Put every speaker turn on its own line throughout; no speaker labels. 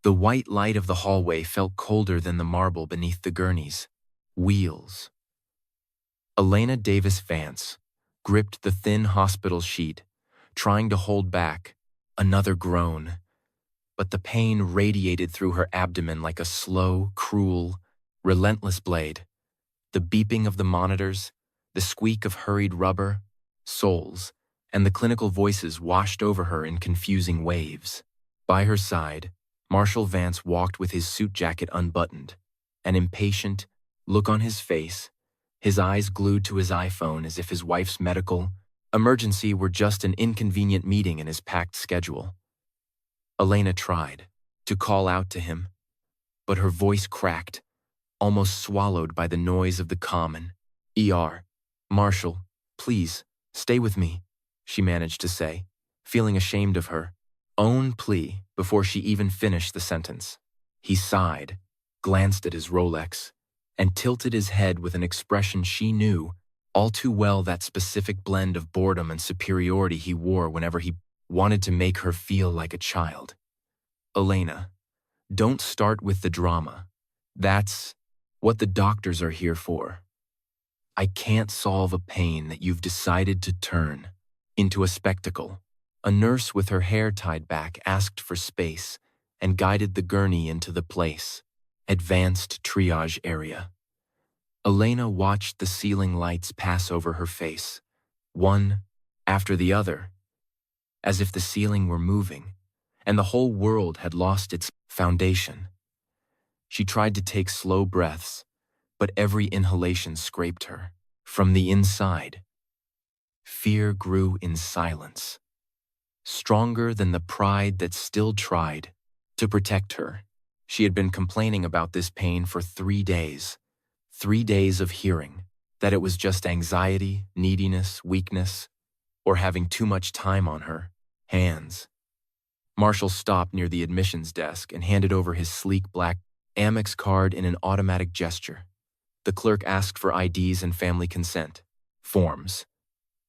The white light of the hallway felt colder than the marble beneath the gurneys. Wheels. Elena Davis Vance gripped the thin hospital sheet, trying to hold back another groan, but the pain radiated through her abdomen like a slow, cruel, relentless blade. The beeping of the monitors, the squeak of hurried rubber, soles, and the clinical voices washed over her in confusing waves. By her side, Marshall Vance walked with his suit jacket unbuttoned, an impatient look on his face, his eyes glued to his iPhone as if his wife's medical emergency were just an inconvenient meeting in his packed schedule. Elena tried to call out to him, but her voice cracked, almost swallowed by the noise of the common ER. "Marshall, please, stay with me," she managed to say, feeling ashamed of her own plea before she even finished the sentence. He sighed, glanced at his Rolex, and tilted his head with an expression she knew all too well, that specific blend of boredom and superiority he wore whenever he wanted to make her feel like a child. "Elena, don't start with the drama. That's what the doctors are here for. I can't solve a pain that you've decided to turn into a spectacle." A nurse with her hair tied back asked for space and guided the gurney into the place. Advanced triage area. Elena watched the ceiling lights pass over her face, one after the other, as if the ceiling were moving and the whole world had lost its foundation. She tried to take slow breaths, but every inhalation scraped her. From the inside, fear grew in silence, stronger than the pride that still tried to protect her. She had been complaining about this pain for 3 days. 3 days of hearing that it was just anxiety, neediness, weakness, or having too much time on her hands. Marshall stopped near the admissions desk and handed over his sleek black Amex card in an automatic gesture. The clerk asked for IDs and family consent forms,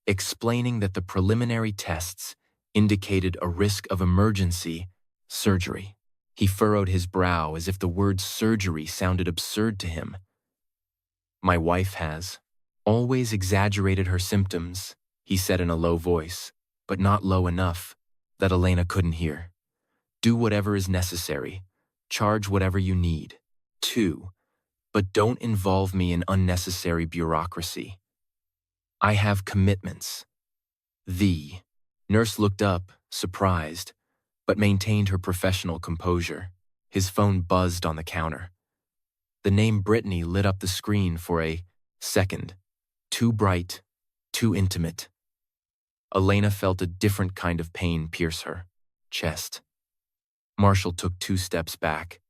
explaining that the preliminary tests indicated a risk of emergency surgery. He furrowed his brow as if the word surgery sounded absurd to him. "My wife has always exaggerated her symptoms," he said in a low voice, but not low enough that Elena couldn't hear. "Do whatever is necessary. Charge whatever you need. 2. But don't involve me in unnecessary bureaucracy. I have commitments." The nurse looked up, surprised, but maintained her professional composure. His phone buzzed on the counter. The name Brittany lit up the screen for a second. Too bright, too intimate. Elena felt a different kind of pain pierce her chest. Marshall took 2 steps back.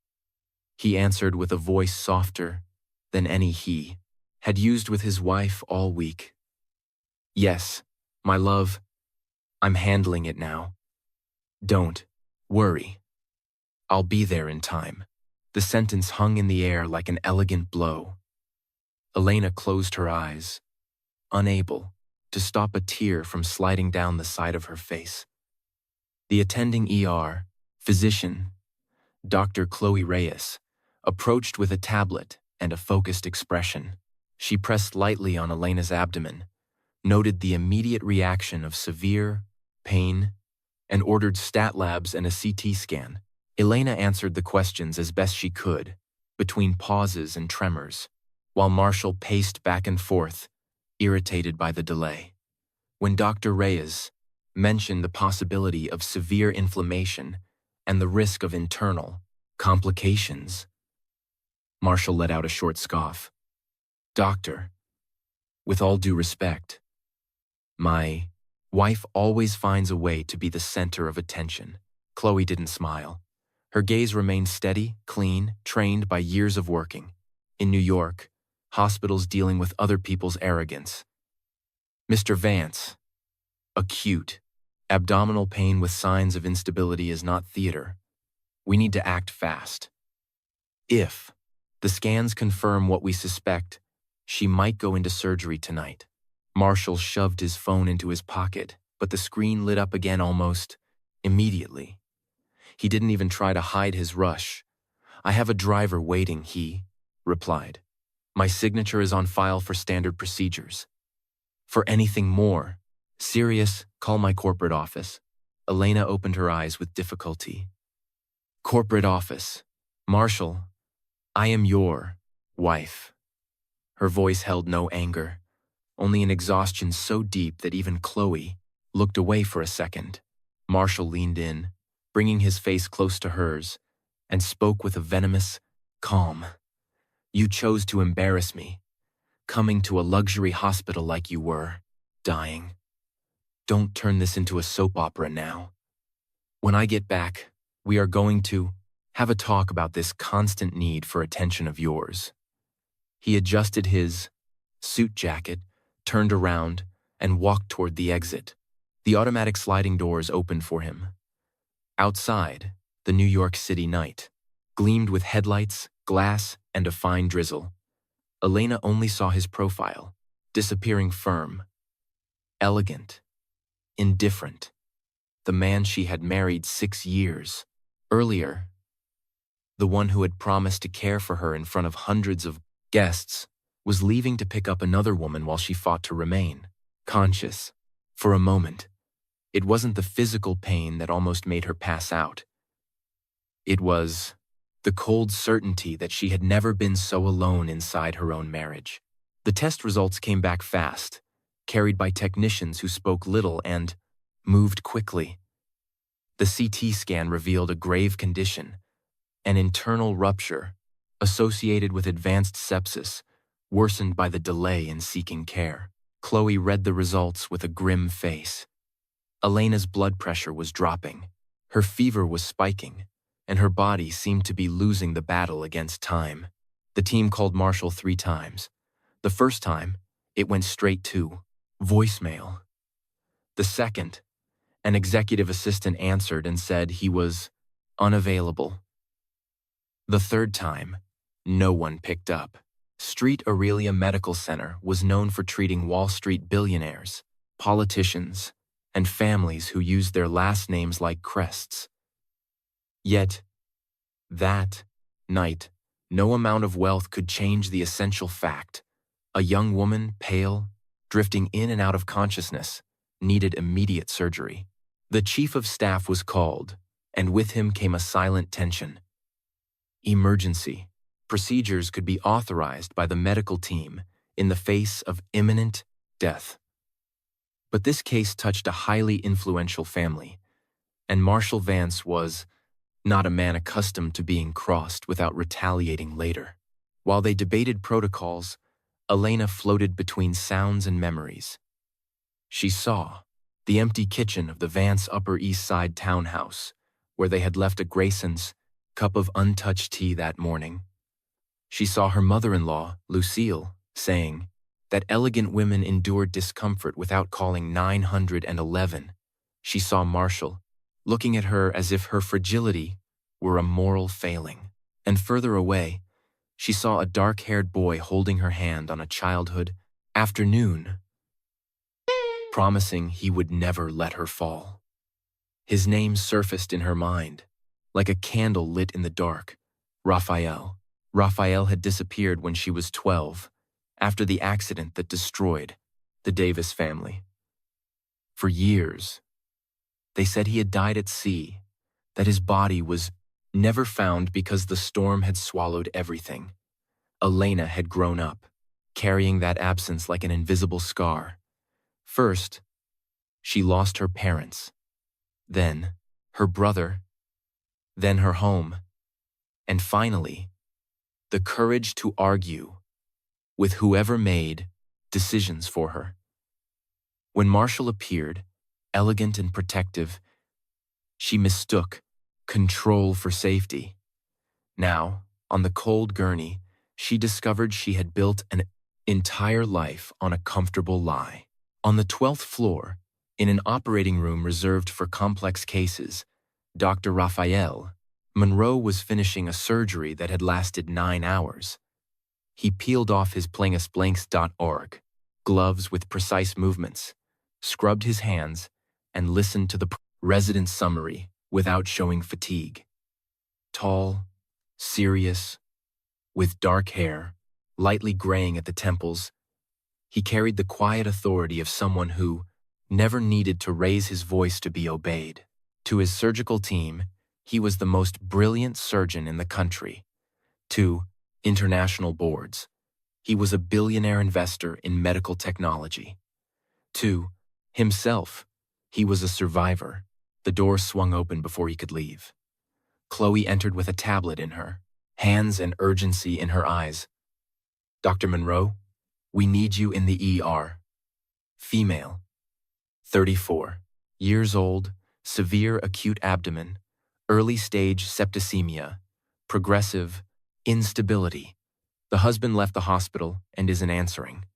He answered with a voice softer than any he had used with his wife all week. "Yes, my love, I'm handling it now. Don't worry. I'll be there in time." The sentence hung in the air like an elegant blow. Elena closed her eyes, unable to stop a tear from sliding down the side of her face. The attending ER physician, Dr. Chloe Reyes, approached with a tablet and a focused expression. She pressed lightly on Elena's abdomen, noted the immediate reaction of severe pain, and ordered stat labs and a CT scan. Elena answered the questions as best she could, between pauses and tremors, while Marshall paced back and forth, irritated by the delay. When Dr. Reyes mentioned the possibility of severe inflammation and the risk of internal complications, Marshall let out a short scoff. "Doctor, with all due respect, my wife always finds a way to be the center of attention." Chloe didn't smile. Her gaze remained steady, clean, trained by years of working. In New York, hospitals dealing with other people's arrogance. "Mr. Vance, acute abdominal pain with signs of instability is not theater. We need to act fast. If the scans confirm what we suspect, she might go into surgery tonight." Marshall shoved his phone into his pocket, but the screen lit up again almost immediately. He didn't even try to hide his rush. "I have a driver waiting," he replied. "My signature is on file for standard procedures. For anything more serious, call my corporate office." Elena opened her eyes with difficulty. "Corporate office. Marshall, I am your wife." Her voice held no anger, only an exhaustion so deep that even Chloe looked away for a second. Marshall leaned in, bringing his face close to hers, and spoke with a venomous calm. "You chose to embarrass me, coming to a luxury hospital like you were, dying. Don't turn this into a soap opera now. When I get back, we are going to have a talk about this constant need for attention of yours." He adjusted his suit jacket, turned around, and walked toward the exit. The automatic sliding doors opened for him. Outside, the New York City night gleamed with headlights, glass, and a fine drizzle. Elena only saw his profile, disappearing firm, elegant, indifferent. The man she had married 6 years earlier. The one who had promised to care for her in front of hundreds of guests was leaving to pick up another woman while she fought to remain conscious. For a moment, it wasn't the physical pain that almost made her pass out. It was the cold certainty that she had never been so alone inside her own marriage. The test results came back fast, carried by technicians who spoke little and moved quickly. The CT scan revealed a grave condition, an internal rupture associated with advanced sepsis, worsened by the delay in seeking care. Chloe read the results with a grim face. Elena's blood pressure was dropping, her fever was spiking, and her body seemed to be losing the battle against time. The team called Marshall 3 times. The first time, it went straight to voicemail. The second, an executive assistant answered and said he was unavailable. The third time, no one picked up. Street Aurelia Medical Center was known for treating Wall Street billionaires, politicians, and families who used their last names like crests. Yet, that night, no amount of wealth could change the essential fact. A young woman, pale, drifting in and out of consciousness, needed immediate surgery. The chief of staff was called, and with him came a silent tension. Emergency. Procedures could be authorized by the medical team in the face of imminent death. But this case touched a highly influential family, and Marshall Vance was not a man accustomed to being crossed without retaliating later. While they debated protocols, Elena floated between sounds and memories. She saw the empty kitchen of the Vance Upper East Side townhouse, where they had left a Grayson's cup of untouched tea that morning. She saw her mother-in-law, Lucille, saying that elegant women endured discomfort without calling 911. She saw Marshall, looking at her as if her fragility were a moral failing. And further away, she saw a dark-haired boy holding her hand on a childhood afternoon, promising he would never let her fall. His name surfaced in her mind, like a candle lit in the dark. Raphael. Raphael had disappeared when she was 12, after the accident that destroyed the Davis family. For years, they said he had died at sea, that his body was never found because the storm had swallowed everything. Elena had grown up, carrying that absence like an invisible scar. First, she lost her parents, then her brother, then her home, and finally, the courage to argue with whoever made decisions for her. When Marshall appeared, elegant and protective, she mistook control for safety. Now, on the cold gurney, she discovered she had built an entire life on a comfortable lie. On the 12th floor, in an operating room reserved for complex cases, Dr. Raphael Monroe was finishing a surgery that had lasted 9 hours. He peeled off his plainasblanks.org, gloves with precise movements, scrubbed his hands, and listened to the resident summary. without showing fatigue. Tall, serious, with dark hair, lightly graying at the temples, he carried the quiet authority of someone who never needed to raise his voice to be obeyed. To his surgical team, he was the most brilliant surgeon in the country. To international boards, he was a billionaire investor in medical technology. To himself, he was a survivor. The door swung open before he could leave. Chloe entered with a tablet in her hands and urgency in her eyes. "Dr. Monroe, we need you in the ER. Female, 34 years old, severe acute abdomen, early stage septicemia, progressive instability. The husband left the hospital and isn't answering.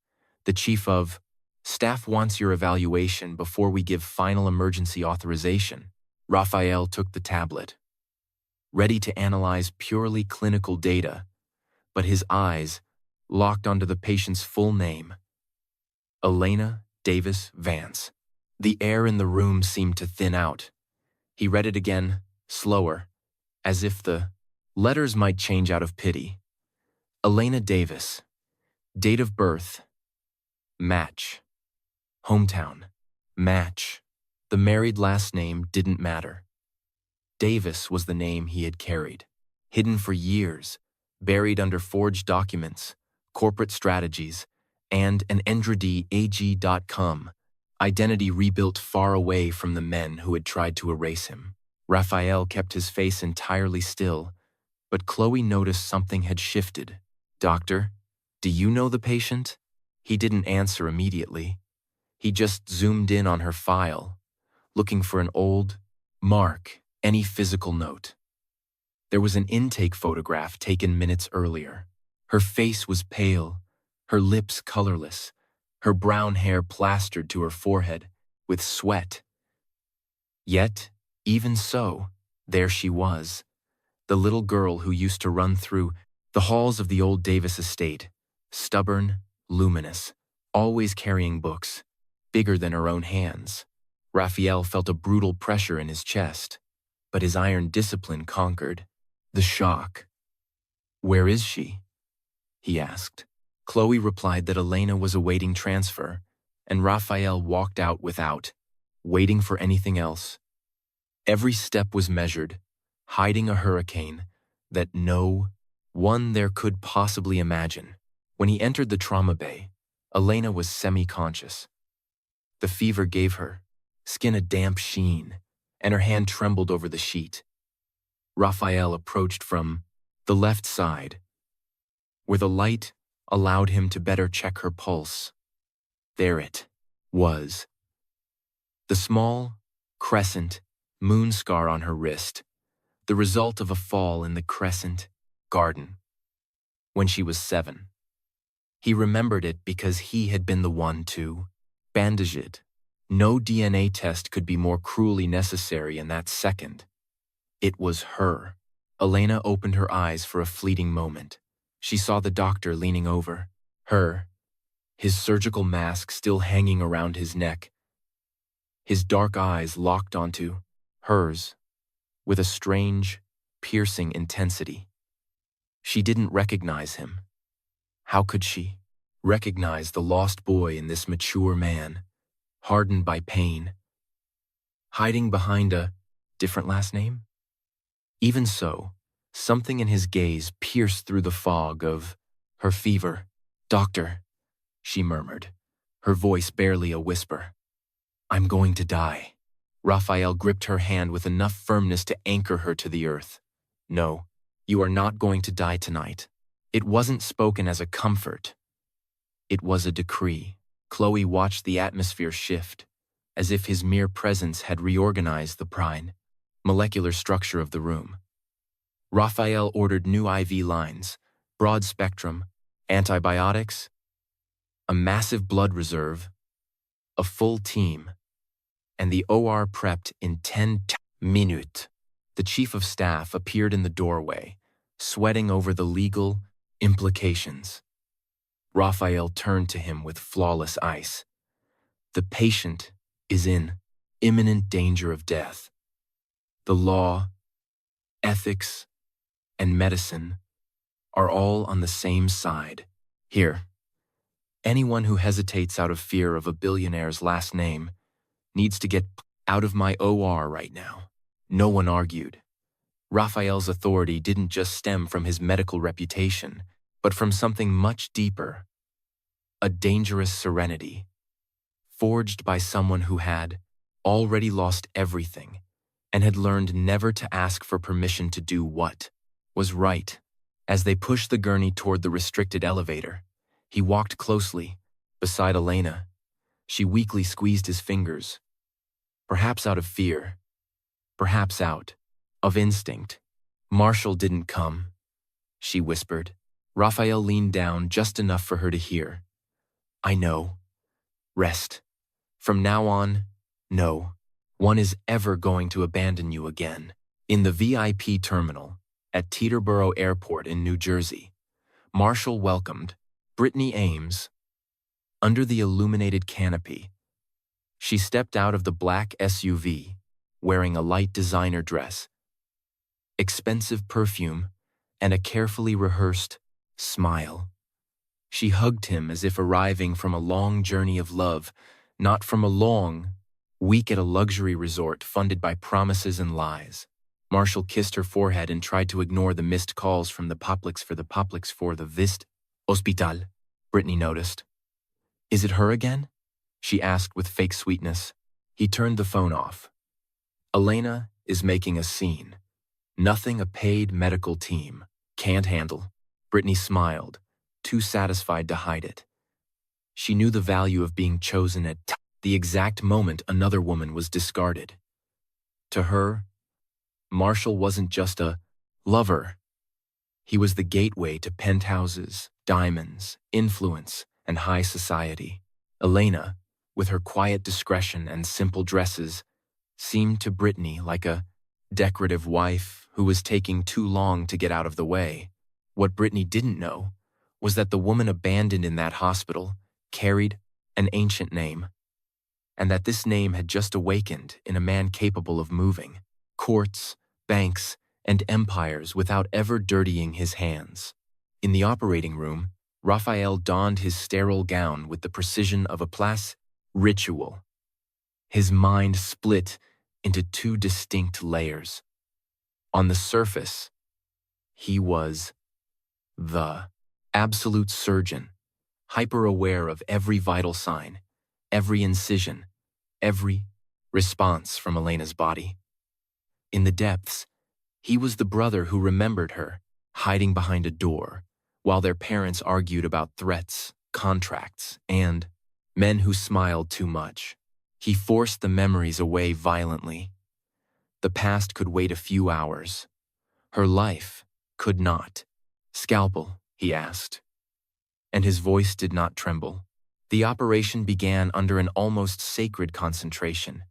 The chief of staff wants your evaluation before we give final emergency authorization." Raphael took the tablet, ready to analyze purely clinical data, but his eyes locked onto the patient's full name: Elena Davis Vance. The air in the room seemed to thin out. He read it again, slower, as if the letters might change out of pity. Elena Davis. Date of birth. Match. Hometown. Match. The married last name didn't matter. Davis was the name he had carried, hidden for years, buried under forged documents, corporate strategies, and an EndraDAG.com, identity rebuilt far away from the men who had tried to erase him. Raphael kept his face entirely still, but Chloe noticed something had shifted. "Doctor, do you know the patient?" He didn't answer immediately. He just zoomed in on her file, looking for an old mark, any physical note. There was an intake photograph taken minutes earlier. Her face was pale, her lips colorless, her brown hair plastered to her forehead with sweat. Yet, even so, there she was, the little girl who used to run through the halls of the old Davis estate, stubborn, luminous, always carrying books, bigger than her own hands. Raphael felt a brutal pressure in his chest, but his iron discipline conquered the shock. "Where is she?" he asked. Chloe replied that Elena was awaiting transfer, and Raphael walked out without waiting for anything else. Every step was measured, hiding a hurricane that no one there could possibly imagine. When he entered the trauma bay, Elena was semi-conscious. The fever gave her skin a damp sheen, and her hand trembled over the sheet. Raphael approached from the left side, where the light allowed him to better check her pulse. There it was. The small, crescent, moon scar on her wrist, the result of a fall in the crescent garden when she was 7. He remembered it because he had been the one to bandage it. No DNA test could be more cruelly necessary in that second. It was her. Elena opened her eyes for a fleeting moment. She saw the doctor leaning over her, his surgical mask still hanging around his neck, his dark eyes locked onto hers with a strange, piercing intensity. She didn't recognize him. How could she recognize the lost boy in this mature man, hardened by pain, hiding behind a different last name? Even so, something in his gaze pierced through the fog of her fever. "Doctor," she murmured, her voice barely a whisper. "I'm going to die." Raphael gripped her hand with enough firmness to anchor her to the earth. "No, you are not going to die tonight." It wasn't spoken as a comfort. It was a decree. Chloe watched the atmosphere shift, as if his mere presence had reorganized the prime molecular structure of the room. Raphael ordered new IV lines, broad spectrum, antibiotics, a massive blood reserve, a full team, and the OR prepped in 10 minutes. The chief of staff appeared in the doorway, sweating over the legal implications. Raphael turned to him with flawless ice. "The patient is in imminent danger of death." The law, ethics, and medicine are all on the same side. Here, anyone who hesitates out of fear of a billionaire's last name needs to get out of my OR right now. No one argued. Raphael's authority didn't just stem from his medical reputation, but from something much deeper, a dangerous serenity, forged by someone who had already lost everything and had learned never to ask for permission to do what was right. As they pushed the gurney toward the restricted elevator, he walked closely beside Elena. She weakly squeezed his fingers, perhaps out of fear, perhaps out of instinct. Marshall didn't come, she whispered. Raphael leaned down just enough for her to hear. I know. Rest. From now on, no one is ever going to abandon you again. In the VIP terminal at Teterboro Airport in New Jersey, Marshall welcomed Brittany Ames. Under the illuminated canopy, she stepped out of the black SUV, wearing a light designer dress, expensive perfume, and a carefully rehearsed smile. She hugged him as if arriving from a long journey of love, not from a long week at a luxury resort funded by promises and lies. Marshall kissed her forehead and tried to ignore the missed calls from the Poplix for the Vist Hospital. Brittany noticed. Is it her again? She asked with fake sweetness. He turned the phone off. Elena is making a scene. Nothing a paid medical team can't handle. Brittany smiled, too satisfied to hide it. She knew the value of being chosen at the exact moment another woman was discarded. To her, Marshall wasn't just a lover. He was the gateway to penthouses, diamonds, influence, and high society. Elena, with her quiet discretion and simple dresses, seemed to Brittany like a decorative wife who was taking too long to get out of the way. What Brittany didn't know was that the woman abandoned in that hospital carried an ancient name, and that this name had just awakened in a man capable of moving courts, banks, and empires without ever dirtying his hands. In the operating room, Raphael donned his sterile gown with the precision of a place ritual. His mind split into two distinct layers. On the surface, he was the absolute surgeon, hyper-aware of every vital sign, every incision, every response from Elena's body. In the depths, he was the brother who remembered her, hiding behind a door, while their parents argued about threats, contracts, and men who smiled too much. He forced the memories away violently. The past could wait a few hours. Her life could not. Scalpel, he asked, and his voice did not tremble. The operation began under an almost sacred concentration.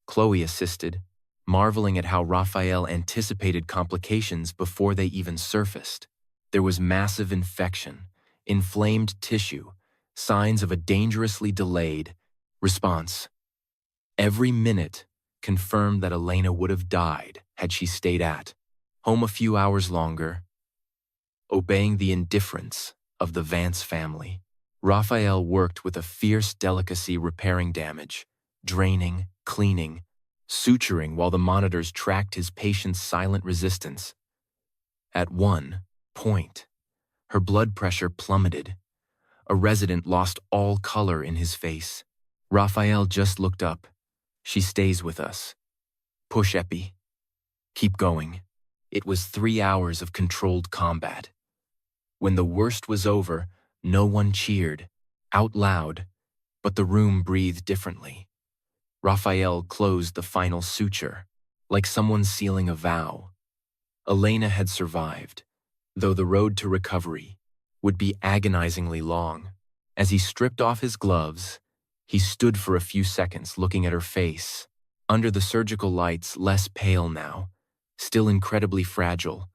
Chloe assisted, marveling at how Raphael anticipated complications before they even surfaced. There was massive infection, inflamed tissue, signs of a dangerously delayed response. Every minute confirmed that Elena would have died had she stayed at home a few hours longer, obeying the indifference of the Vance family. Raphael worked with a fierce delicacy, repairing damage, draining, cleaning, suturing while the monitors tracked his patient's silent resistance. At one point, her blood pressure plummeted. A resident lost all color in his face. Raphael just looked up. She stays with us. Push epi. Keep going. It was 3 hours of controlled combat. When the worst was over, no one cheered, out loud, but the room breathed differently. Raphael closed the final suture, like someone sealing a vow. Elena had survived, though the road to recovery would be agonizingly long. As he stripped off his gloves, he stood for a few seconds looking at her face, under the surgical lights, less pale now, still incredibly fragile,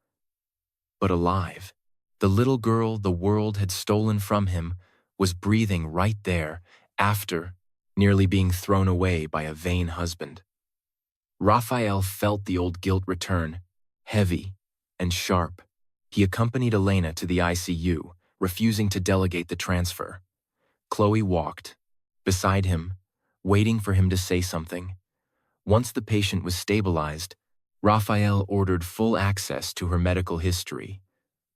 but alive. The little girl the world had stolen from him was breathing right there after nearly being thrown away by a vain husband. Raphael felt the old guilt return, heavy and sharp. He accompanied Elena to the ICU, refusing to delegate the transfer. Chloe walked beside him, waiting for him to say something. Once the patient was stabilized, Raphael ordered full access to her medical history,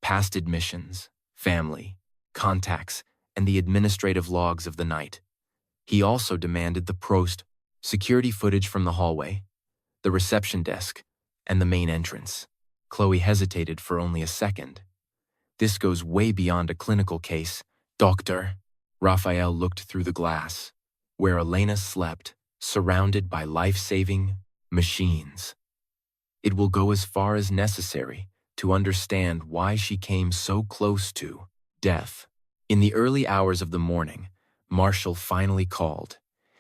past admissions, family, contacts, and the administrative logs of the night. He also demanded the prost security footage from the hallway, the reception desk, and the main entrance. Chloe hesitated for only a second. This goes way beyond a clinical case, doctor. Raphael looked through the glass, where Elena slept, surrounded by life-saving machines. It will go as far as necessary to understand why she came so close to death. In the early hours of the morning, Marshall finally called.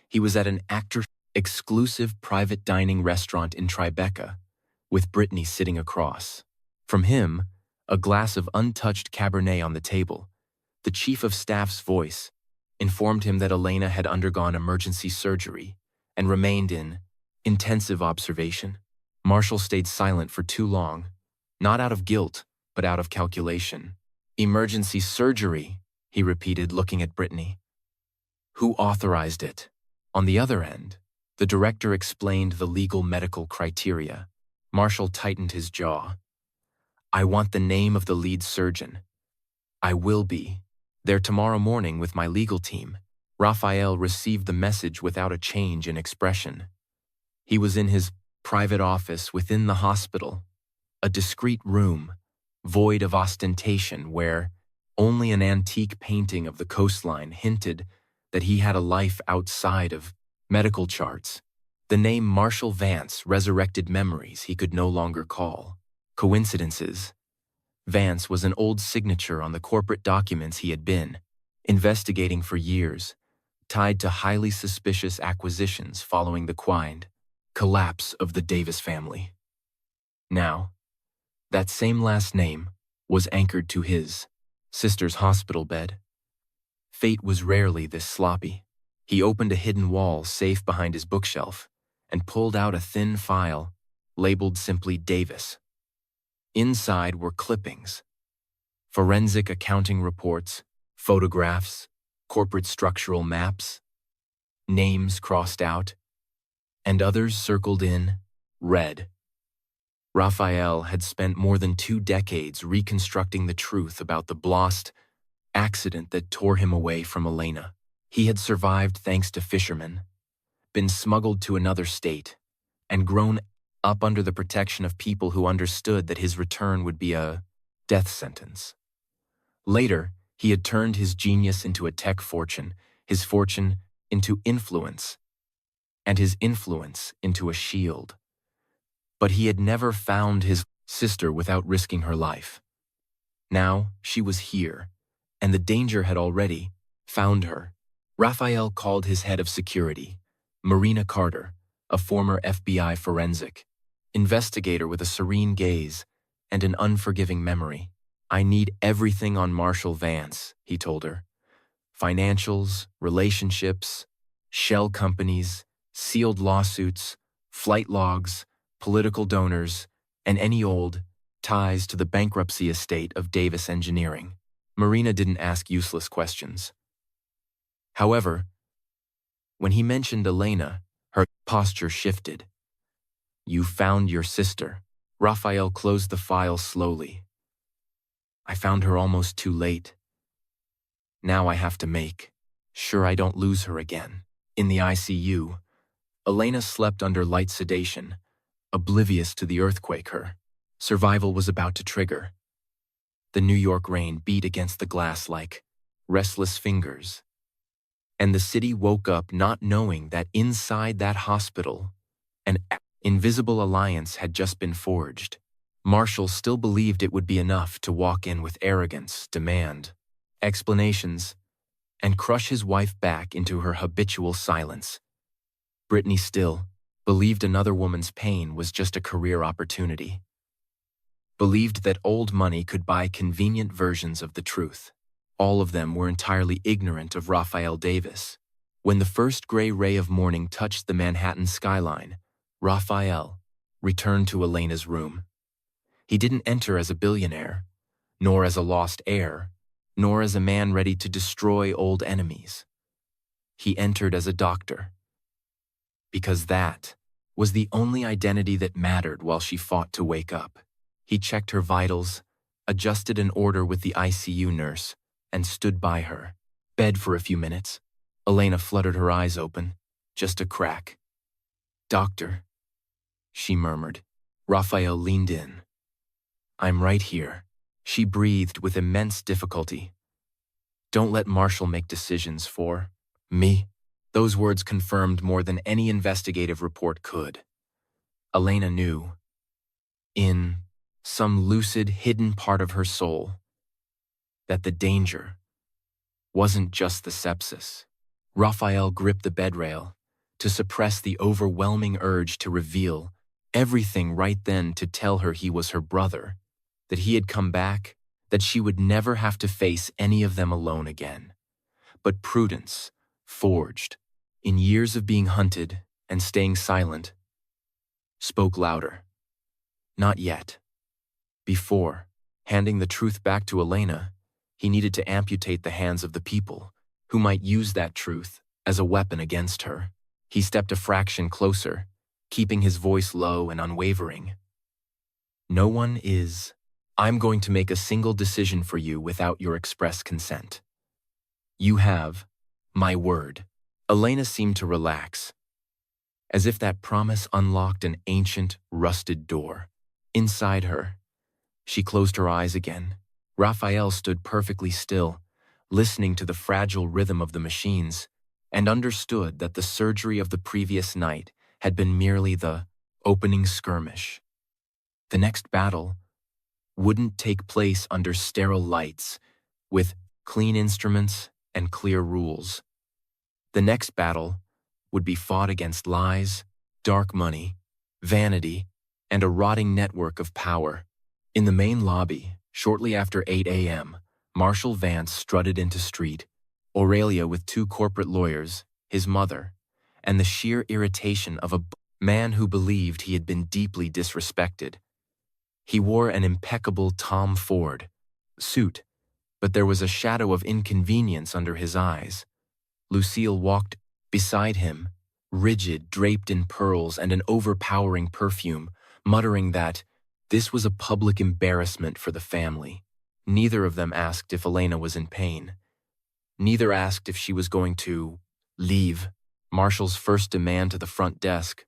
He was at an exclusive private dining restaurant in Tribeca, with Brittany sitting across. From him, a glass of untouched Cabernet on the table, the chief of staff's voice informed him that Elena had undergone emergency surgery and remained in intensive observation. Marshall stayed silent for too long, not out of guilt, but out of calculation. Emergency surgery, he repeated, looking at Brittany. Who authorized it? On the other end, the director explained the legal medical criteria. Marshall tightened his jaw. I want the name of the lead surgeon. I will be there tomorrow morning with my legal team. Raphael received the message without a change in expression. He was in his private office within the hospital, a discreet room, void of ostentation, where only an antique painting of the coastline hinted that he had a life outside of medical charts. The name Marshall Vance resurrected memories he could no longer call coincidences. Vance was an old signature on the corporate documents he had been investigating for years, tied to highly suspicious acquisitions following the quiet collapse of the Davis family. Now, that same last name was anchored to his sister's hospital bed. Fate was rarely this sloppy. He opened a hidden wall safe behind his bookshelf and pulled out a thin file labeled simply Davis. Inside were clippings, forensic accounting reports, photographs, corporate structural maps, names crossed out, and others circled in red. Raphael had spent more than 2 decades reconstructing the truth about the blast accident that tore him away from Elena. He had survived thanks to fishermen, been smuggled to another state, and grown up under the protection of people who understood that his return would be a death sentence. Later, he had turned his genius into a tech fortune, his fortune into influence, and his influence into a shield. But he had never found his sister without risking her life. Now she was here, and the danger had already found her. Raphael called his head of security, Marina Carter, a former FBI forensic investigator with a serene gaze and an unforgiving memory. I need everything on Marshall Vance, he told her. Financials, relationships, shell companies, sealed lawsuits, flight logs, political donors, and any old ties to the bankruptcy estate of Davis Engineering. Marina didn't ask useless questions. However, when he mentioned Elena, her posture shifted. You found your sister. Raphael closed the file slowly. I found her almost too late. Now I have to make sure I don't lose her again. In the ICU, Elena slept under light sedation, oblivious to the earthquake her survival was about to trigger. The New York rain beat against the glass like restless fingers, and the city woke up not knowing that inside that hospital, an invisible alliance had just been forged. Marshall still believed it would be enough to walk in with arrogance, demand explanations, and crush his wife back into her habitual silence. Brittany still believed another woman's pain was just a career opportunity. Believed that old money could buy convenient versions of the truth. All of them were entirely ignorant of Raphael Davis. When the first gray ray of morning touched the Manhattan skyline, Raphael returned to Elena's room. He didn't enter as a billionaire, nor as a lost heir, nor as a man ready to destroy old enemies. He entered as a doctor, because that was the only identity that mattered while she fought to wake up. He checked her vitals, adjusted an order with the ICU nurse, and stood by her. Bed for a few minutes. Elena fluttered her eyes open, just a crack. "Doctor," she murmured. Raphael leaned in. "I'm right here." She breathed with immense difficulty. "Don't let Marshall make decisions for me." Those words confirmed more than any investigative report could. Elena knew, in some lucid, hidden part of her soul, that the danger wasn't just the sepsis. Raphael gripped the bedrail to suppress the overwhelming urge to reveal everything right then, to tell her he was her brother, that he had come back, that she would never have to face any of them alone again. But prudence, forged in years of being hunted and staying silent, spoke louder. Not yet. Before handing the truth back to Elena, he needed to amputate the hands of the people who might use that truth as a weapon against her. He stepped a fraction closer, keeping his voice low and unwavering. "No one is. I'm going to make a single decision for you without your express consent. You have my word." Elena seemed to relax, as if that promise unlocked an ancient, rusted door. Inside her, she closed her eyes again. Raphael stood perfectly still, listening to the fragile rhythm of the machines, and understood that the surgery of the previous night had been merely the opening skirmish. The next battle wouldn't take place under sterile lights, with clean instruments and clear rules. The next battle would be fought against lies, dark money, vanity, and a rotting network of power. In the main lobby, shortly after 8 a.m., Marshall Vance strutted into street, Aurelia with 2 corporate lawyers, his mother, and the sheer irritation of a man who believed he had been deeply disrespected. He wore an impeccable Tom Ford suit, but there was a shadow of inconvenience under his eyes. Lucille walked beside him, rigid, draped in pearls and an overpowering perfume, muttering that this was a public embarrassment for the family. Neither of them asked if Elena was in pain. Neither asked if she was going to leave. Marshall's first demand to the front desk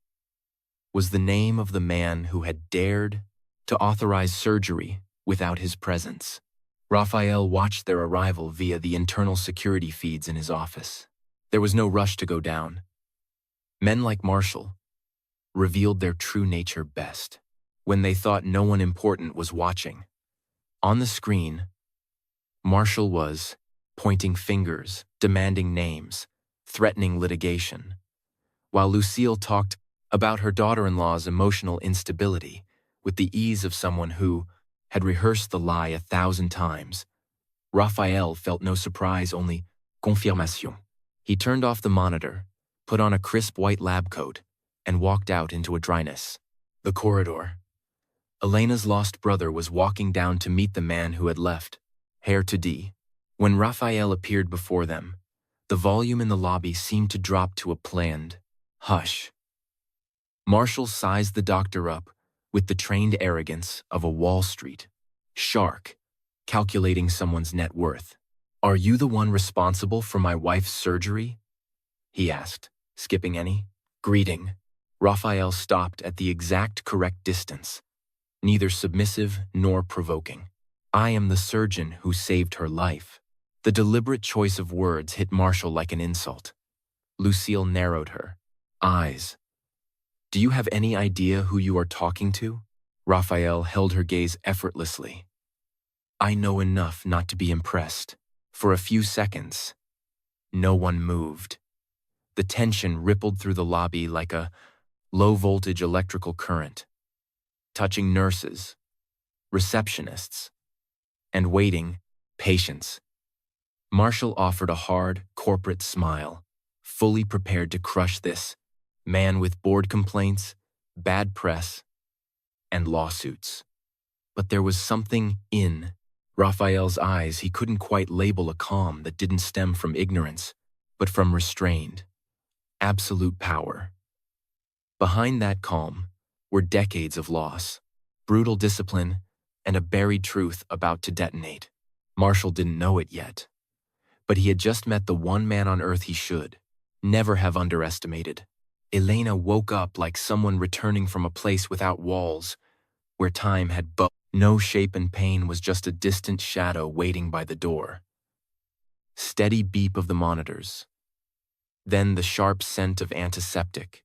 was the name of the man who had dared to authorize surgery without his presence. Raphael watched their arrival via the internal security feeds in his office. There was no rush to go down. Men like Marshall revealed their true nature best when they thought no one important was watching. On the screen, Marshall was pointing fingers, demanding names, threatening litigation, while Lucille talked about her daughter-in-law's emotional instability with the ease of someone who had rehearsed the lie 1,000 times. Raphael felt no surprise, only confirmation. He turned off the monitor, put on a crisp white lab coat, and walked out into a dryness. The corridor. Elena's lost brother was walking down to meet the man who had left, hair to D. When Raphael appeared before them, the volume in the lobby seemed to drop to a planned hush. Marshall sized the doctor up with the trained arrogance of a Wall Street shark calculating someone's net worth. "Are you the one responsible for my wife's surgery?" he asked, skipping any greeting. Raphael stopped at the exact correct distance, neither submissive nor provoking. "I am the surgeon who saved her life." The deliberate choice of words hit Marshall like an insult. Lucille narrowed her eyes. "Do you have any idea who you are talking to?" Raphael held her gaze effortlessly. "I know enough not to be impressed." For a few seconds, no one moved. The tension rippled through the lobby like a low-voltage electrical current, touching nurses, receptionists, and waiting patients. Marshall offered a hard, corporate smile, fully prepared to crush this man with board complaints, bad press, and lawsuits. But there was something in Raphael's eyes he couldn't quite label a calm that didn't stem from ignorance, but from restrained, absolute power. Behind that calm were decades of loss, brutal discipline, and a buried truth about to detonate. Marshall didn't know it yet, but he had just met the one man on earth he should never have underestimated. Elena woke up like someone returning from a place without walls, where time had no shape, and pain was just a distant shadow waiting by the door. Steady beep of the monitors. Then the sharp scent of antiseptic.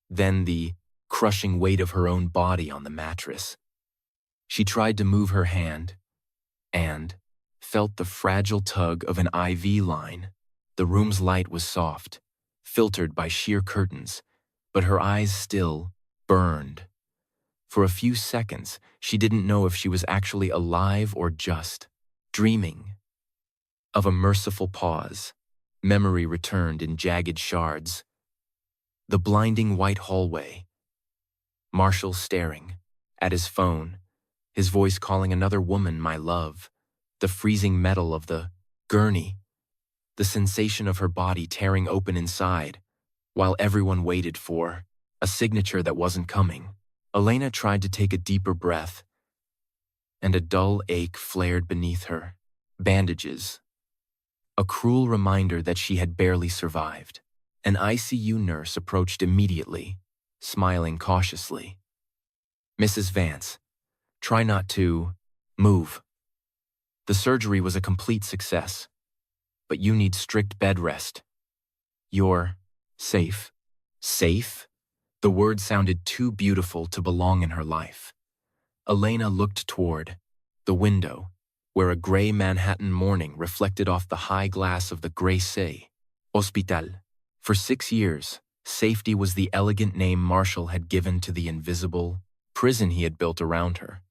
Then the crushing weight of her own body on the mattress. She tried to move her hand and felt the fragile tug of an IV line. The room's light was soft, filtered by sheer curtains, but her eyes still burned. For a few seconds, she didn't know if she was actually alive or just dreaming. Of a merciful pause, memory returned in jagged shards. The blinding white hallway. Marshall staring at his phone, his voice calling another woman my love. The freezing metal of the gurney. The sensation of her body tearing open inside, while everyone waited for a signature that wasn't coming. Elena tried to take a deeper breath, and a dull ache flared beneath her. Bandages. A cruel reminder that she had barely survived. An ICU nurse approached immediately, smiling cautiously. "Mrs. Vance, try not to move. The surgery was a complete success, but you need strict bed rest. You're safe." Safe? The word sounded too beautiful to belong in her life. Elena looked toward the window, where a gray Manhattan morning reflected off the high glass of the Grace Hospital. For 6 years, safety was the elegant name Marshall had given to the invisible prison he had built around her.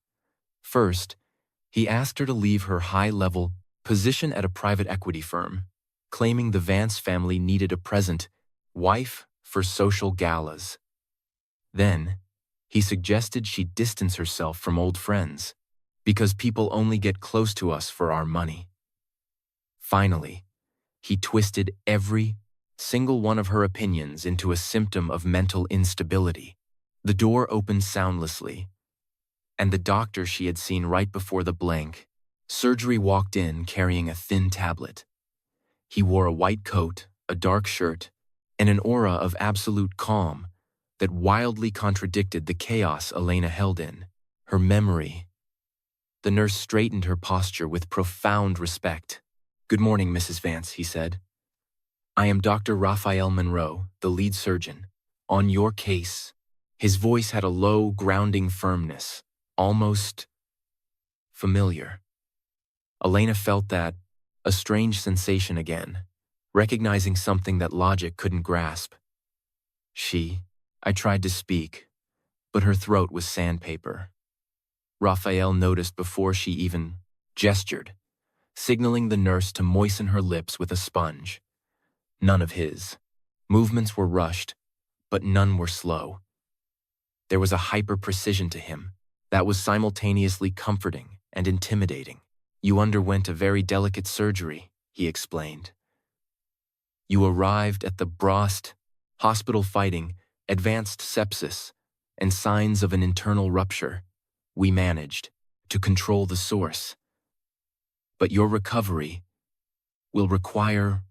First, he asked her to leave her high-level position at a private equity firm, claiming the Vance family needed a present wife for social galas. Then, he suggested she distance herself from old friends, because people only get close to us for our money. Finally, he twisted every single one of her opinions into a symptom of mental instability. The door opened soundlessly, and the doctor she had seen right before the blank surgery walked in carrying a thin tablet. He wore a white coat, a dark shirt, and an aura of absolute calm that wildly contradicted the chaos Elena held in. Her memory. The nurse straightened her posture with profound respect. "Good morning, Mrs. Vance," he said. "I am Dr. Raphael Monroe, the lead surgeon. On your case." His voice had a low, grounding firmness, almost familiar. Elena felt that, a strange sensation again, recognizing something that logic couldn't grasp. I tried to speak, but her throat was sandpaper. Raphael noticed before she even gestured, signaling the nurse to moisten her lips with a sponge. None of his movements were rushed, but none were slow. There was a hyper-precision to him that was simultaneously comforting and intimidating. "You underwent a very delicate surgery," he explained. "You arrived at the Brost hospital fighting advanced sepsis and signs of an internal rupture. We managed to control the source. But your recovery will require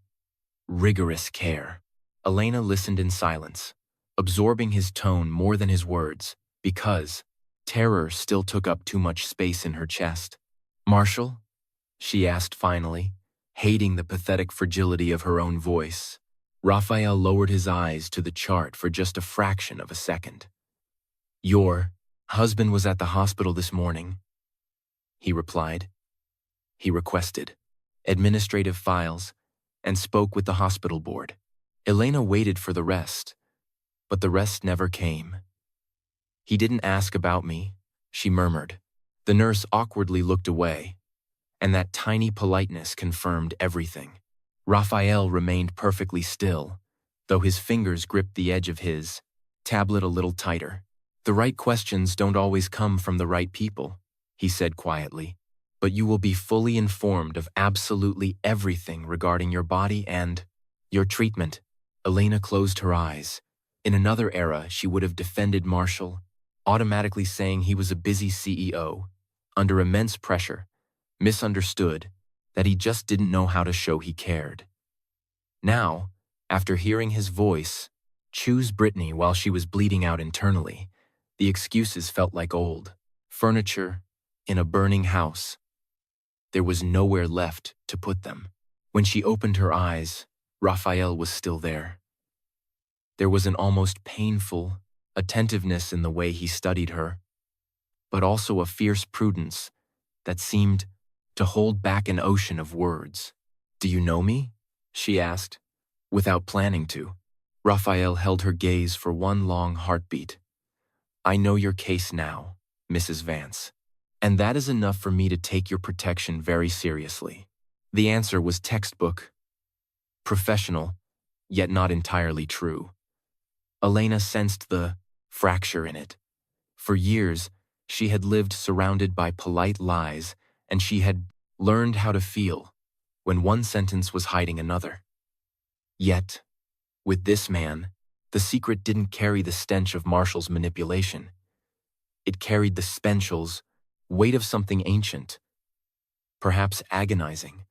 rigorous care." Elena listened in silence, absorbing his tone more than his words, because terror still took up too much space in her chest. "Marshall?" she asked finally, hating the pathetic fragility of her own voice. Raphael lowered his eyes to the chart for just a fraction of a second. "Your husband was at the hospital this morning," he replied. He requested administrative files and spoke with the hospital board. Elena waited for the rest, but the rest never came. "He didn't ask about me," she murmured. The nurse awkwardly looked away, and that tiny politeness confirmed everything. Raphael remained perfectly still, though his fingers gripped the edge of his tablet a little tighter. The right questions don't always come from the right people, he said quietly, but you will be fully informed of absolutely everything regarding your body and your treatment. Elena closed her eyes. In another era, she would have defended Marshall, automatically saying he was a busy CEO, under immense pressure, misunderstood, that he just didn't know how to show he cared. Now, after hearing his voice, choose Brittany while she was bleeding out internally, the excuses felt like old furniture in a burning house. There was nowhere left to put them. When she opened her eyes, Raphael was still there. There was an almost painful attentiveness in the way he studied her, but also a fierce prudence that seemed to hold back an ocean of words. "Do you know me?" she asked, without planning to. Raphael held her gaze for one long heartbeat. "I know your case now, Mrs. Vance, and that is enough for me to take your protection very seriously." The answer was textbook, professional, yet not entirely true. Elena sensed the fracture in it. For years, she had lived surrounded by polite lies, and she had learned how to feel when one sentence was hiding another. Yet, with this man, the secret didn't carry the stench of Marshall's manipulation. It carried the spential's weight of something ancient, perhaps agonizing,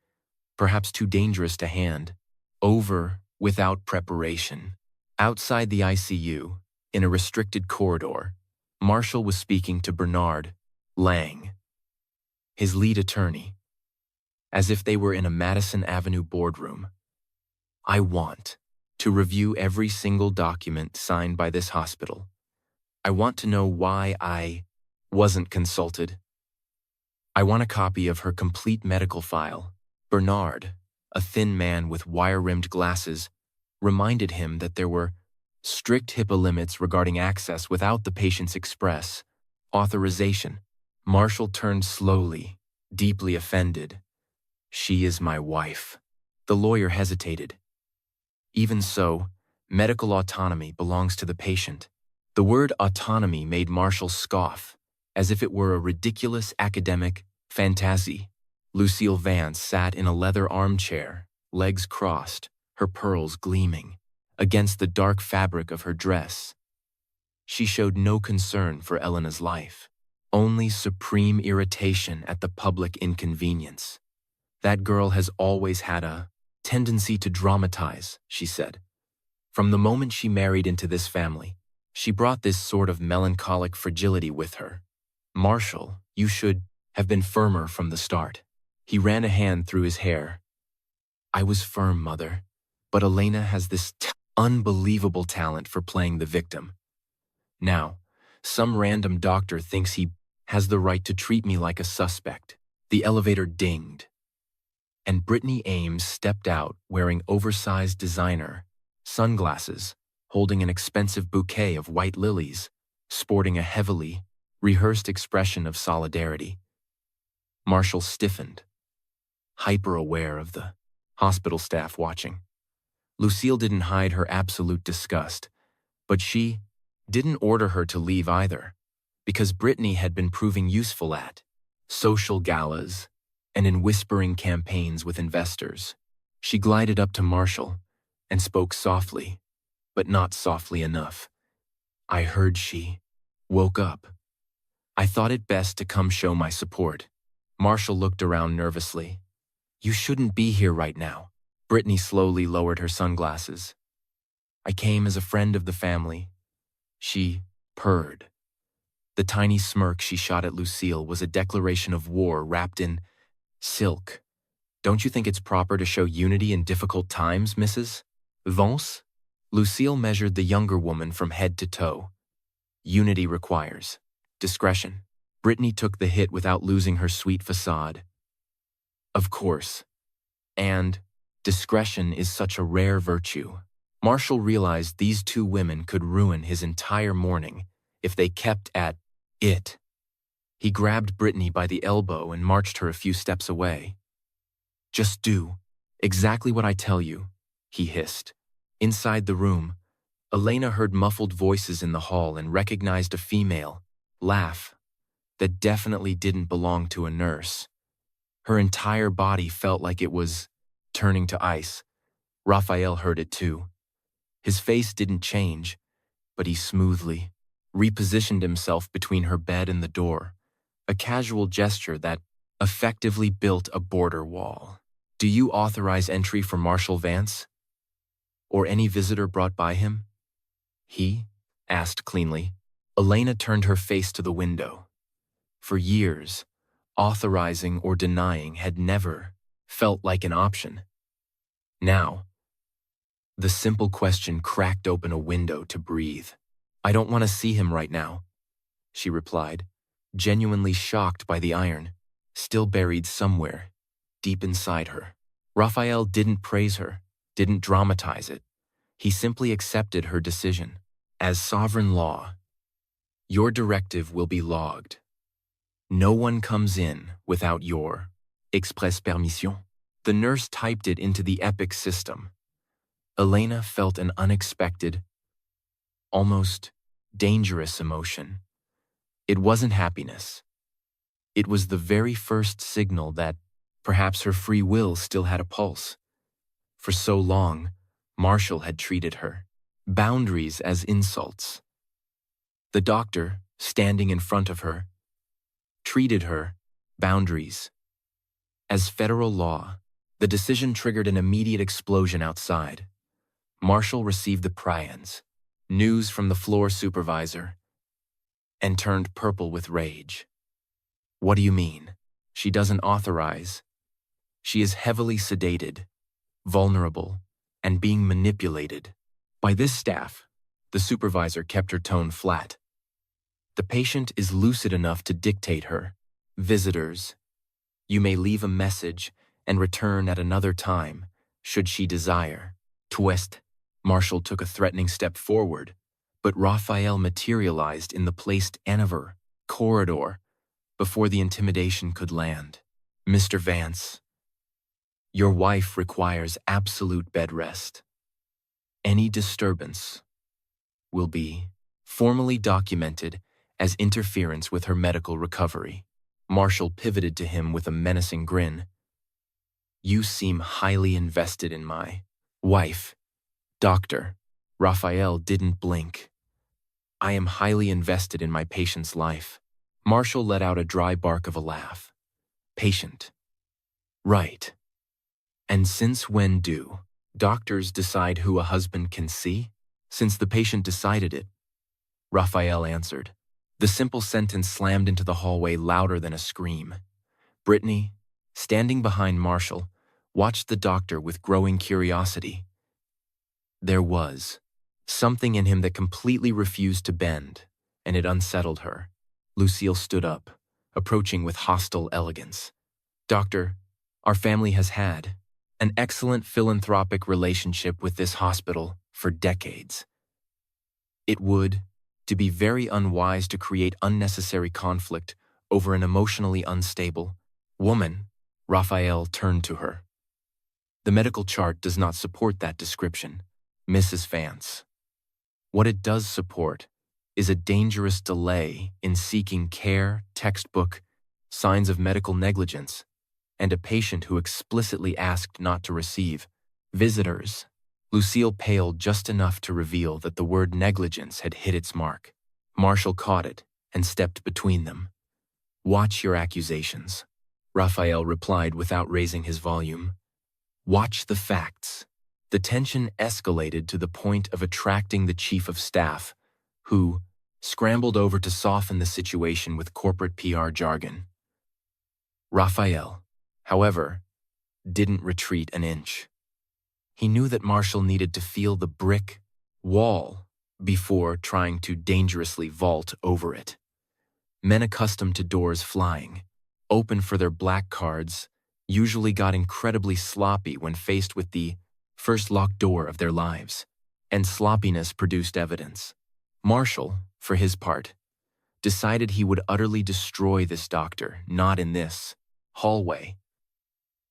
perhaps too dangerous to hand over without preparation. Outside the ICU, in a restricted corridor, Marshall was speaking to Bernard Lang, his lead attorney, as if they were in a Madison Avenue boardroom. "I want to review every single document signed by this hospital. I want to know why I wasn't consulted. I want a copy of her complete medical file." Bernard, a thin man with wire-rimmed glasses, reminded him that there were strict HIPAA limits regarding access without the patient's express authorization. Marshall turned slowly, deeply offended. "She is my wife." The lawyer hesitated. "Even so, medical autonomy belongs to the patient." The word autonomy made Marshall scoff, as if it were a ridiculous academic fantasy. Lucille Vance sat in a leather armchair, legs crossed, her pearls gleaming, against the dark fabric of her dress. She showed no concern for Elena's life, only supreme irritation at the public inconvenience. "That girl has always had a tendency to dramatize," she said. "From the moment she married into this family, she brought this sort of melancholic fragility with her. Marshall, you should have been firmer from the start." He ran a hand through his hair. "I was firm, Mother, but Elena has this unbelievable talent for playing the victim. Now, some random doctor thinks he has the right to treat me like a suspect." The elevator dinged, and Brittany Ames stepped out wearing oversized designer sunglasses, holding an expensive bouquet of white lilies, sporting a heavily rehearsed expression of solidarity. Marshall stiffened, hyper-aware of the hospital staff watching. Lucille didn't hide her absolute disgust, but she didn't order her to leave either, because Brittany had been proving useful at social galas and in whispering campaigns with investors. She glided up to Marshall and spoke softly, but not softly enough. "I heard she woke up. I thought it best to come show my support." Marshall looked around nervously. "You shouldn't be here right now." Brittany slowly lowered her sunglasses. "I came as a friend of the family," she purred. The tiny smirk she shot at Lucille was a declaration of war wrapped in silk. "Don't you think it's proper to show unity in difficult times, Mrs. Vance?" Lucille measured the younger woman from head to toe. "Unity requires discretion." Brittany took the hit without losing her sweet facade. "Of course. And discretion is such a rare virtue." Marshall realized these two women could ruin his entire morning if they kept at it. He grabbed Brittany by the elbow and marched her a few steps away. "Just do exactly what I tell you," he hissed. Inside the room, Elena heard muffled voices in the hall and recognized a female laugh that definitely didn't belong to a nurse. Her entire body felt like it was turning to ice. Raphael heard it too. His face didn't change, but he smoothly repositioned himself between her bed and the door, a casual gesture that effectively built a border wall. "Do you authorize entry for Marshal Vance? Or any visitor brought by him?" he asked cleanly. Elena turned her face to the window. For years, authorizing or denying had never felt like an option. Now, the simple question cracked open a window to breathe. "I don't want to see him right now," she replied, genuinely shocked by the iron, still buried somewhere deep inside her. Raphael didn't praise her, didn't dramatize it. He simply accepted her decision. As sovereign law, your directive will be logged. No one comes in without your express permission. The nurse typed it into the Epic system. Elena felt an unexpected, almost dangerous emotion. It wasn't happiness. It was the very first signal that perhaps her free will still had a pulse. For so long, Marshall had treated her boundaries as insults. The doctor, standing in front of her, treated her boundaries as federal law. The decision triggered an immediate explosion outside. Marshall received the prions, news from the floor supervisor, and turned purple with rage. "What do you mean? She doesn't authorize. She is heavily sedated, vulnerable, and being manipulated by this staff." The supervisor kept her tone flat. "The patient is lucid enough to dictate her. Visitors, you may leave a message and return at another time, should she desire." Twist. Marshall took a threatening step forward, but Raphael materialized in the placed Anaver corridor before the intimidation could land. "Mr. Vance, your wife requires absolute bed rest. Any disturbance will be formally documented as interference with her medical recovery." Marshall pivoted to him with a menacing grin. "You seem highly invested in my wife, Doctor." Raphael didn't blink. "I am highly invested in my patient's life." Marshall let out a dry bark of a laugh. "Patient. Right. And since when do doctors decide who a husband can see?" "Since the patient decided it," Raphael answered. The simple sentence slammed into the hallway louder than a scream. Brittany, standing behind Marshall, watched the doctor with growing curiosity. There was something in him that completely refused to bend, and it unsettled her. Lucille stood up, approaching with hostile elegance. "Doctor, our family has had an excellent philanthropic relationship with this hospital for decades. It would be very unwise to create unnecessary conflict over an emotionally unstable woman." Raphael turned to her. "The medical chart does not support that description, Mrs. Vance. What it does support is a dangerous delay in seeking care, textbook, signs of medical negligence, and a patient who explicitly asked not to receive visitors." Lucille paled just enough to reveal that the word negligence had hit its mark. Marshall caught it and stepped between them. "Watch your accusations," Raphael replied without raising his volume. "Watch the facts." The tension escalated to the point of attracting the chief of staff, who scrambled over to soften the situation with corporate PR jargon. Raphael, however, didn't retreat an inch. He knew that Marshall needed to feel the brick wall before trying to dangerously vault over it. Men accustomed to doors flying, open for their black cards, usually got incredibly sloppy when faced with the first locked door of their lives, and sloppiness produced evidence. Marshall, for his part, decided he would utterly destroy this doctor, not in this hallway,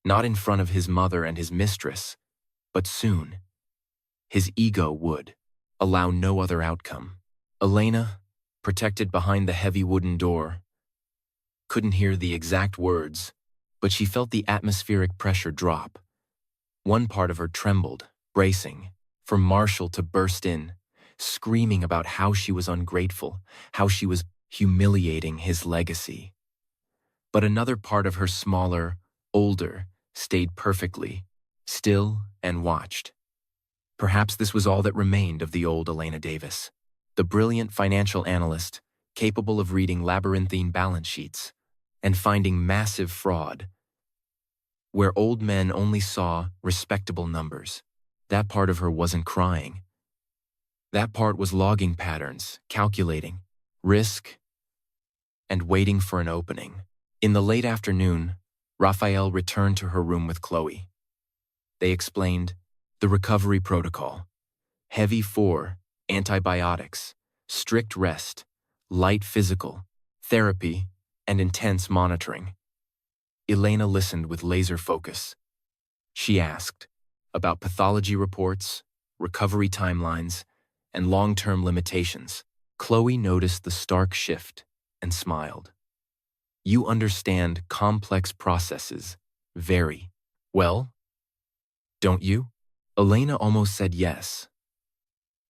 not in front of his mother and his mistress, but soon. His ego would allow no other outcome. Elena, protected behind the heavy wooden door, couldn't hear the exact words, but she felt the atmospheric pressure drop. One part of her trembled, bracing for Marshall to burst in, screaming about how she was ungrateful, how she was humiliating his legacy. But another part of her, smaller, older, stayed perfectly still and watched. Perhaps this was all that remained of the old Elena Davis, the brilliant financial analyst capable of reading labyrinthine balance sheets and finding massive fraud where old men only saw respectable numbers. That part of her wasn't crying. That part was logging patterns, calculating risk, and waiting for an opening. In the late afternoon, Raphael returned to her room with Chloe. They explained the recovery protocol: heavy 4, antibiotics, strict rest, light physical, therapy, and intense monitoring. Elena listened with laser focus. She asked about pathology reports, recovery timelines, and long-term limitations. Chloe noticed the stark shift and smiled. You understand complex processes very well, don't you? Elena almost said yes.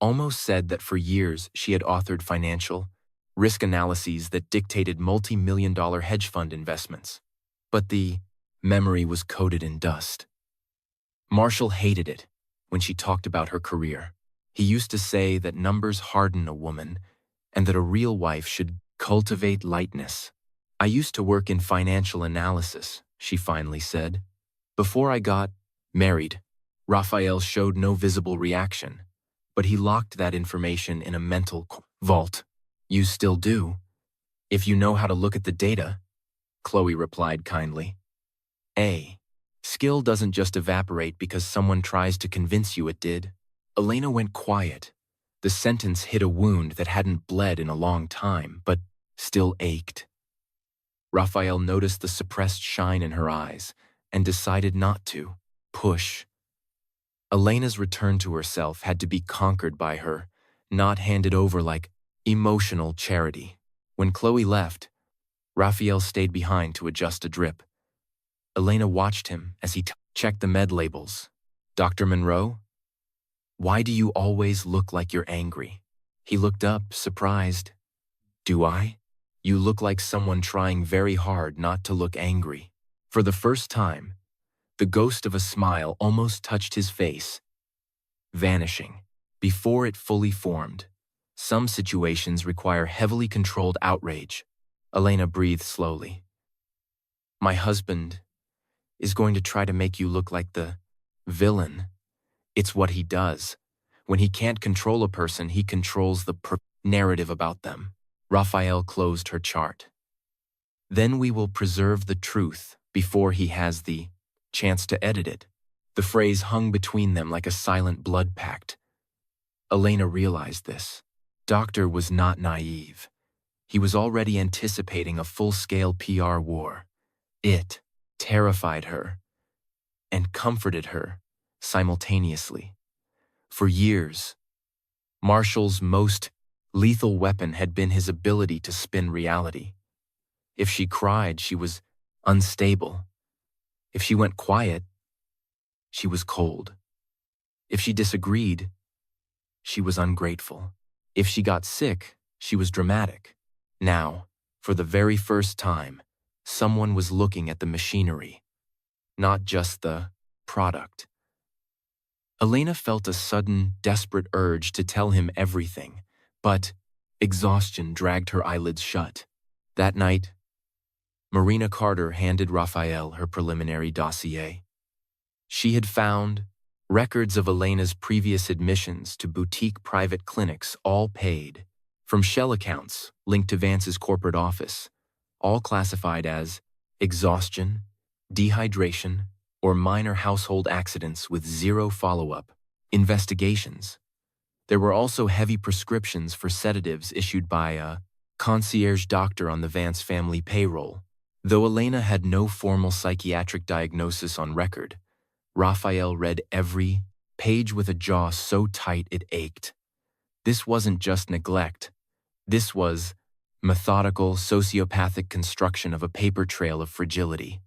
Almost said that for years she had authored financial risk analyses that dictated multi-million-dollar hedge fund investments. But the memory was coated in dust. Marshall hated it when she talked about her career. He used to say that numbers harden a woman and that a real wife should cultivate lightness. I used to work in financial analysis, she finally said. Before I got married. Raphael showed no visible reaction, but he locked that information in a mental vault. You still do, if you know how to look at the data, Chloe replied kindly. Skill doesn't just evaporate because someone tries to convince you it did. Elena went quiet. The sentence hit a wound that hadn't bled in a long time, but still ached. Raphael noticed the suppressed shine in her eyes and decided not to push. Elena's return to herself had to be conquered by her, not handed over like emotional charity. When Chloe left, Raphael stayed behind to adjust a drip. Elena watched him as he checked the med labels. Dr. Monroe? Why do you always look like you're angry? He looked up, surprised. Do I? You look like someone trying very hard not to look angry. For the first time, the ghost of a smile almost touched his face, vanishing before it fully formed. Some situations require heavily controlled outrage. Elena breathed slowly. My husband is going to try to make you look like the villain. It's what he does. When he can't control a person, he controls the narrative about them. Raphael closed her chart. Then we will preserve the truth before he has the chance to edit it. The phrase hung between them like a silent blood pact. Elena realized this. Doctor was not naive. He was already anticipating a full-scale PR war. It terrified her and comforted her simultaneously. For years, Marshall's most lethal weapon had been his ability to spin reality. If she cried, she was unstable. If she went quiet, she was cold. If she disagreed, she was ungrateful. If she got sick, she was dramatic. Now, for the very first time, someone was looking at the machinery, not just the product. Elena felt a sudden, desperate urge to tell him everything, but exhaustion dragged her eyelids shut. That night, Marina Carter handed Raphael her preliminary dossier. She had found records of Elena's previous admissions to boutique private clinics, all paid, from shell accounts linked to Vance's corporate office, all classified as exhaustion, dehydration, or minor household accidents with zero follow-up investigations. There were also heavy prescriptions for sedatives issued by a concierge doctor on the Vance family payroll. Though Elena had no formal psychiatric diagnosis on record, Raphael read every page with a jaw so tight it ached. This wasn't just neglect. This was methodical, sociopathic construction of a paper trail of fragility,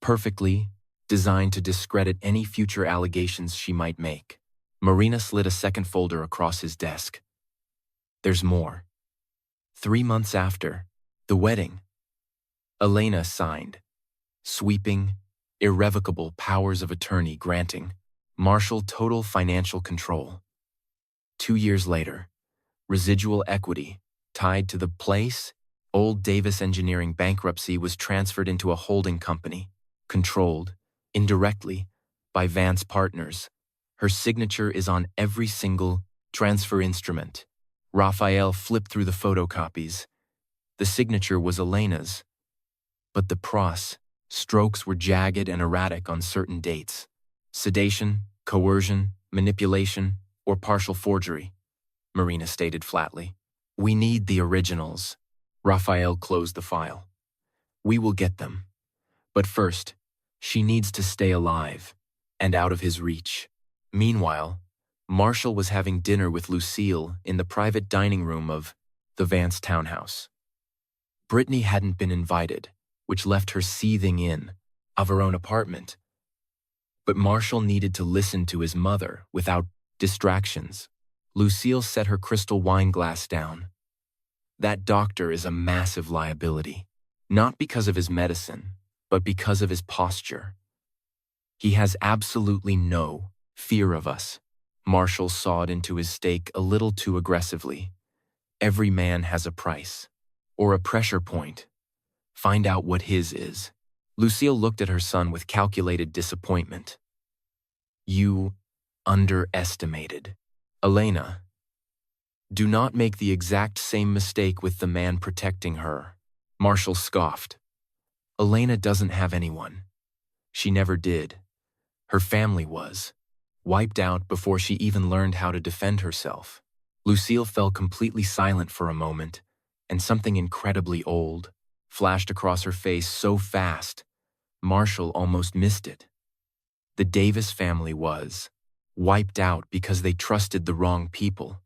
perfectly designed to discredit any future allegations she might make. Marina slid a second folder across his desk. There's more. 3 months after the wedding, Elena signed sweeping, irrevocable powers of attorney granting Marshall total financial control. 2 years later, residual equity tied to the place, old Davis Engineering bankruptcy was transferred into a holding company, controlled, indirectly, by Vance Partners. Her signature is on every single transfer instrument. Raphael flipped through the photocopies. The signature was Elena's, but the strokes were jagged and erratic on certain dates. Sedation, coercion, manipulation, or partial forgery, Marina stated flatly. We need the originals. Raphael closed the file. We will get them. But first, she needs to stay alive and out of his reach. Meanwhile, Marshall was having dinner with Lucille in the private dining room of the Vance townhouse. Brittany hadn't been invited, which left her seething in of her own apartment. But Marshall needed to listen to his mother without distractions. Lucille set her crystal wine glass down. That doctor is a massive liability, not because of his medicine, but because of his posture. He has absolutely no fear of us. Marshall sawed into his steak a little too aggressively. Every man has a price, or a pressure point. Find out what his is. Lucille looked at her son with calculated disappointment. You underestimated. Elena, do not make the exact same mistake with the man protecting her. Marshall scoffed. Elena doesn't have anyone. She never did. Her family was wiped out before she even learned how to defend herself. Lucille fell completely silent for a moment, and something incredibly old flashed across her face so fast, Marshall almost missed it. The Davis family was wiped out because they trusted the wrong people,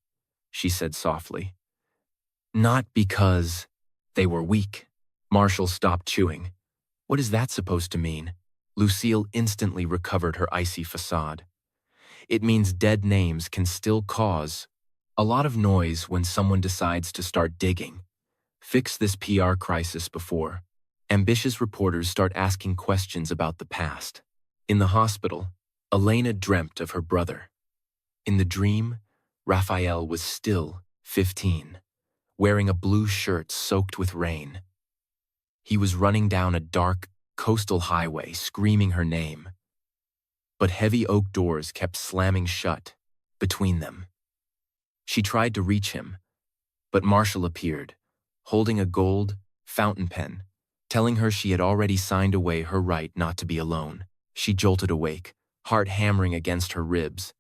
she said softly. Not because they were weak. Marshall stopped chewing. What is that supposed to mean? Lucille instantly recovered her icy facade. It means dead names can still cause a lot of noise when someone decides to start digging. Fix this PR crisis before ambitious reporters start asking questions about the past. In the hospital, Elena dreamt of her brother. In the dream, Raphael was still 15, wearing a blue shirt soaked with rain. He was running down a dark, coastal highway, screaming her name. But heavy oak doors kept slamming shut between them. She tried to reach him, but Marshall appeared, holding a gold fountain pen, telling her she had already signed away her right not to be alone. She jolted awake, heart hammering against her ribs.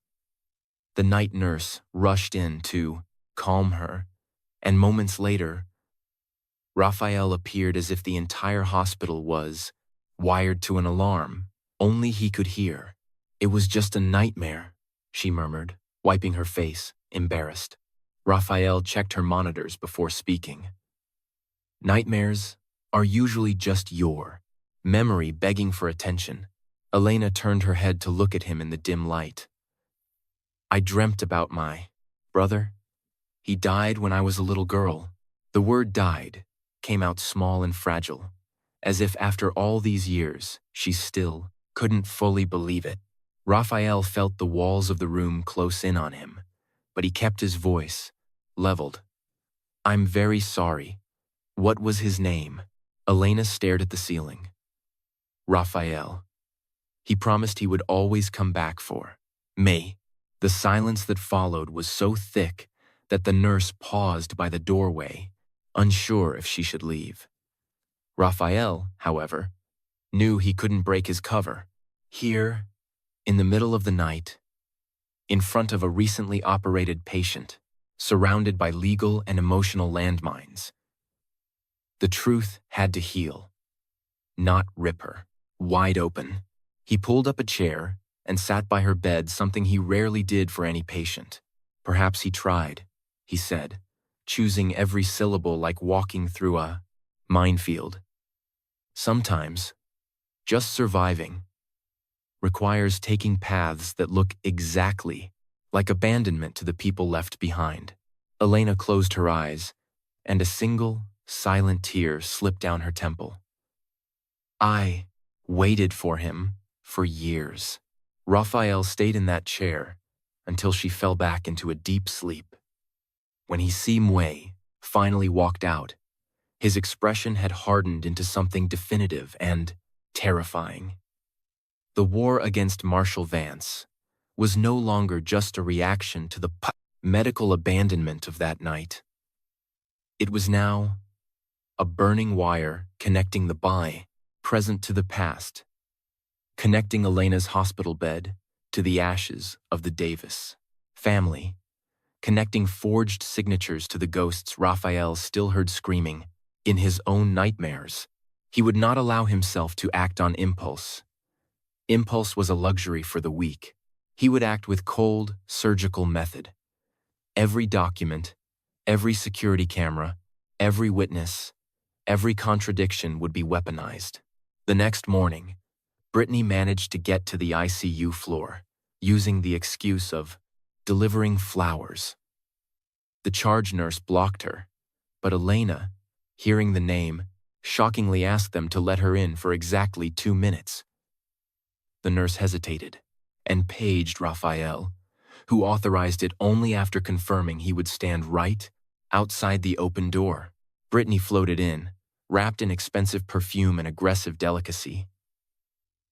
The night nurse rushed in to calm her, and moments later, Raphael appeared as if the entire hospital was wired to an alarm. Only he could hear. It was just a nightmare, she murmured, wiping her face, embarrassed. Raphael checked her monitors before speaking. Nightmares are usually just your memory begging for attention. Elena turned her head to look at him in the dim light. I dreamt about my brother. He died when I was a little girl. The word died came out small and fragile, as if after all these years, she still couldn't fully believe it. Raphael felt the walls of the room close in on him, but he kept his voice leveled. I'm very sorry. What was his name? Elena stared at the ceiling. Raphael. He promised he would always come back for me. The silence that followed was so thick that the nurse paused by the doorway, unsure if she should leave. Raphael, however, knew he couldn't break his cover. Here, in the middle of the night, in front of a recently operated patient, surrounded by legal and emotional landmines, the truth had to heal, not rip her wide open. He pulled up a chair and sat by her bed, something he rarely did for any patient. Perhaps he tried he said, choosing every syllable like walking through a minefield. Sometimes, just surviving requires taking paths that look exactly like abandonment to the people left behind. Elena closed her eyes, and a single, silent tear slipped down her temple. I waited for him for years. Raphael stayed in that chair until she fell back into a deep sleep. When he Simway finally walked out, his expression had hardened into something definitive and terrifying. The war against Marshal Vance was no longer just a reaction to the medical abandonment of that night. It was now a burning wire connecting the present to the past, connecting Elena's hospital bed to the ashes of the Davis family, connecting forged signatures to the ghosts Raphael still heard screaming in his own nightmares. He would not allow himself to act on impulse. Impulse was a luxury for the weak. He would act with cold, surgical method. Every document, every security camera, every witness, every contradiction would be weaponized. The next morning, Brittany managed to get to the ICU floor, using the excuse of delivering flowers. The charge nurse blocked her, but Elena, hearing the name, shockingly asked them to let her in for exactly 2 minutes. The nurse hesitated and paged Raphael, who authorized it only after confirming he would stand right outside the open door. Brittany floated in, wrapped in expensive perfume and aggressive delicacy.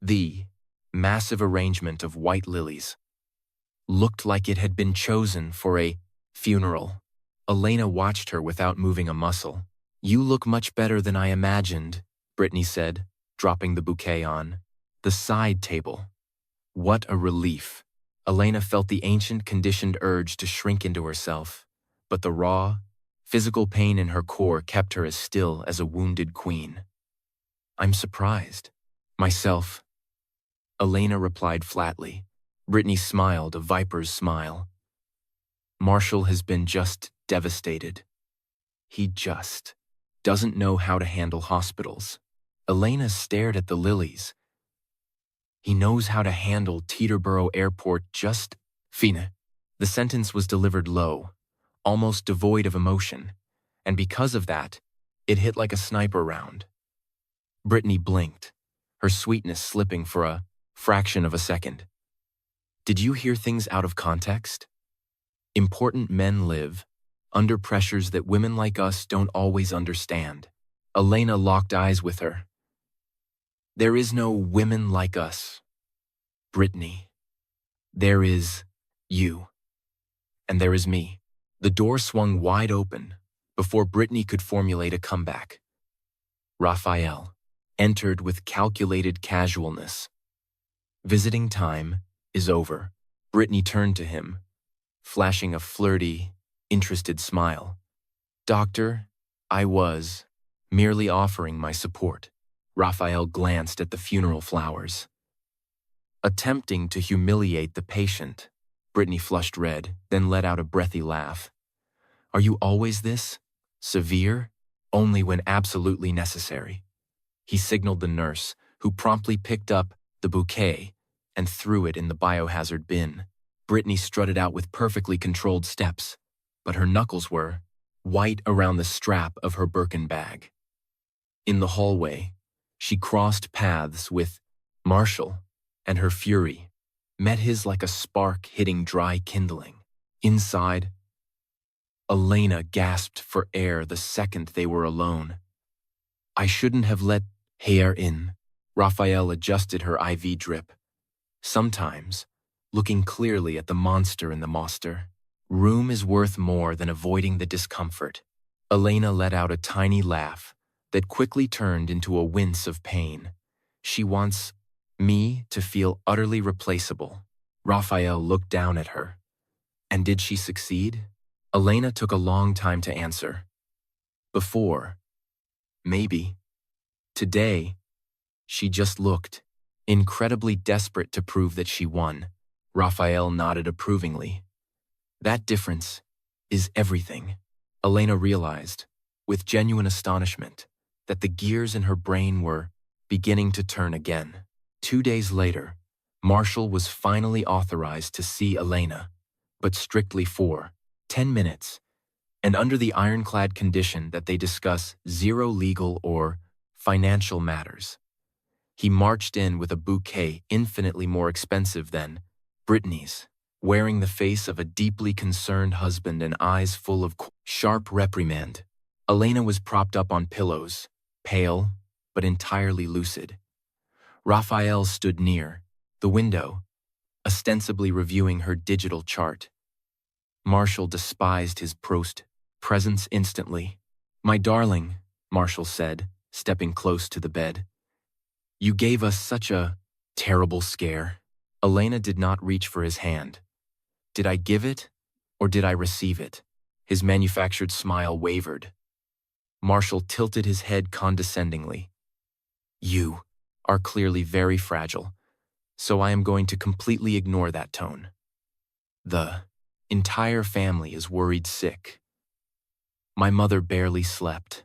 The massive arrangement of white lilies looked like it had been chosen for a funeral. Elena watched her without moving a muscle. "You look much better than I imagined," Brittany said, dropping the bouquet on the side table. What a relief. Elena felt the ancient conditioned urge to shrink into herself, but the raw, physical pain in her core kept her as still as a wounded queen. "I'm surprised. Myself," Elena replied flatly. Brittany smiled, a viper's smile. "Marshall has been just devastated. He just doesn't know how to handle hospitals." Elena stared at the lilies. "He knows how to handle Teterboro Airport just fine." The sentence was delivered low, almost devoid of emotion, and because of that, it hit like a sniper round. Brittany blinked, her sweetness slipping for a fraction of a second. "Did you hear things out of context? Important men live under pressures that women like us don't always understand." Elena locked eyes with her. "There is no women like us, Brittany. There is you, and there is me." The door swung wide open before Brittany could formulate a comeback. Raphael entered with calculated casualness. "Visiting time is over." Brittany turned to him, flashing a flirty, interested smile. "Doctor, I was merely offering my support." Raphael glanced at the funeral flowers. Attempting to humiliate the patient. Brittany flushed red, then let out a breathy laugh. "Are you always this severe?" "Only when absolutely necessary." He signaled the nurse, who promptly picked up the bouquet and threw it in the biohazard bin. Brittany strutted out with perfectly controlled steps, but her knuckles were white around the strap of her Birkin bag. In the hallway, she crossed paths with Marshall, and her fury met his like a spark hitting dry kindling. Inside, Elena gasped for air the second they were alone. "I shouldn't have let hair in." Raphael adjusted her IV drip, sometimes looking clearly at the monster in the monster. "Room is worth more than avoiding the discomfort." Elena let out a tiny laugh that quickly turned into a wince of pain. "She wants me to feel utterly replaceable." Raphael looked down at her. And did she succeed? Elena took a long time to answer. Before, maybe. Today, she just looked, incredibly desperate to prove that she won. Raphael nodded approvingly. "That difference is everything. Elena realized, with genuine astonishment, that the gears in her brain were beginning to turn again. 2 days later, Marshall was finally authorized to see Elena, but strictly for 10 minutes, and under the ironclad condition that they discuss zero legal or financial matters. He marched in with a bouquet infinitely more expensive than Brittany's, wearing the face of a deeply concerned husband and eyes full of sharp reprimand. Elena was propped up on pillows, pale, but entirely lucid. Raphael stood near the window, ostensibly reviewing her digital chart. Marshall despised his presence instantly. "My darling," Marshall said, stepping close to the bed. "You gave us such a terrible scare." Elena did not reach for his hand. "Did I give it, or did I receive it?" His manufactured smile wavered. Marshall tilted his head condescendingly. "You are clearly very fragile, so I am going to completely ignore that tone. The entire family is worried sick. My mother barely slept."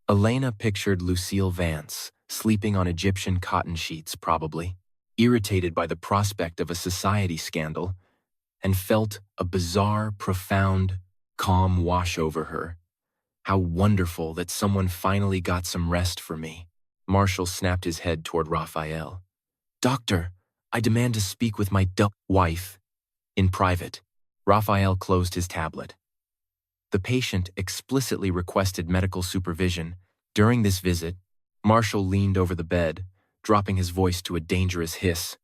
Elena pictured Lucille Vance, sleeping on Egyptian cotton sheets probably, irritated by the prospect of a society scandal, and felt a bizarre, profound, calm wash over her. "How wonderful that someone finally got some rest for me." Marshall snapped his head toward Raphael. "Doctor, I demand to speak with my wife in private." Raphael closed his tablet. The patient explicitly requested medical supervision. During this visit, Marshall leaned over the bed, dropping his voice to a dangerous hiss.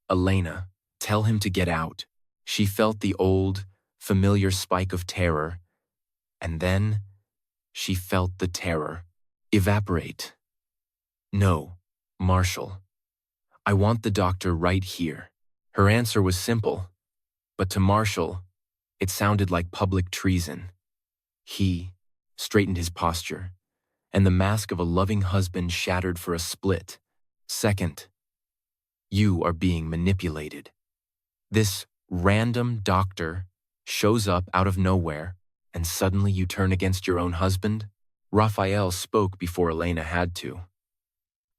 "Elena, tell him to get out." She felt the old, familiar spike of terror, and then she felt the terror evaporate. "No, Marshall. I want the doctor right here." Her answer was simple, but to Marshall, it sounded like public treason. He straightened his posture, and the mask of a loving husband shattered for a split second. "You are being manipulated. This random doctor shows up out of nowhere, and suddenly you turn against your own husband?" Raphael spoke before Elena had to.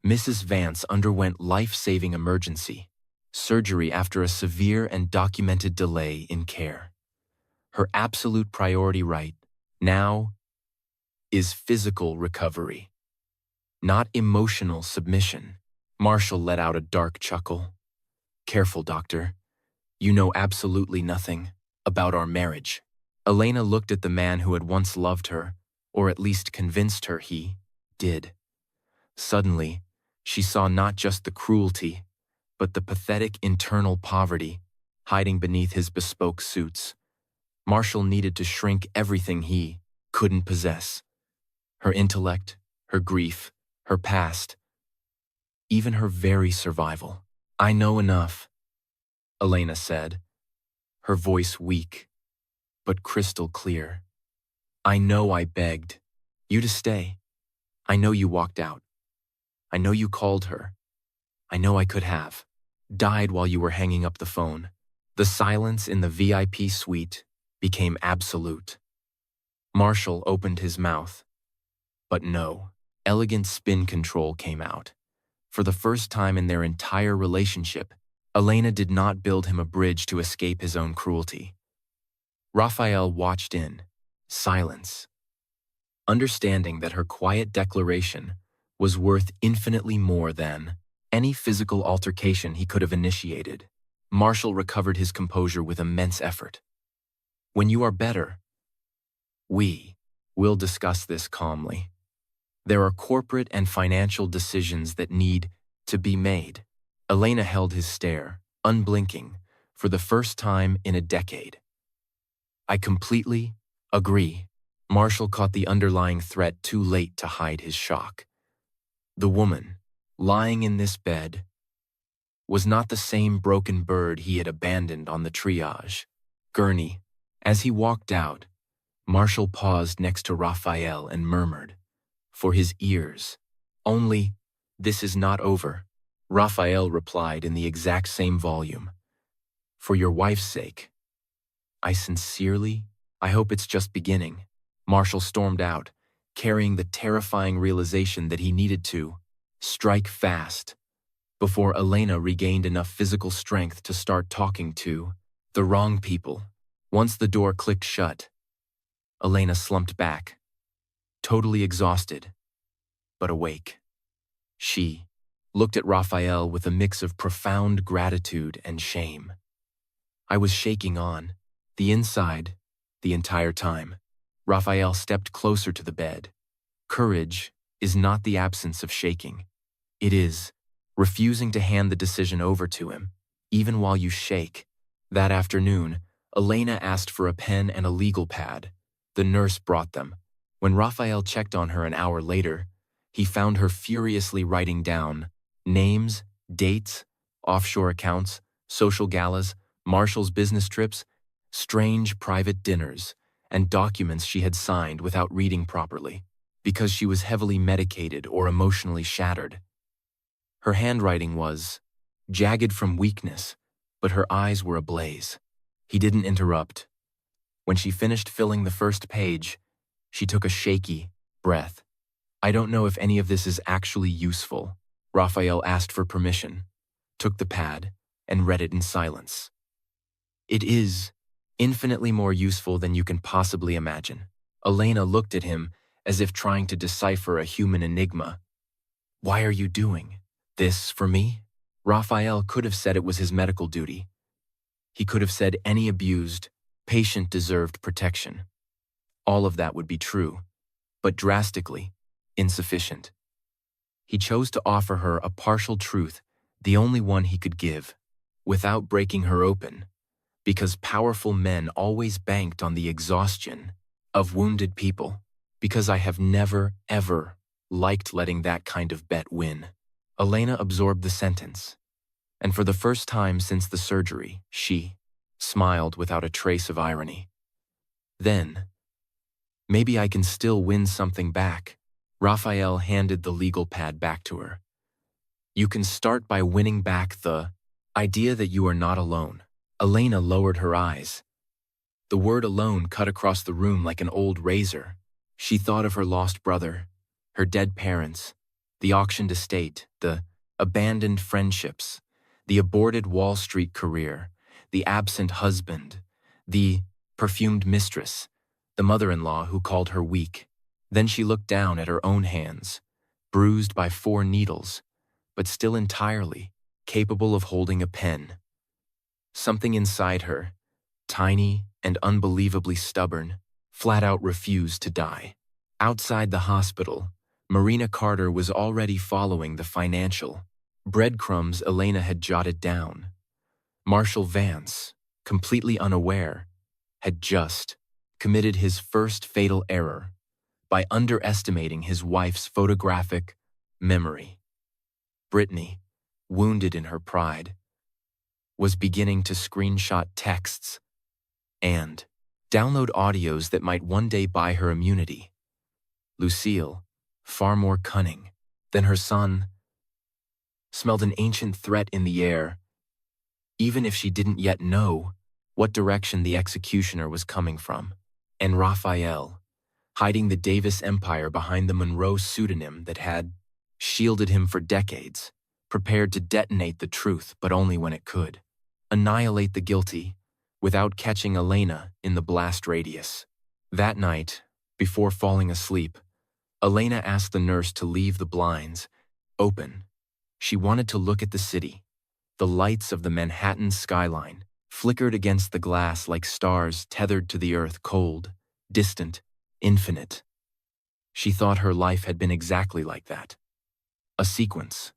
"Mrs. Vance underwent life-saving emergency surgery after a severe and documented delay in care. Her absolute priority right now is physical recovery, not emotional submission." Marshall let out a dark chuckle. "Careful, doctor. You know absolutely nothing about our marriage." Elena looked at the man who had once loved her, or at least convinced her he did. Suddenly, she saw not just the cruelty, but the pathetic internal poverty hiding beneath his bespoke suits. Marshall needed to shrink everything he couldn't possess. Her intellect, her grief, her past, even her very survival. "I know enough," Elena said, her voice weak, but crystal clear. "I know I begged you to stay. I know you walked out. I know you called her. I know I could have died while you were hanging up the phone." The silence in the VIP suite became absolute. Marshall opened his mouth, but no elegant spin control came out. For the first time in their entire relationship, Elena did not build him a bridge to escape his own cruelty. Raphael watched in silence, understanding that her quiet declaration was worth infinitely more than any physical altercation he could have initiated. Marshall recovered his composure with immense effort. "When you are better, we will discuss this calmly. There are corporate and financial decisions that need to be made." Elena held his stare, unblinking, for the first time in a decade. "I completely agree." Marshall caught the underlying threat too late to hide his shock. The woman, lying in this bed, was not the same broken bird he had abandoned on the triage gurney. As he walked out, Marshall paused next to Raphael and murmured, for his ears, "Only, this is not over." Raphael replied in the exact same volume, "For your wife's sake, I I hope it's just beginning. Marshall stormed out, carrying the terrifying realization that he needed to strike fast before Elena regained enough physical strength to start talking to the wrong people. Once the door clicked shut, Elena slumped back, totally exhausted, but awake. She looked at Raphael with a mix of profound gratitude and shame. I was shaking on the inside the entire time. Raphael stepped closer to the bed. Courage is not the absence of shaking. It is refusing to hand the decision over to him, even while you shake. That afternoon, Elena asked for a pen and a legal pad. The nurse brought them. When Raphael checked on her an hour later, he found her furiously writing down names, dates, offshore accounts, social galas, Marshall's business trips, strange private dinners, and documents she had signed without reading properly, because she was heavily medicated or emotionally shattered. Her handwriting was jagged from weakness, but her eyes were ablaze. He didn't interrupt. When she finished filling the first page, she took a shaky breath. I don't know if any of this is actually useful. Raphael asked for permission, took the pad, and read it in silence. It is infinitely more useful than you can possibly imagine. Elena looked at him as if trying to decipher a human enigma. Why are you doing this for me? Raphael could have said it was his medical duty. He could have said any abused patient deserved protection. All of that would be true, but drastically insufficient. He chose to offer her a partial truth, the only one he could give, without breaking her open, because powerful men always banked on the exhaustion of wounded people, because I have never, ever liked letting that kind of bet win. Elena absorbed the sentence, and for the first time since the surgery, she smiled without a trace of irony. Then, maybe I can still win something back. Raphael handed the legal pad back to her. You can start by winning back the idea that you are not alone. Elena lowered her eyes. The word alone cut across the room like an old razor. She thought of her lost brother, her dead parents, the auctioned estate, the abandoned friendships, the aborted Wall Street career, the absent husband, the perfumed mistress, the mother-in-law who called her weak. Then she looked down at her own hands, bruised by 4 needles, but still entirely capable of holding a pen. Something inside her, tiny and unbelievably stubborn, flat out refused to die. Outside the hospital, Marina Carter was already following the financial breadcrumbs Elena had jotted down. Marshall Vance, completely unaware, had just committed his first fatal error by underestimating his wife's photographic memory. Brittany, wounded in her pride, was beginning to screenshot texts and download audios that might one day buy her immunity. Lucille, far more cunning than her son, smelled an ancient threat in the air, even if she didn't yet know what direction the executioner was coming from. And Raphael, hiding the Davis empire behind the Monroe pseudonym that had shielded him for decades, prepared to detonate the truth, but only when it could. Annihilate the guilty without catching Elena in the blast radius. That night, before falling asleep, Elena asked the nurse to leave the blinds open. She wanted to look at the city. The lights of the Manhattan skyline flickered against the glass like stars tethered to the earth, cold, distant, infinite. She thought her life had been exactly like that. A sequence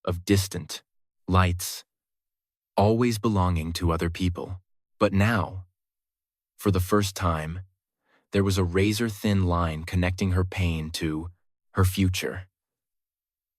of distant lights, always belonging to other people. But now, for the first time, there was a razor-thin line connecting her pain to her future.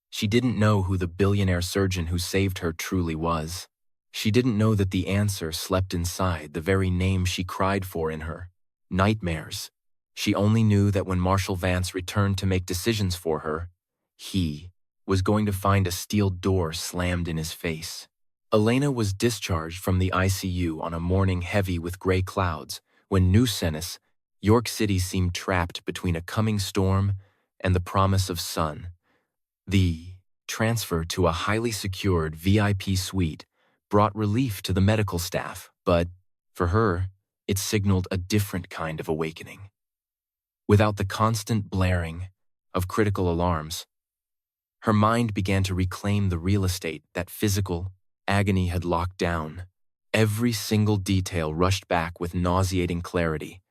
She didn't know who the billionaire surgeon who saved her truly was. She didn't know that the answer slept inside the very name she cried for in her nightmares. She only knew that when Marshall Vance returned to make decisions for her, he was going to find a steel door slammed in his face. Elena was discharged from the ICU on a morning heavy with gray clouds, When New Cenis, York City seemed trapped between a coming storm and the promise of sun. The transfer to a highly secured VIP suite brought relief to the medical staff, but, for her, it signaled a different kind of awakening. Without the constant blaring of critical alarms, her mind began to reclaim the real estate that physical agony had locked down. Every single detail rushed back with nauseating clarity.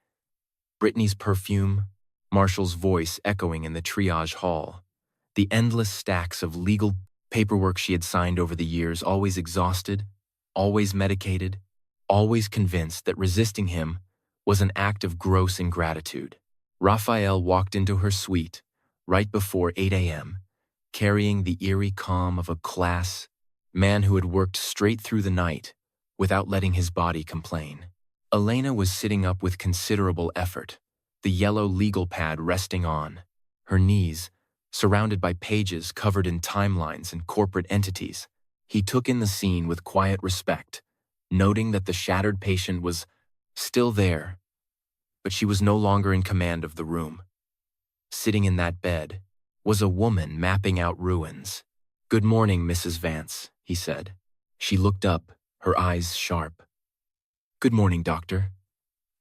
Brittany's perfume, Marshall's voice echoing in the triage hall, the endless stacks of legal paperwork she had signed over the years, always exhausted, always medicated, always convinced that resisting him was an act of gross ingratitude. Raphael walked into her suite right before 8 a.m., carrying the eerie calm of a class man who had worked straight through the night without letting his body complain. Elena was sitting up with considerable effort, the yellow legal pad resting on her knees, surrounded by pages covered in timelines and corporate entities. He took in the scene with quiet respect, noting that the shattered patient was still there, but she was no longer in command of the room. Sitting in that bed was a woman mapping out ruins. "Good morning, Mrs. Vance," he said. She looked up, her eyes sharp. "Good morning, doctor.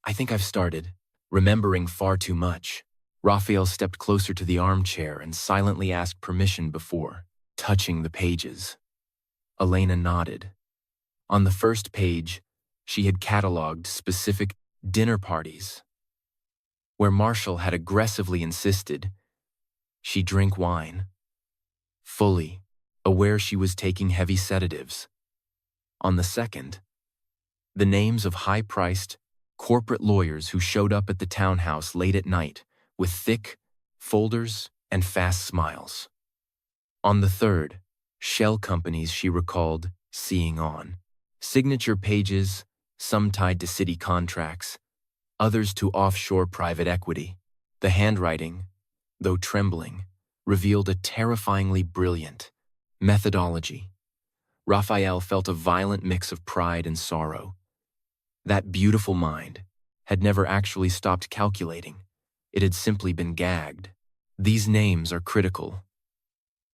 I think I've started, remembering far too much." Raphael stepped closer to the armchair and silently asked permission before touching the pages. Elena nodded. On the first page, she had cataloged specific dinner parties, where Marshall had aggressively insisted she drink wine, fully aware she was taking heavy sedatives. On the second, the names of high-priced corporate lawyers who showed up at the townhouse late at night with thick folders and fast smiles. On the third, shell companies she recalled seeing on signature pages, some tied to city contracts, others to offshore private equity. The handwriting, though trembling, revealed a terrifyingly brilliant methodology. Raphael felt a violent mix of pride and sorrow. That beautiful mind had never actually stopped calculating. It had simply been gagged. "These names are critical,"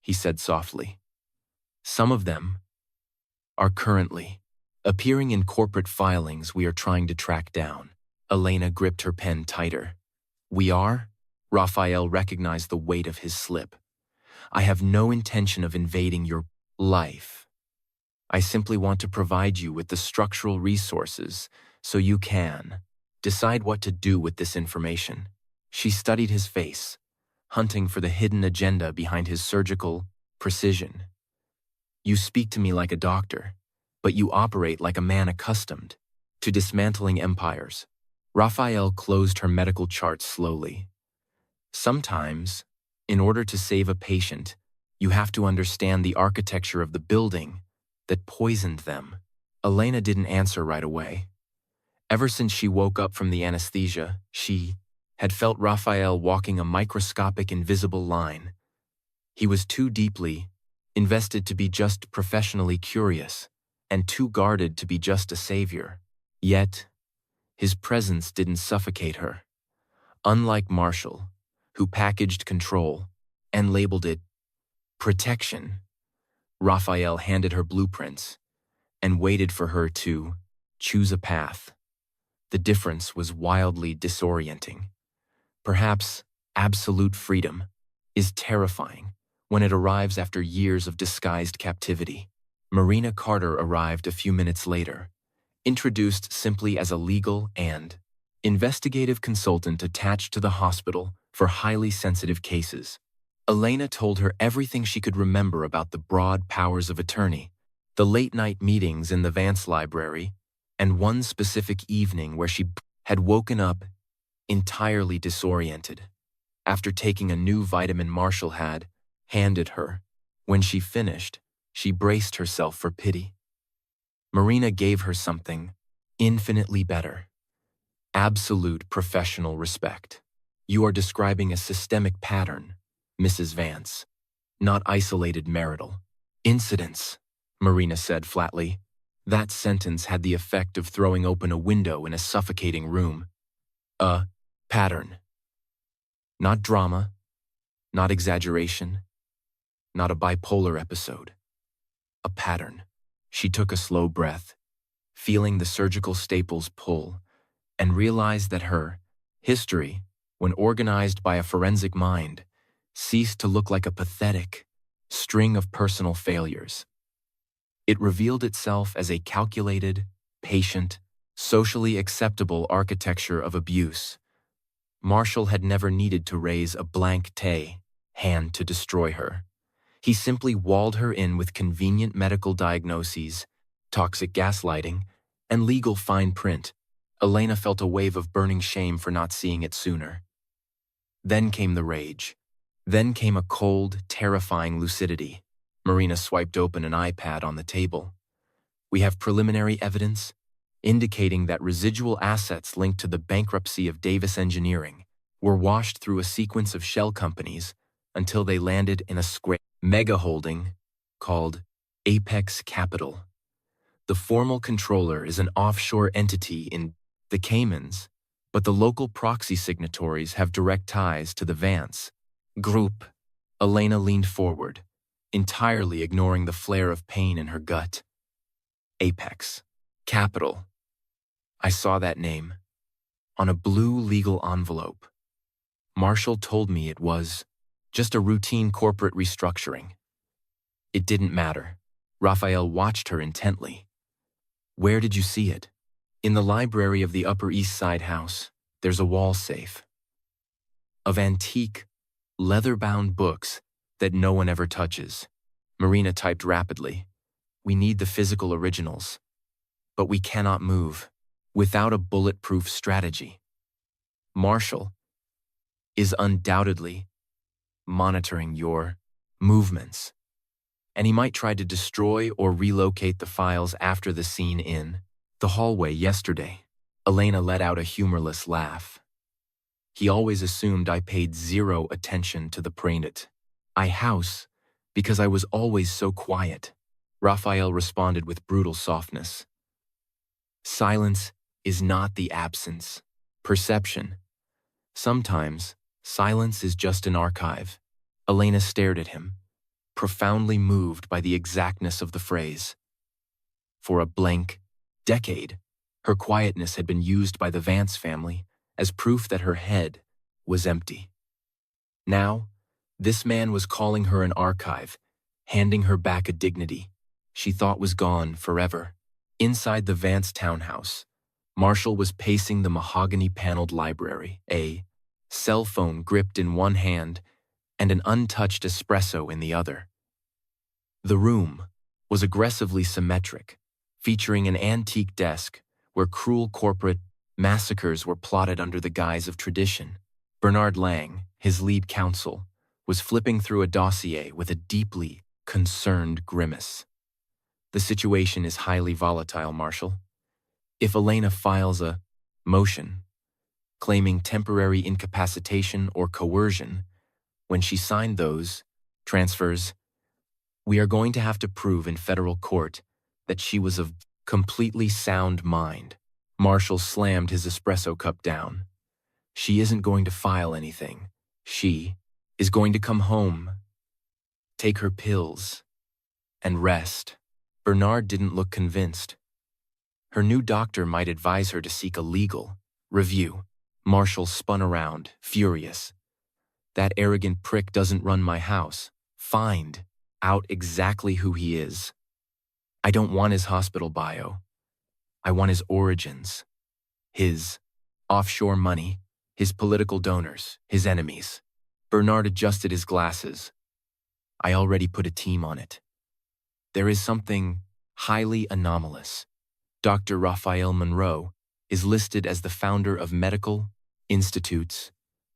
he said softly. "Some of them are currently appearing in corporate filings we are trying to track down." Elena gripped her pen tighter. "We are?" Raphael recognized the weight of his slip. "I have no intention of invading your life. I simply want to provide you with the structural resources so you can decide what to do with this information." She studied his face, hunting for the hidden agenda behind his surgical precision. "You speak to me like a doctor, but you operate like a man accustomed to dismantling empires." Raphael closed her medical chart slowly. "Sometimes, in order to save a patient, you have to understand the architecture of the building that poisoned them." Elena didn't answer right away. Ever since she woke up from the anesthesia, she had felt Raphael walking a microscopic invisible line. He was too deeply invested to be just professionally curious, and too guarded to be just a savior. Yet, his presence didn't suffocate her. Unlike Marshall, who packaged control and labeled it protection, Raphael handed her blueprints and waited for her to choose a path. The difference was wildly disorienting. Perhaps absolute freedom is terrifying when it arrives after years of disguised captivity. Marina Carter arrived a few minutes later, introduced simply as a legal and investigative consultant attached to the hospital for highly sensitive cases. Elena told her everything she could remember about the broad powers of attorney, the late-night meetings in the Vance library, and one specific evening where she had woken up entirely disoriented after taking a new vitamin Marshall had handed her. When she finished, she braced herself for pity. Marina gave her something infinitely better: absolute professional respect. "You are describing a systemic pattern, Mrs. Vance, not isolated marital incidents," Marina said flatly. That sentence had the effect of throwing open a window in a suffocating room. A pattern. Not drama, not exaggeration, not a bipolar episode. A pattern. She took a slow breath, feeling the surgical staples pull, and realized that her history, when organized by a forensic mind, ceased to look like a pathetic string of personal failures. It revealed itself as a calculated, patient, socially acceptable architecture of abuse. Marshall had never needed to raise a blank hand to destroy her. He simply walled her in with convenient medical diagnoses, toxic gaslighting, and legal fine print. Elena felt a wave of burning shame for not seeing it sooner. Then came the rage. Then came a cold, terrifying lucidity. Marina swiped open an iPad on the table. We have preliminary evidence indicating that residual assets linked to the bankruptcy of Davis Engineering were washed through a sequence of shell companies until they landed in a square mega holding called Apex Capital. The formal controller is an offshore entity in the Caymans, but the local proxy signatories have direct ties to the Vance Group. Elena leaned forward, entirely ignoring the flare of pain in her gut. Apex Capital. I saw that name on a blue legal envelope. Marshall told me it was just a routine corporate restructuring. It didn't matter. Raphael watched her intently. Where did you see it? In the library of the Upper East Side house, there's a wall safe of antique, leather-bound books that no one ever touches. Marina typed rapidly. We need the physical originals, but we cannot move without a bulletproof strategy. Marshall is undoubtedly monitoring your movements, and he might try to destroy or relocate the files after the scene in the hallway yesterday. Elena let out a humorless laugh. He always assumed I paid zero attention to the planet. I house because I was always so quiet. Raphael responded with brutal softness. Silence is not the absence. Perception. Sometimes, silence is just an archive. Elena stared at him, profoundly moved by the exactness of the phrase. For a blank decade, her quietness had been used by the Vance family as proof that her head was empty. Now, this man was calling her an archive, handing her back a dignity she thought was gone forever. Inside the Vance townhouse, Marshall was pacing the mahogany-paneled library, a cell phone gripped in one hand and an untouched espresso in the other. The room was aggressively symmetric, featuring an antique desk where cruel corporate massacres were plotted under the guise of tradition. Bernard Lang, his lead counsel, was flipping through a dossier with a deeply concerned grimace. The situation is highly volatile, Marshall. If Elena files a motion claiming temporary incapacitation or coercion, when she signed those transfers, we are going to have to prove in federal court that she was of completely sound mind. Marshall slammed his espresso cup down. She isn't going to file anything. She is going to come home, take her pills, and rest. Bernard didn't look convinced. Her new doctor might advise her to seek a legal review. Marshall spun around, furious. That arrogant prick doesn't run my house. Find out exactly who he is. I don't want his hospital bio. I want his origins, his offshore money, his political donors, his enemies. Bernard adjusted his glasses. I already put a team on it. There is something highly anomalous. Dr. Raphael Monroe is listed as the founder of Medical Institutes,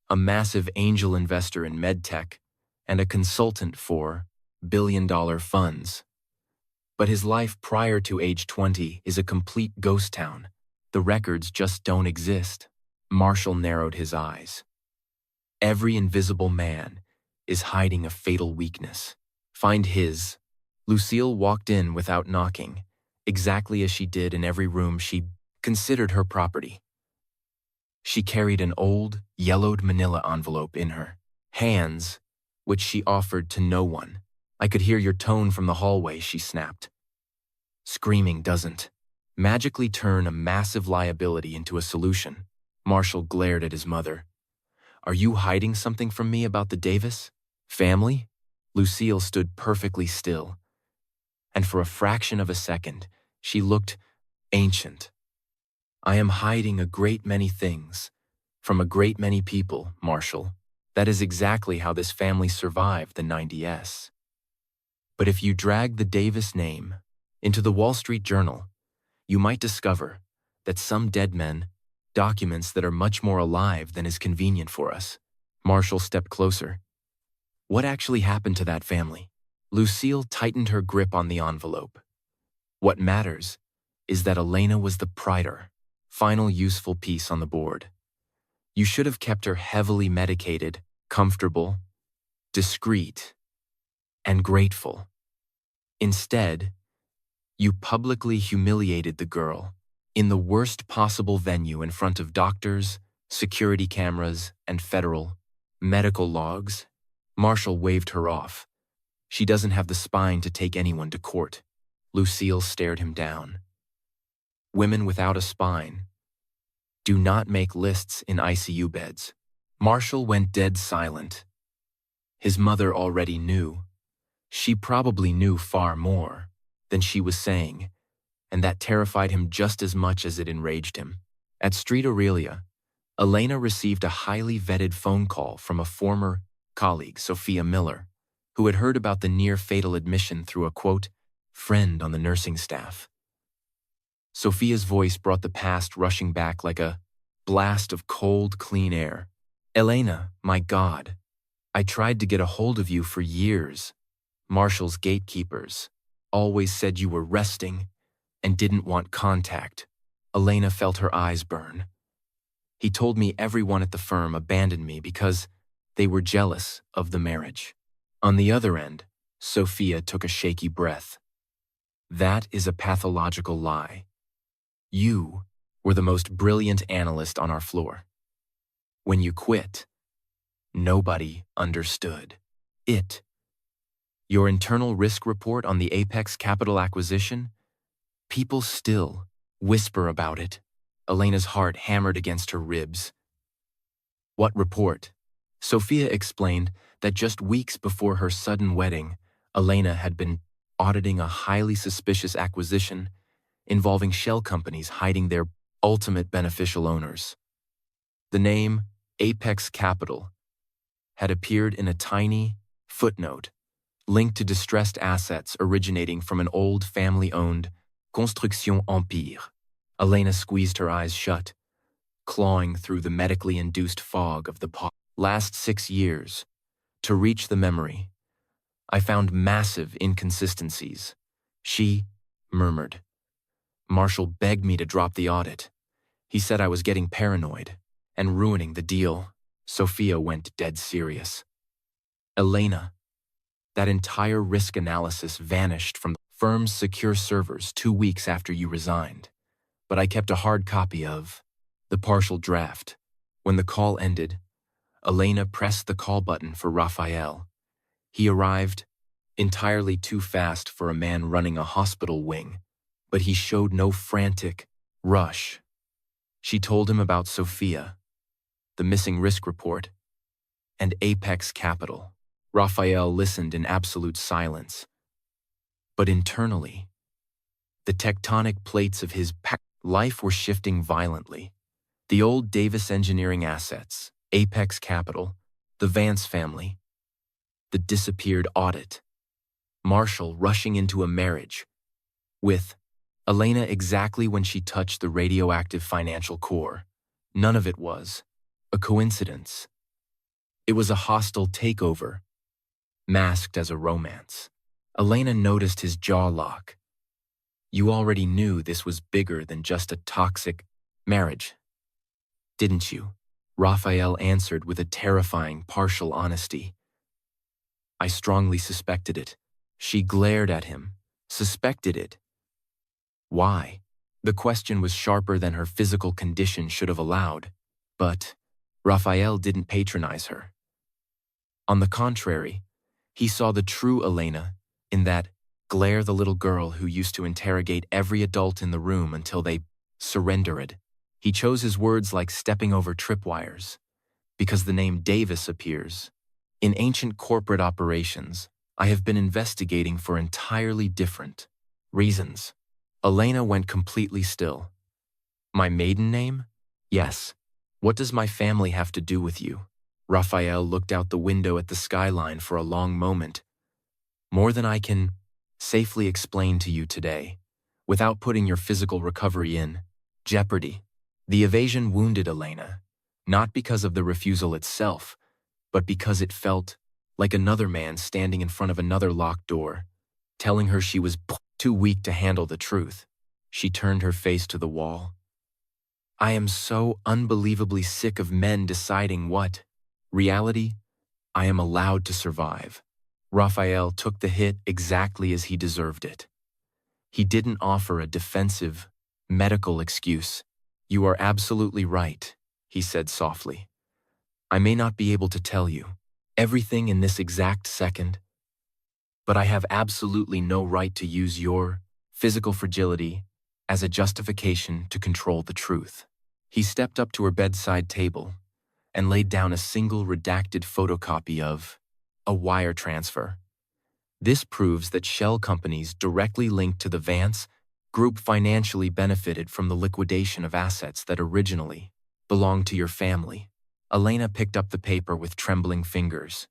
a massive angel investor in medtech, and a consultant for billion-dollar funds. But his life prior to age 20 is a complete ghost town. The records just don't exist. Marshall narrowed his eyes. Every invisible man is hiding a fatal weakness. Find his. Lucille walked in without knocking, exactly as she did in every room she considered her property. She carried an old, yellowed manila envelope in her hands, which she offered to no one. I could hear your tone from the hallway, she snapped. Screaming doesn't magically turn a massive liability into a solution. Marshall glared at his mother. Are you hiding something from me about the Davis family? Lucille stood perfectly still, and for a fraction of a second, she looked ancient. I am hiding a great many things from a great many people, Marshall. That is exactly how this family survived the 90s. But if you drag the Davis name into the Wall Street Journal, you might discover that some dead men documents that are much more alive than is convenient for us. Marshall stepped closer. What actually happened to that family? Lucille tightened her grip on the envelope. What matters is that Elena was the prior, final useful piece on the board. You should have kept her heavily medicated, comfortable, discreet, and grateful. Instead, you publicly humiliated the girl in the worst possible venue in front of doctors, security cameras, and federal medical logs. Marshall waved her off. She doesn't have the spine to take anyone to court. Lucille stared him down. Women without a spine do not make lists in ICU beds. Marshall went dead silent. His mother already knew. She probably knew far more than she was saying, and that terrified him just as much as it enraged him. At Street Aurelia, Elena received a highly vetted phone call from a former colleague, Sophia Miller, who had heard about the near-fatal admission through a, quote, friend on the nursing staff. Sophia's voice brought the past rushing back like a blast of cold, clean air. Elena, my God, I tried to get a hold of you for years. Marshall's gatekeepers always said you were resting and didn't want contact. Elena felt her eyes burn. He told me everyone at the firm abandoned me because they were jealous of the marriage. On the other end, Sophia took a shaky breath. That is a pathological lie. You were the most brilliant analyst on our floor. When you quit, nobody understood it. Your internal risk report on the Apex Capital acquisition? People still whisper about it. Elena's heart hammered against her ribs. What report? Sophia explained that just weeks before her sudden wedding, Elena had been auditing a highly suspicious acquisition involving shell companies hiding their ultimate beneficial owners. The name Apex Capital had appeared in a tiny footnote linked to distressed assets originating from an old family-owned Construction Empire. Elena squeezed her eyes shut, clawing through the medically induced fog of the last 6 years. To reach the memory, I found massive inconsistencies. She murmured. Marshall begged me to drop the audit. He said I was getting paranoid and ruining the deal. Sophia went dead serious. Elena, that entire risk analysis vanished from the firm's secure servers 2 weeks after you resigned. But I kept a hard copy of the partial draft. When the call ended, Elena pressed the call button for Raphael. He arrived entirely too fast for a man running a hospital wing, but he showed no frantic rush. She told him about Sophia, the missing risk report, and Apex Capital. Raphael listened in absolute silence. But internally, the tectonic plates of his life were shifting violently. The old Davis engineering assets, Apex Capital, the Vance family, the disappeared audit, Marshall rushing into a marriage with Elena exactly when she touched the radioactive financial core. None of it was a coincidence. It was a hostile takeover, masked as a romance. Elena noticed his jaw lock. You already knew this was bigger than just a toxic marriage, didn't you? Raphael answered with a terrifying partial honesty. I strongly suspected it. She glared at him. Suspected it. Why? The question was sharper than her physical condition should have allowed. But Raphael didn't patronize her. On the contrary, he saw the true Elena in that Glare, the little girl who used to interrogate every adult in the room until they surrendered. He chose his words like stepping over tripwires, because the name Davis appears. In ancient corporate operations, I have been investigating for entirely different reasons. Elena went completely still. My maiden name? Yes. What does my family have to do with you? Raphael looked out the window at the skyline for a long moment. More than I can safely explain to you today, without putting your physical recovery in jeopardy. The evasion wounded Elena, not because of the refusal itself, but because it felt like another man standing in front of another locked door, telling her she was too weak to handle the truth. She turned her face to the wall. I am so unbelievably sick of men deciding what reality I am allowed to survive. Raphael took the hit exactly as he deserved it. He didn't offer a defensive, medical excuse. You are absolutely right, he said softly. I may not be able to tell you everything in this exact second, but I have absolutely no right to use your physical fragility as a justification to control the truth. He stepped up to her bedside table and laid down a single redacted photocopy of a wire transfer. This proves that shell companies directly linked to the Vance group financially benefited from the liquidation of assets that originally belonged to your family. Elena picked up the paper with trembling fingers.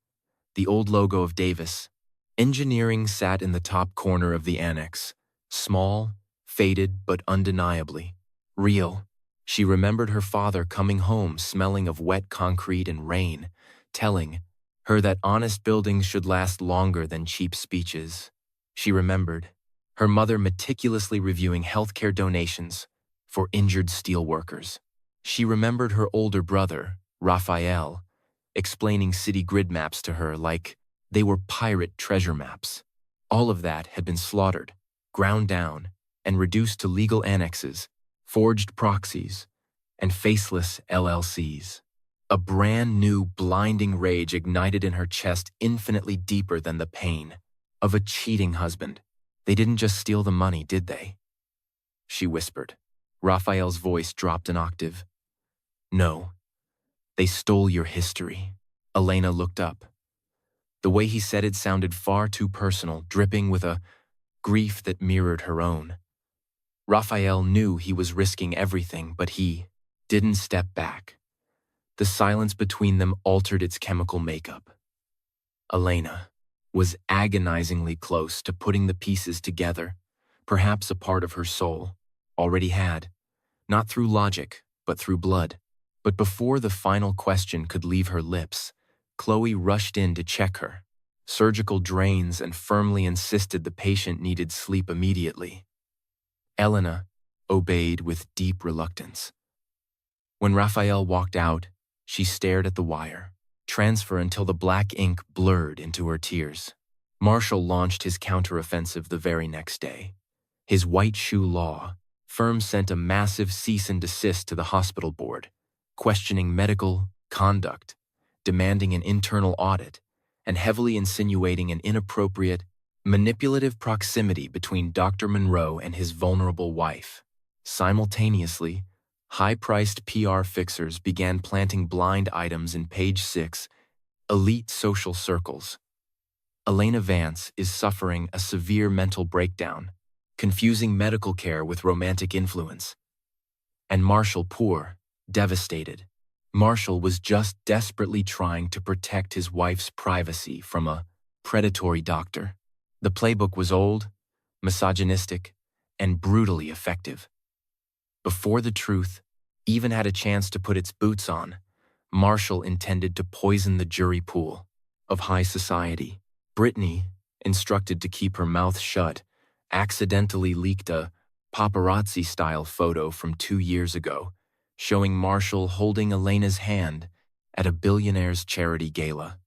The old logo of Davis Engineering sat in the top corner of the annex, small, faded, but undeniably real. She remembered her father coming home smelling of wet concrete and rain, telling her that honest buildings should last longer than cheap speeches. She remembered her mother meticulously reviewing healthcare donations for injured steelworkers. She remembered her older brother, Raphael, explaining city grid maps to her like they were pirate treasure maps. All of that had been slaughtered, ground down, and reduced to legal annexes, forged proxies, and faceless LLCs. A brand new, blinding rage ignited in her chest infinitely deeper than the pain of a cheating husband. They didn't just steal the money, did they? She whispered. Raphael's voice dropped an octave. No, they stole your history. Elena looked up. The way he said it sounded far too personal, dripping with a grief that mirrored her own. Raphael knew he was risking everything, but he didn't step back. The silence between them altered its chemical makeup. Elena was agonizingly close to putting the pieces together. Perhaps a part of her soul already had, not through logic, but through blood. But before the final question could leave her lips, Chloe rushed in to check her. Surgical drains and firmly insisted the patient needed sleep immediately. Elena obeyed with deep reluctance. When Raphael walked out, she stared at the wire, transfer until the black ink blurred into her tears. Marshall launched his counteroffensive the very next day. His white shoe law firm sent a massive cease and desist to the hospital board, questioning medical conduct, demanding an internal audit, and heavily insinuating an inappropriate, manipulative proximity between Dr. Monroe and his vulnerable wife. Simultaneously, high-priced PR fixers began planting blind items in page 6, elite social circles. Elena Vance is suffering a severe mental breakdown, confusing medical care with romantic influence. And Marshall poor, devastated. Marshall was just desperately trying to protect his wife's privacy from a predatory doctor. The playbook was old, misogynistic, and brutally effective. Before the truth even had a chance to put its boots on, Marshall intended to poison the jury pool of high society. Brittany, instructed to keep her mouth shut, accidentally leaked a paparazzi-style photo from 2 years ago, showing Marshall holding Elena's hand at a billionaire's charity gala.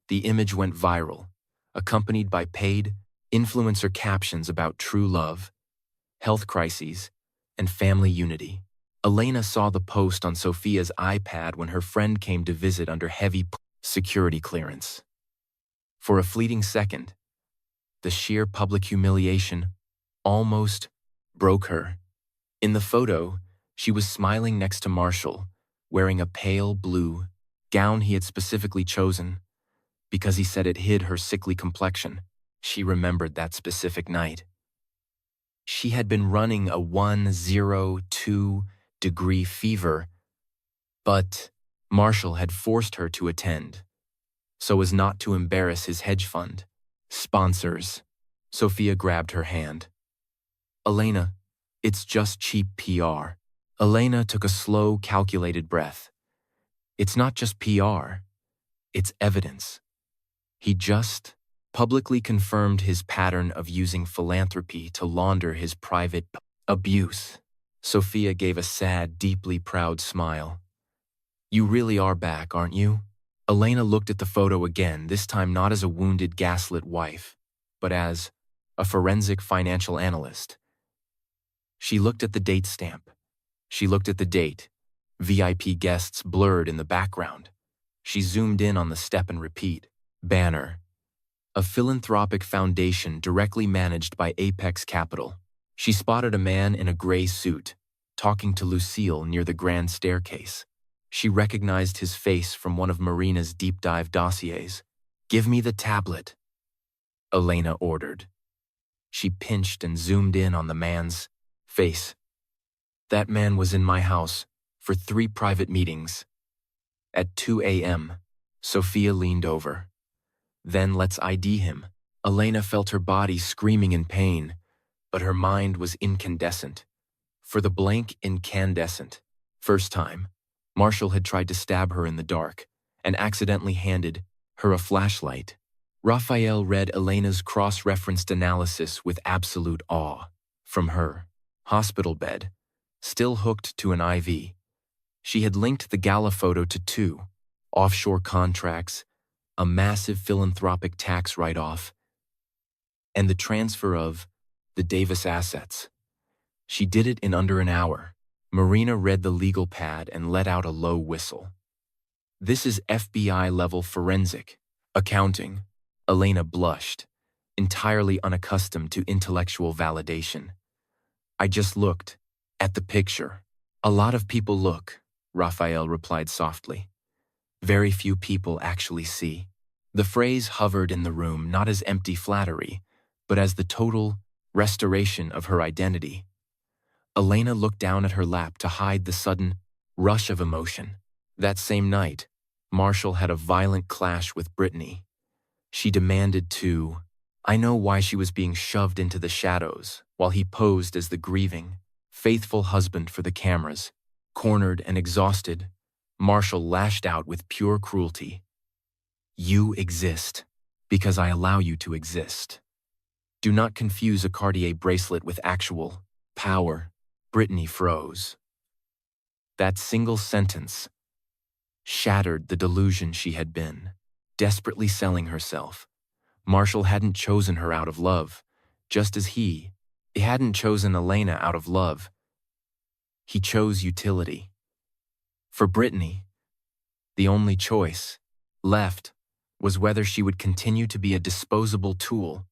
The image went viral, accompanied by paid influencer captions about true love, health crises, and family unity. Elena saw the post on Sophia's iPad when her friend came to visit under heavy security clearance. For a fleeting second, the sheer public humiliation almost broke her. In the photo, she was smiling next to Marshall, wearing a pale blue gown he had specifically chosen because he said it hid her sickly complexion. She remembered that specific night. She had been running a 102-degree fever, but Marshall had forced her to attend, so as not to embarrass his hedge fund sponsors. Sophia grabbed her hand. Elena, it's just cheap PR. Elena took a slow, calculated breath. It's not just PR, it's evidence. He just publicly confirmed his pattern of using philanthropy to launder his private abuse. Sophia gave a sad, deeply proud smile. You really are back, aren't you? Elena looked at the photo again, this time not as a wounded, gaslit wife, but as a forensic financial analyst. She looked at the date stamp. She looked at the date, VIP guests blurred in the background. She zoomed in on the step and repeat banner. A philanthropic foundation directly managed by Apex Capital. She spotted a man in a gray suit, talking to Lucille near the grand staircase. She recognized his face from one of Marina's deep dive dossiers. Give me the tablet, Elena ordered. She pinched and zoomed in on the man's face. That man was in my house for 3 private meetings. At 2 a.m., Sophia leaned over. Then let's ID him. Elena felt her body screaming in pain, but her mind was incandescent. For the blank incandescent. First time, Marshall had tried to stab her in the dark and accidentally handed her a flashlight. Raphael read Elena's cross-referenced analysis with absolute awe. From her hospital bed, still hooked to an IV, she had linked the gala photo to 2 offshore contracts, a massive philanthropic tax write-off, and the transfer of the Davis assets. She did it in under an hour. Marina read the legal pad and let out a low whistle. This is FBI-level forensic accounting. Elena blushed, entirely unaccustomed to intellectual validation. I just looked at the picture. A lot of people look, Raphael replied softly. Very few people actually see. The phrase hovered in the room not as empty flattery, but as the total restoration of her identity. Elena looked down at her lap to hide the sudden rush of emotion. That same night, Marshall had a violent clash with Brittany. She demanded to. I know why she was being shoved into the shadows while he posed as the grieving, faithful husband for the cameras. Cornered and exhausted, Marshall lashed out with pure cruelty. You exist because I allow you to exist. Do not confuse a Cartier bracelet with actual power. Brittany froze. That single sentence shattered the delusion she had been, desperately selling herself. Marshall hadn't chosen her out of love, just as he hadn't chosen Elena out of love. He chose utility. For Brittany, the only choice left was whether she would continue to be a disposable tool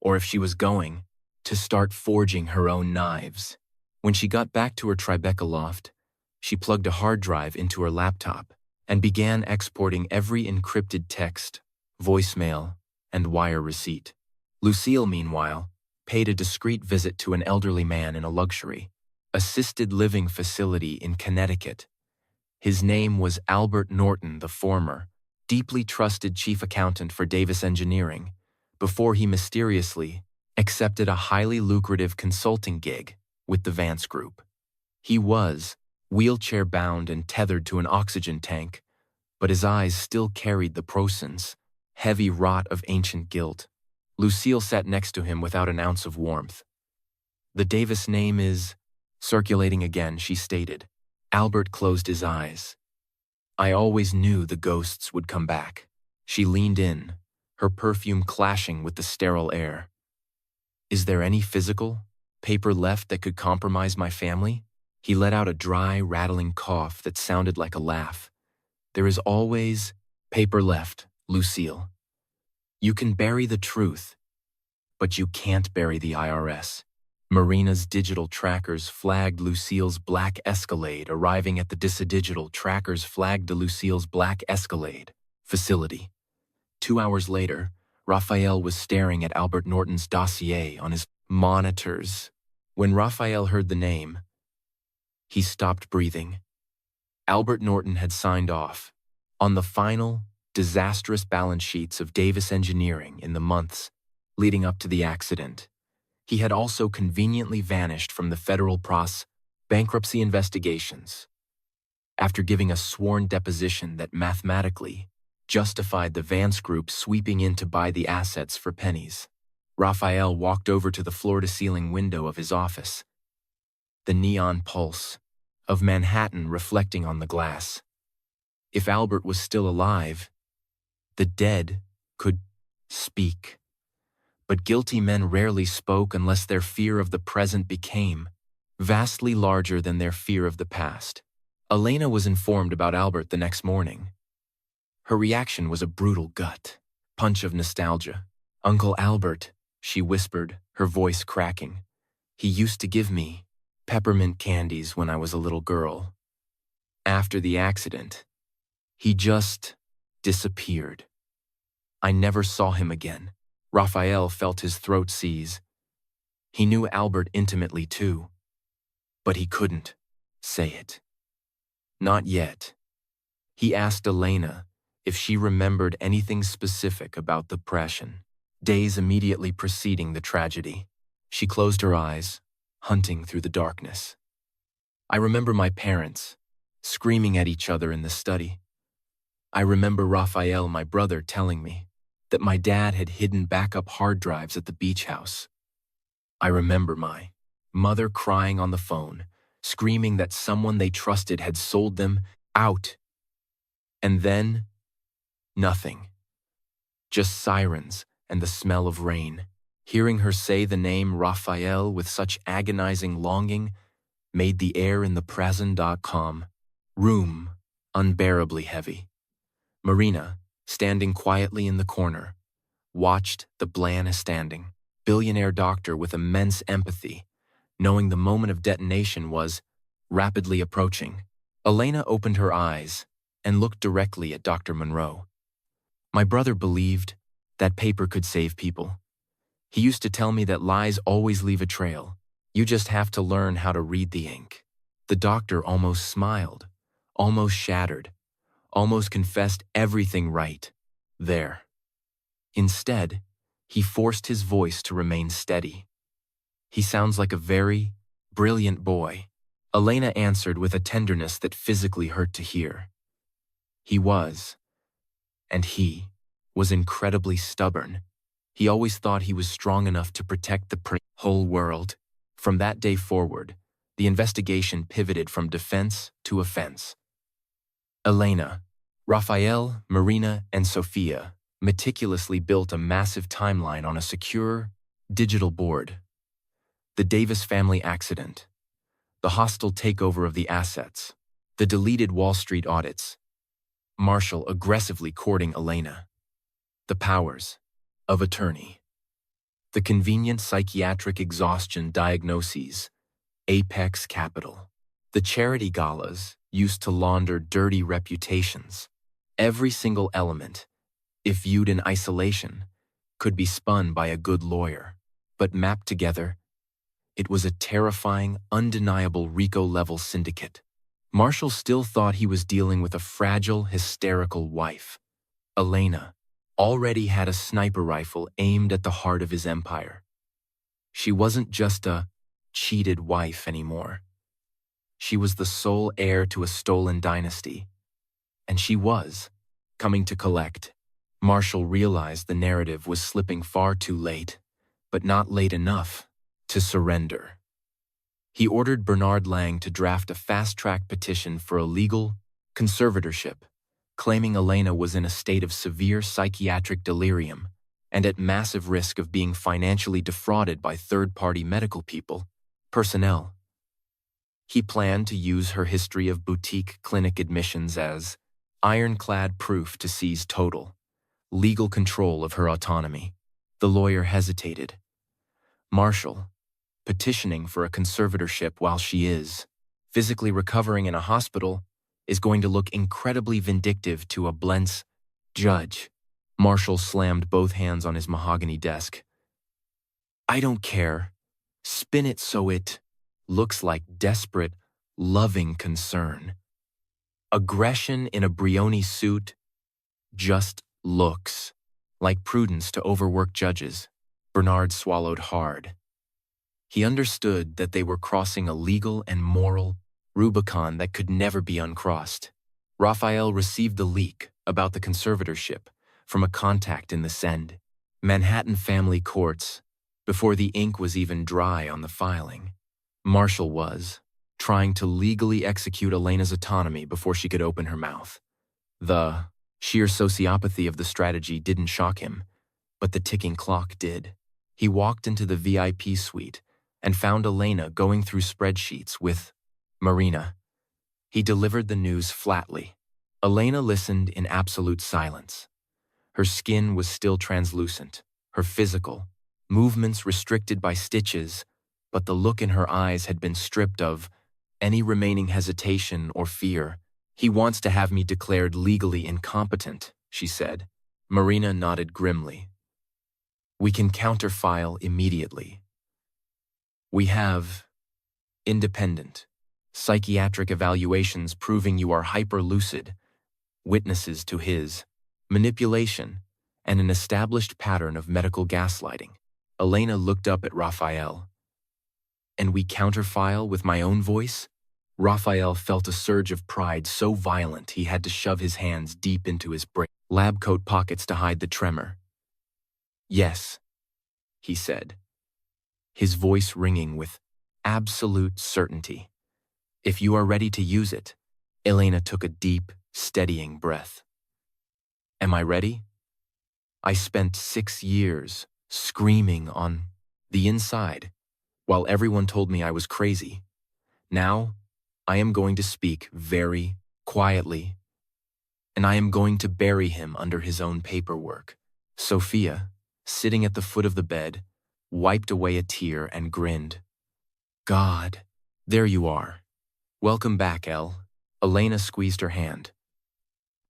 or if she was going to start forging her own knives. When she got back to her Tribeca loft, she plugged a hard drive into her laptop and began exporting every encrypted text, voicemail, and wire receipt. Lucille, meanwhile, paid a discreet visit to an elderly man in a luxury assisted living facility in Connecticut. His name was Albert Norton, the former, deeply trusted chief accountant for Davis Engineering, before he mysteriously accepted a highly lucrative consulting gig with the Vance Group. He was wheelchair-bound and tethered to an oxygen tank, but his eyes still carried the Proson's heavy rot of ancient guilt. Lucille sat next to him without an ounce of warmth. The Davis name is circulating again, she stated. Albert closed his eyes. I always knew the ghosts would come back. She leaned in, her perfume clashing with the sterile air. Is there any physical paper left that could compromise my family? He let out a dry, rattling cough that sounded like a laugh. "There is always paper left, Lucille. You can bury the truth, but you can't bury the IRS." Marina's digital trackers flagged Lucille's black Escalade. Arriving at the digital trackers flagged Lucille's black Escalade facility. 2 hours later, Raphael was staring at Albert Norton's dossier on his monitors. When Raphael heard the name, he stopped breathing. Albert Norton had signed off on the final, disastrous balance sheets of Davis Engineering in the months leading up to the accident. He had also conveniently vanished from the federal bankruptcy investigations. After giving a sworn deposition that mathematically justified the Vance Group sweeping in to buy the assets for pennies, Raphael walked over to the floor-to-ceiling window of his office, the neon pulse of Manhattan reflecting on the glass. If Albert was still alive, the dead could speak. But guilty men rarely spoke unless their fear of the present became vastly larger than their fear of the past. Elena was informed about Albert the next morning. Her reaction was a brutal gut punch of nostalgia. "Uncle Albert," she whispered, her voice cracking. "He used to give me peppermint candies when I was a little girl. After the accident, he just disappeared. I never saw him again." Raphael felt his throat seize. He knew Albert intimately too, but he couldn't say it. Not yet. He asked Elena if she remembered anything specific about the depression, days immediately preceding the tragedy. She closed her eyes, hunting through the darkness. "I remember my parents screaming at each other in the study. I remember Raphael, my brother, telling me that my dad had hidden backup hard drives at the beach house. I remember my mother crying on the phone, screaming that someone they trusted had sold them out. And then, nothing. Just sirens and the smell of rain. Hearing her say the name Raphael with such agonizing longing made the air in the prison.com room unbearably heavy. Marina, standing quietly in the corner, watched the bland standing billionaire doctor with immense empathy, knowing the moment of detonation was rapidly approaching. Elena opened her eyes and looked directly at Dr. Monroe. "My brother believed that paper could save people. He used to tell me that lies always leave a trail. You just have to learn how to read the ink." The doctor almost smiled, almost shattered, almost confessed everything right there. Instead, he forced his voice to remain steady. "He sounds like a very brilliant boy." Elena answered with a tenderness that physically hurt to hear. "He was. And he was incredibly stubborn. He always thought he was strong enough to protect the whole world." From that day forward, the investigation pivoted from defense to offense. Elena, Raphael, Marina, and Sophia meticulously built a massive timeline on a secure, digital board. The Davis family accident, the hostile takeover of the assets, the deleted Wall Street audits, Marshall aggressively courting Elena, the powers of attorney, the convenient psychiatric exhaustion diagnoses, Apex Capital, the charity galas used to launder dirty reputations. Every single element, if viewed in isolation, could be spun by a good lawyer, but mapped together, it was a terrifying, undeniable RICO-level syndicate. Marshall still thought he was dealing with a fragile, hysterical wife. Elena already had a sniper rifle aimed at the heart of his empire. She wasn't just a cheated wife anymore. She was the sole heir to a stolen dynasty, and she was coming to collect. Marshall realized the narrative was slipping far too late, but not late enough to surrender. He ordered Bernard Lang to draft a fast-track petition for a legal conservatorship, claiming Elena was in a state of severe psychiatric delirium and at massive risk of being financially defrauded by third-party medical personnel. He planned to use her history of boutique clinic admissions as ironclad proof to seize total, legal control of her autonomy. The lawyer hesitated. Marshall, petitioning for a conservatorship while she is physically recovering in a hospital, is going to look incredibly vindictive to a Blentz judge. Marshall slammed both hands on his mahogany desk. I don't care. Spin it so it looks like desperate, loving concern. Aggression in a Brioni suit just looks like prudence to overworked judges. Bernard swallowed hard. He understood that they were crossing a legal and moral Rubicon that could never be uncrossed. Raphael received the leak about the conservatorship from a contact in the Send, Manhattan family courts, before the ink was even dry on the filing. Marshall was trying to legally execute Elena's autonomy before she could open her mouth. The sheer sociopathy of the strategy didn't shock him, but the ticking clock did. He walked into the VIP suite and found Elena going through spreadsheets with Marina. He delivered the news flatly. Elena listened in absolute silence. Her skin was still translucent, her physical movements restricted by stitches, but the look in her eyes had been stripped of any remaining hesitation or fear. He wants to have me declared legally incompetent, she said. Marina nodded grimly. We can counterfile immediately. We have independent psychiatric evaluations proving you are hyper-lucid, witnesses to his manipulation, and an established pattern of medical gaslighting. Elena looked up at Raphael. And we counterfile with my own voice? Raphael felt a surge of pride so violent he had to shove his hands deep into his lab coat pockets to hide the tremor. Yes, he said, his voice ringing with absolute certainty. If you are ready to use it. Elena took a deep, steadying breath. Am I ready? I spent 6 years screaming on the inside while everyone told me I was crazy. Now, I am going to speak very quietly, and I am going to bury him under his own paperwork. Sophia, sitting at the foot of the bed, wiped away a tear and grinned. God, there you are. Welcome back, Elle. Elena squeezed her hand.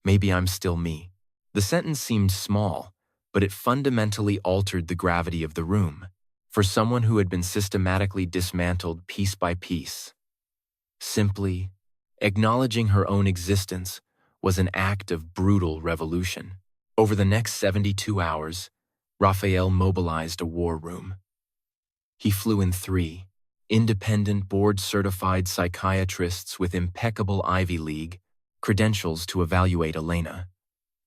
Maybe I'm still me. The sentence seemed small, but it fundamentally altered the gravity of the room. For someone who had been systematically dismantled piece by piece. Simply acknowledging her own existence was an act of brutal revolution. Over the next 72 hours, Raphael mobilized a war room. He flew in 3 independent board-certified psychiatrists with impeccable Ivy League credentials to evaluate Elena.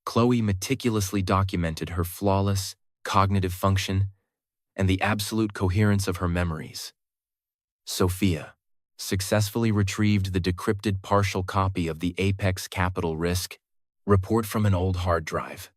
Chloe meticulously documented her flawless cognitive function and the absolute coherence of her memories. Sophia successfully retrieved the decrypted partial copy of the Apex Capital Risk report from an old hard drive.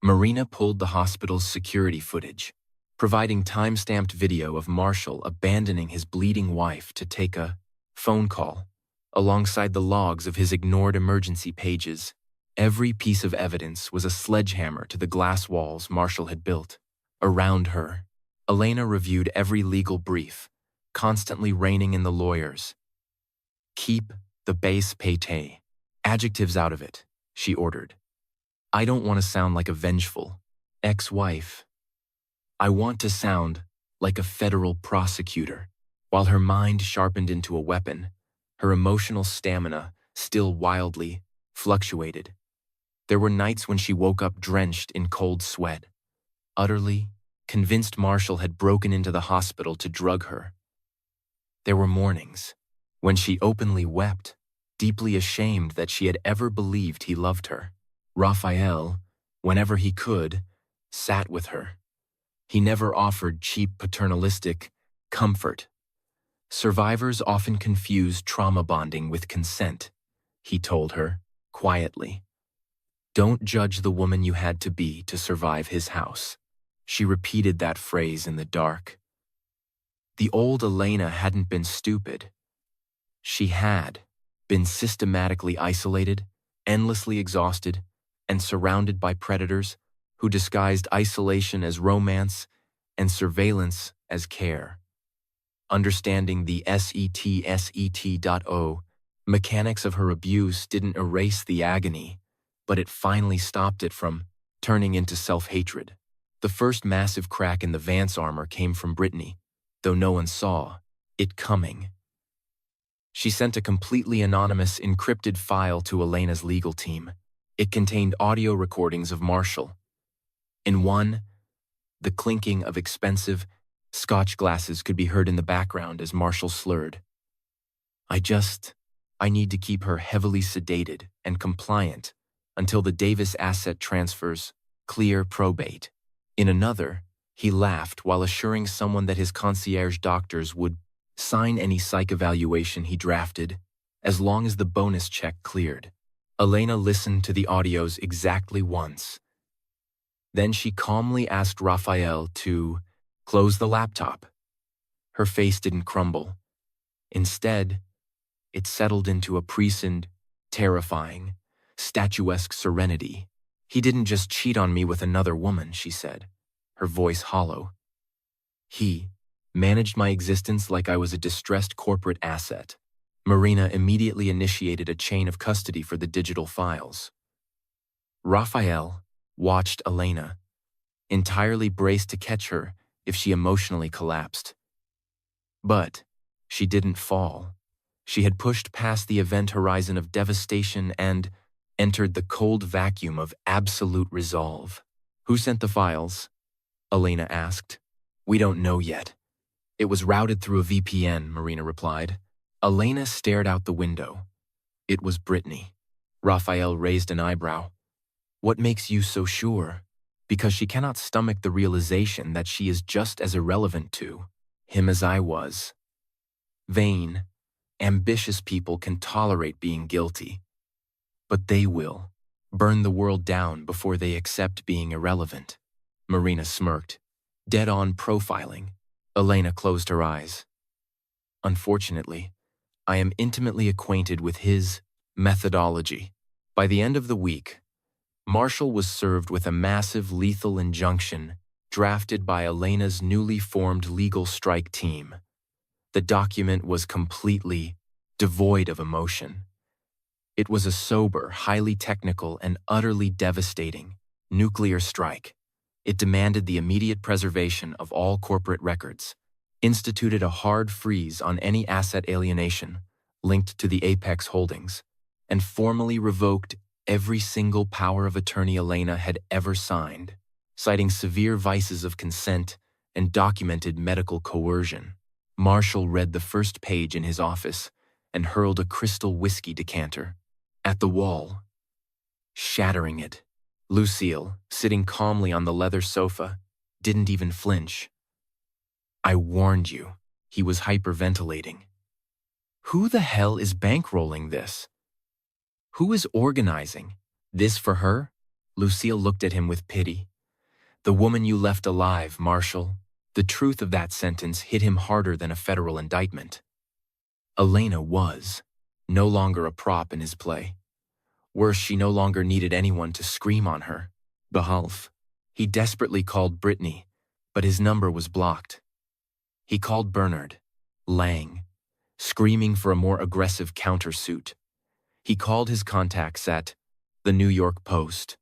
Marina pulled the hospital's security footage, providing time-stamped video of Marshall abandoning his bleeding wife to take a phone call, alongside the logs of his ignored emergency pages. Every piece of evidence was a sledgehammer to the glass walls Marshall had built. Around her, Elena reviewed every legal brief, constantly reining in the lawyers. Keep the base pate adjectives out of it, she ordered. I don't want to sound like a vengeful ex-wife. I want to sound like a federal prosecutor. While her mind sharpened into a weapon, her emotional stamina still wildly fluctuated. There were nights when she woke up drenched in cold sweat, utterly convinced Marshall had broken into the hospital to drug her. There were mornings when she openly wept, deeply ashamed that she had ever believed he loved her. Raphael, whenever he could, sat with her. He never offered cheap paternalistic comfort. Survivors often confuse trauma bonding with consent, he told her, quietly. Don't judge the woman you had to be to survive his house. She repeated that phrase in the dark. The old Elena hadn't been stupid. She had been systematically isolated, endlessly exhausted, and surrounded by predators who disguised isolation as romance and surveillance as care. Understanding the SET.O mechanics of her abuse didn't erase the agony, but it finally stopped it from turning into self-hatred. The first massive crack in the Vance armor came from Brittany, though no one saw it coming. She sent a completely anonymous encrypted file to Elena's legal team. It contained audio recordings of Marshall. In one, the clinking of expensive Scotch glasses could be heard in the background as Marshall slurred. I need to keep her heavily sedated and compliant until the Davis asset transfers clear probate. In another, he laughed while assuring someone that his concierge doctors would sign any psych evaluation he drafted as long as the bonus check cleared. Elena listened to the audios exactly once. Then she calmly asked Raphael to close the laptop. Her face didn't crumble. Instead, it settled into a prescient, terrifying, statuesque serenity. He didn't just cheat on me with another woman, she said, her voice hollow. He managed my existence like I was a distressed corporate asset. Marina immediately initiated a chain of custody for the digital files. Raphael watched Elena, entirely braced to catch her if she emotionally collapsed. But she didn't fall. She had pushed past the event horizon of devastation and entered the cold vacuum of absolute resolve. Who sent the files? Elena asked. We don't know yet. It was routed through a VPN, Marina replied. Elena stared out the window. It was Brittany. Raphael raised an eyebrow. What makes you so sure? Because she cannot stomach the realization that she is just as irrelevant to him as I was. Vain, ambitious people can tolerate being guilty, but they will burn the world down before they accept being irrelevant. Marina smirked. Dead-on profiling. Elena closed her eyes. Unfortunately, I am intimately acquainted with his methodology. By the end of the week, Marshall was served with a massive lethal injunction drafted by Elena's newly formed legal strike team. The document was completely devoid of emotion. It was a sober, highly technical, and utterly devastating nuclear strike. It demanded the immediate preservation of all corporate records, instituted a hard freeze on any asset alienation linked to the Apex holdings, and formally revoked every single power of attorney Elena had ever signed, citing severe vices of consent and documented medical coercion. Marshall read the first page in his office and hurled a crystal whiskey decanter at the wall, shattering it. Lucille, sitting calmly on the leather sofa, didn't even flinch. I warned you, he was hyperventilating. Who the hell is bankrolling this? Who is organizing this for her? Lucille looked at him with pity. The woman you left alive, Marshall. The truth of that sentence hit him harder than a federal indictment. Elena was no longer a prop in his play. Worse, she no longer needed anyone to scream on her behalf. He desperately called Brittany, but his number was blocked. He called Bernard Lang, screaming for a more aggressive countersuit. He called his contacts at the New York Post,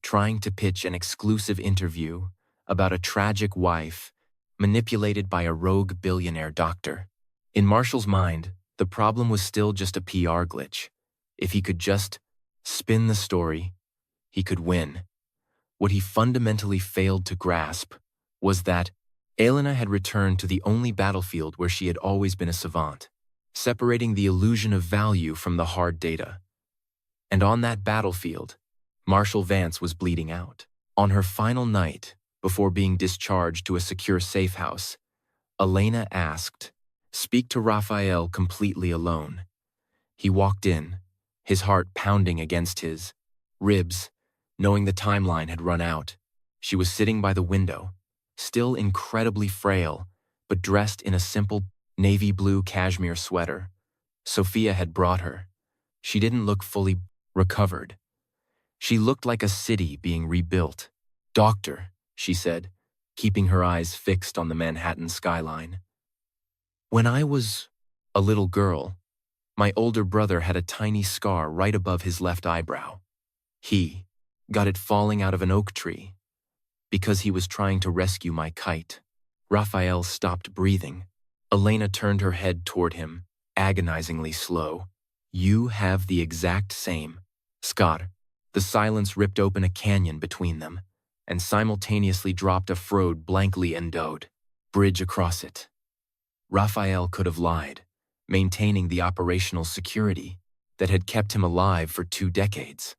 trying to pitch an exclusive interview about a tragic wife manipulated by a rogue billionaire doctor. In Marshall's mind, the problem was still just a PR glitch. If he could just spin the story, he could win. What he fundamentally failed to grasp was that Elena had returned to the only battlefield where she had always been a savant, separating the illusion of value from the hard data. And on that battlefield, Marshall Vance was bleeding out. On her final night, before being discharged to a secure safe house, Elena asked, "Speak to Raphael completely alone." He walked in, his heart pounding against his ribs, knowing the timeline had run out. She was sitting by the window, still incredibly frail, but dressed in a simple navy blue cashmere sweater, Sophia had brought her. She didn't look fully recovered. She looked like a city being rebuilt. "Doctor," she said, keeping her eyes fixed on the Manhattan skyline. "When I was a little girl, my older brother had a tiny scar right above his left eyebrow. He got it falling out of an oak tree because he was trying to rescue my kite." Raphael stopped breathing. Elena turned her head toward him, agonizingly slow. "You have the exact same scar." The silence ripped open a canyon between them, and simultaneously dropped a frode blankly endowed bridge across it. Raphael could have lied, maintaining the operational security that had kept him alive for 2 decades.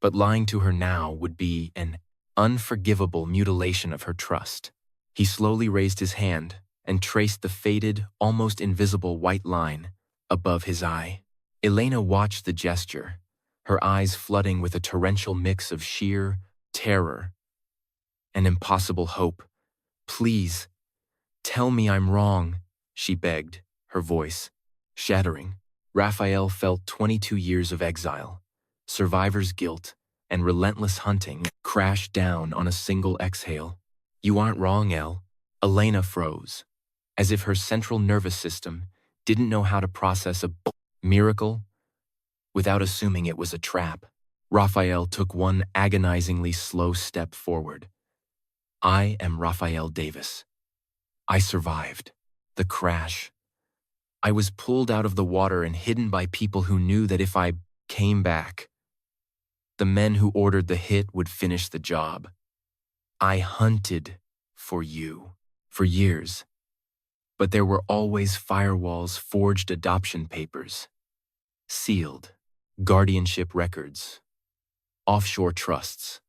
But lying to her now would be an unforgivable mutilation of her trust. He slowly raised his hand and traced the faded, almost invisible white line above his eye. Elena watched the gesture, her eyes flooding with a torrential mix of sheer terror and impossible hope. "Please, tell me I'm wrong," she begged, her voice shattering. Raphael felt 22 years of exile, survivor's guilt, and relentless hunting crashed down on a single exhale. "You aren't wrong, Elle." Elena froze, as if her central nervous system didn't know how to process a miracle without assuming it was a trap. Raphael took one agonizingly slow step forward. "I am Raphael Davis. I survived the crash. I was pulled out of the water and hidden by people who knew that if I came back, the men who ordered the hit would finish the job. I hunted for you for years, but there were always firewalls, forged adoption papers, sealed guardianship records, offshore trusts.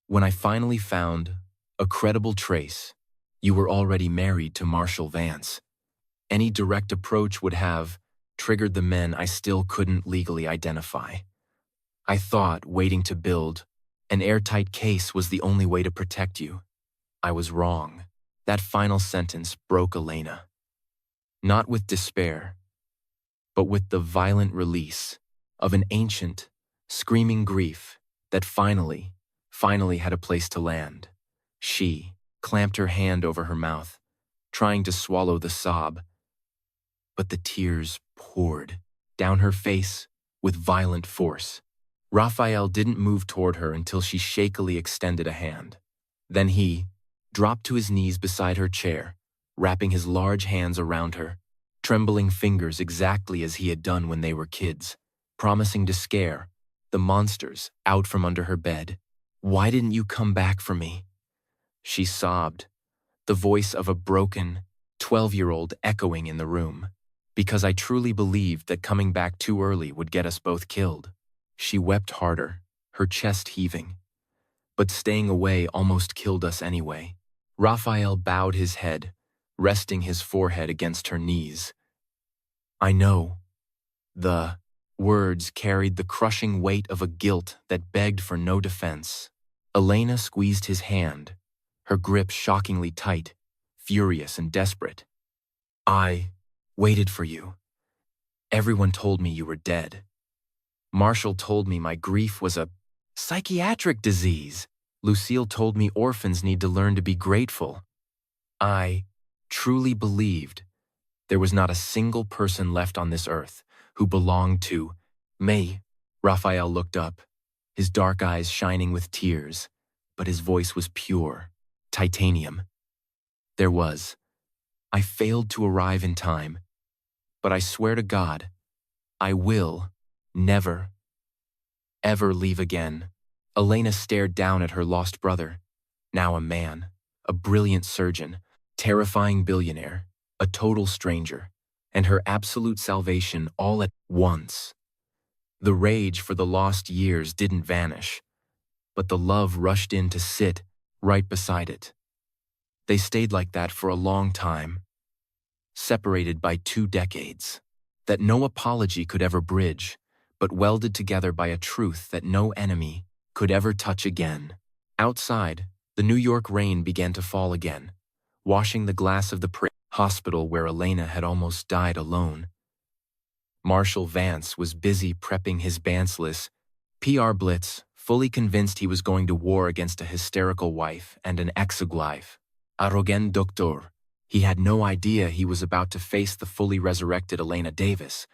When I finally found a credible trace, you were already married to Marshall Vance. Any direct approach would have triggered the men I still couldn't legally identify. I thought waiting to build an airtight case was the only way to protect you. I was wrong." That final sentence broke Elena, not with despair, but with the violent release of an ancient, screaming grief that finally had a place to land. She clamped her hand over her mouth, trying to swallow the sob, but the tears poured down her face with violent force. Raphael didn't move toward her until she shakily extended a hand. Then he dropped to his knees beside her chair, wrapping his large hands around her, trembling fingers exactly as he had done when they were kids, promising to scare the monsters out from under her bed. "Why didn't you come back for me?" she sobbed, the voice of a broken 12-year-old echoing in the room. "Because I truly believed that coming back too early would get us both killed." She wept harder, her chest heaving. "But staying away almost killed us anyway." Raphael bowed his head, resting his forehead against her knees. "I know." The words carried the crushing weight of a guilt that begged for no defense. Elena squeezed his hand, her grip shockingly tight, furious and desperate. "I waited for you. Everyone told me you were dead. Marshall told me my grief was a psychiatric disease. Lucille told me orphans need to learn to be grateful. I truly believed there was not a single person left on this earth who belonged to me." Raphael looked up, his dark eyes shining with tears, but his voice was pure, titanium. "There was. I failed to arrive in time, but I swear to God, I will never, ever leave again." Elena stared down at her lost brother, now a man, a brilliant surgeon, terrifying billionaire, a total stranger, and her absolute salvation all at once. The rage for the lost years didn't vanish, but the love rushed in to sit right beside it. They stayed like that for a long time, separated by 2 decades, that no apology could ever bridge, but welded together by a truth that no enemy could ever touch again. Outside, the New York rain began to fall again, washing the glass of the hospital where Elena had almost died alone. Marshall Vance was busy prepping his Bansless PR blitz, fully convinced he was going to war against a hysterical wife and an exeglife. Arrogant doctor. He had no idea he was about to face the fully resurrected Elena Davis,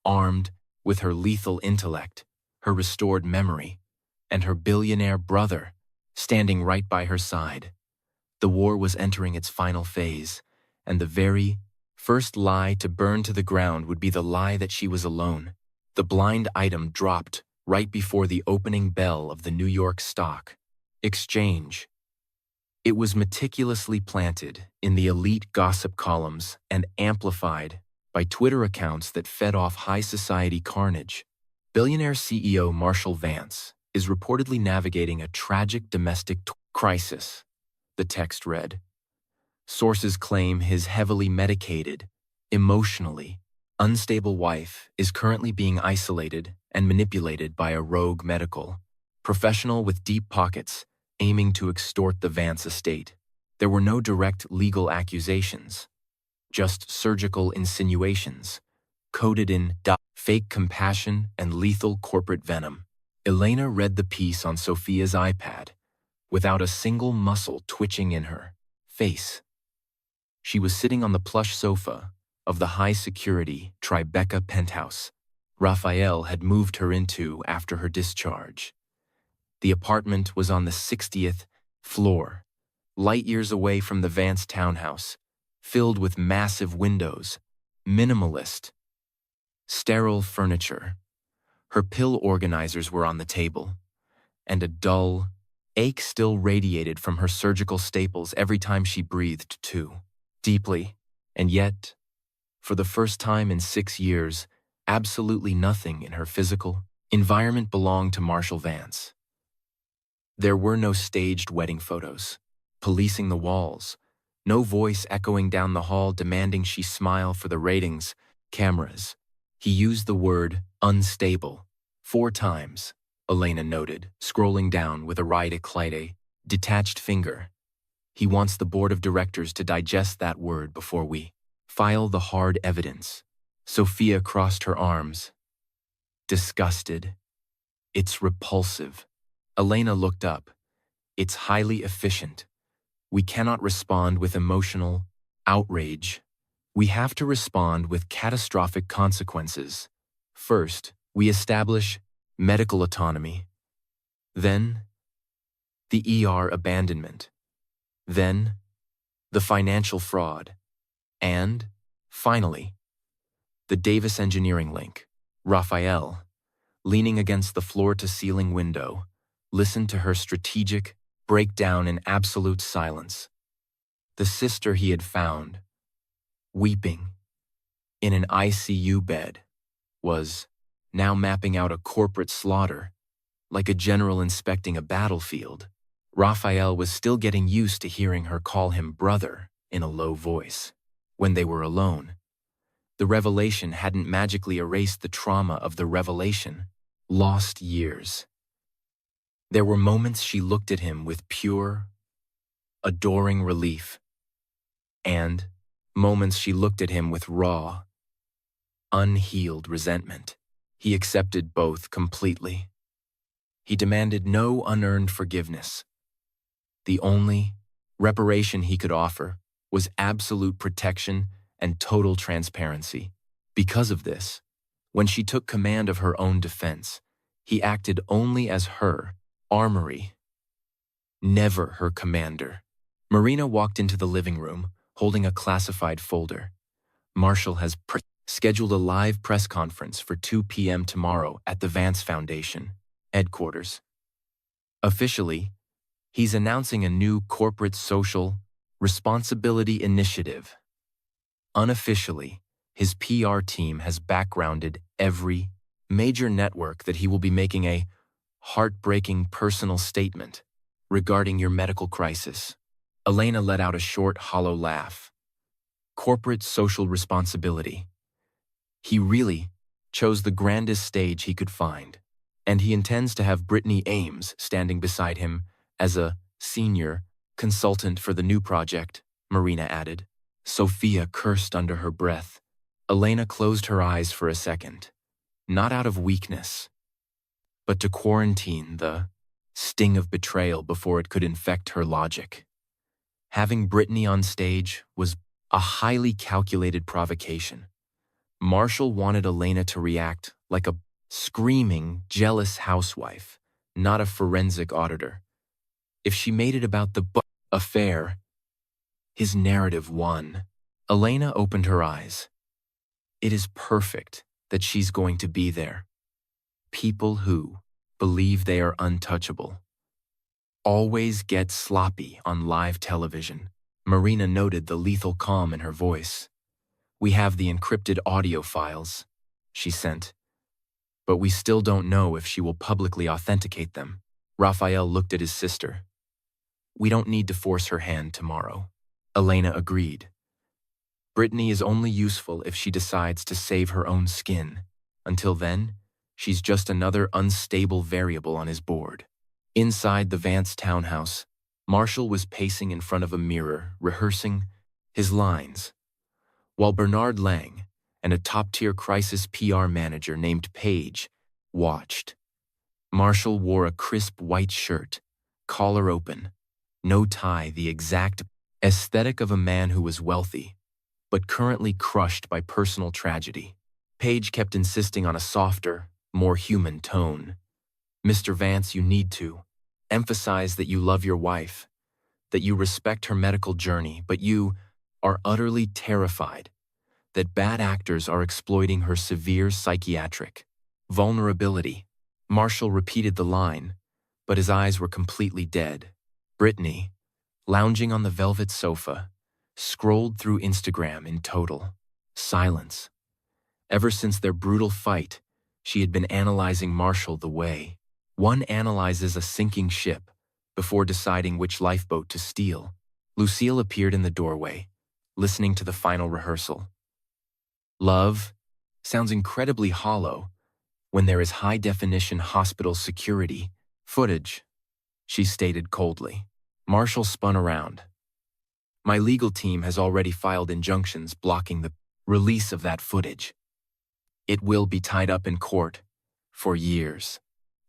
armed with her lethal intellect, her restored memory, and her billionaire brother standing right by her side. The war was entering its final phase, and the very first lie to burn to the ground would be the lie that she was alone. The blind item dropped right before the opening bell of the New York Stock Exchange. It was meticulously planted in the elite gossip columns and amplified by Twitter accounts that fed off high society carnage. Billionaire CEO Marshall Vance is reportedly navigating a tragic domestic crisis, the text read. Sources claim his heavily medicated, emotionally unstable wife is currently being isolated and manipulated by a rogue medical professional with deep pockets aiming to extort the Vance estate. There were no direct legal accusations, just surgical insinuations, coated in fake compassion and lethal corporate venom. Elena read the piece on Sophia's iPad, without a single muscle twitching in her face. She was sitting on the plush sofa of the high-security Tribeca penthouse Raphael had moved her into after her discharge. The apartment was on the 60th floor, light years away from the Vance townhouse, filled with massive windows, minimalist, sterile furniture. Her pill organizers were on the table, and a dull ache still radiated from her surgical staples every time she breathed too deeply. And yet, for the first time in 6 years, absolutely nothing in her physical environment belonged to Marshall Vance. There were no staged wedding photos, policing the walls, no voice echoing down the hall demanding she smile for the ratings, cameras. He used the word unstable 4 times, Elena noted, scrolling down with a right detached finger. He wants the board of directors to digest that word before we file the hard evidence. Sophia crossed her arms. Disgusted. It's repulsive. Elena looked up. It's highly efficient. We cannot respond with emotional outrage. We have to respond with catastrophic consequences. First, we establish medical autonomy. Then, the ER abandonment. Then, the financial fraud. And, finally, the Davis engineering link. Raphael, leaning against the floor-to-ceiling window, listened to her strategic breakdown in absolute silence. The sister he had found, weeping, in an ICU bed, was now mapping out a corporate slaughter, like a general inspecting a battlefield. Raphael was still getting used to hearing her call him brother in a low voice. When they were alone, the revelation hadn't magically erased the trauma of the revelation. Lost years. There were moments she looked at him with pure, adoring relief, and moments she looked at him with raw, unhealed resentment. He accepted both completely. He demanded no unearned forgiveness. The only reparation he could offer was absolute protection and total transparency. Because of this, when she took command of her own defense, he acted only as her armory, never her commander. Marina walked into the living room, holding a classified folder. Marshall has scheduled a live press conference for 2 p.m. tomorrow at the Vance Foundation headquarters. Officially, he's announcing a new corporate social responsibility initiative. Unofficially, his PR team has backgrounded every major network that he will be making a heartbreaking personal statement regarding your medical crisis. Elena let out a short, hollow laugh. Corporate social responsibility. He really chose the grandest stage he could find, and he intends to have Brittany Ames standing beside him as a senior consultant for the new project, Marina added. Sophia cursed under her breath. Elena closed her eyes for a second, not out of weakness, but to quarantine the sting of betrayal before it could infect her logic. Having Brittany on stage was a highly calculated provocation. Marshall wanted Elena to react like a screaming, jealous housewife, not a forensic auditor. If she made it about the affair, his narrative won. Elena opened her eyes. It is perfect that she's going to be there. People who believe they are untouchable always get sloppy on live television. Marina noted the lethal calm in her voice. We have the encrypted audio files she sent, but we still don't know if she will publicly authenticate them. Raphael looked at his sister. We don't need to force her hand tomorrow. Elena agreed. Brittany is only useful if she decides to save her own skin. Until then, she's just another unstable variable on his board. Inside the Vance townhouse, Marshall was pacing in front of a mirror, rehearsing his lines, while Bernard Lang and a top-tier crisis PR manager named Paige watched. Marshall wore a crisp white shirt, collar open, no tie, the exact aesthetic of a man who was wealthy, but currently crushed by personal tragedy. Paige kept insisting on a softer, more human tone. Mr. Vance, you need to emphasize that you love your wife, that you respect her medical journey, but you are utterly terrified that bad actors are exploiting her severe psychiatric vulnerability. Marshall repeated the line, but his eyes were completely dead. Brittany, lounging on the velvet sofa, scrolled through Instagram in total silence. Ever since their brutal fight, she had been analyzing Marshall the way one analyzes a sinking ship before deciding which lifeboat to steal. Lucille appeared in the doorway, listening to the final rehearsal. Love sounds incredibly hollow when there is high-definition hospital security footage, she stated coldly. Marshall spun around. My legal team has already filed injunctions blocking the release of that footage. It will be tied up in court for years.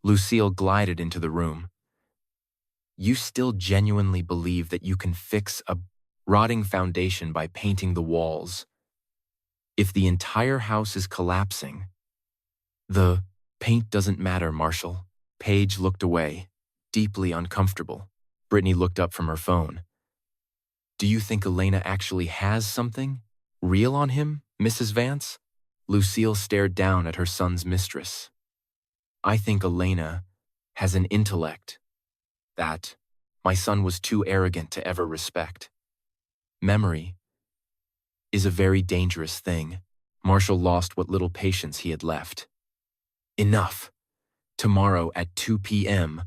Lucille glided into the room. You still genuinely believe that you can fix a rotting foundation by painting the walls? If the entire house is collapsing, the paint doesn't matter, Marshall. Paige looked away, deeply uncomfortable. Brittany looked up from her phone. Do you think Elena actually has something real on him, Mrs. Vance? Lucille stared down at her son's mistress. I think Elena has an intellect that my son was too arrogant to ever respect. Memory is a very dangerous thing. Marshall lost what little patience he had left. Enough. Tomorrow at 2 p.m.,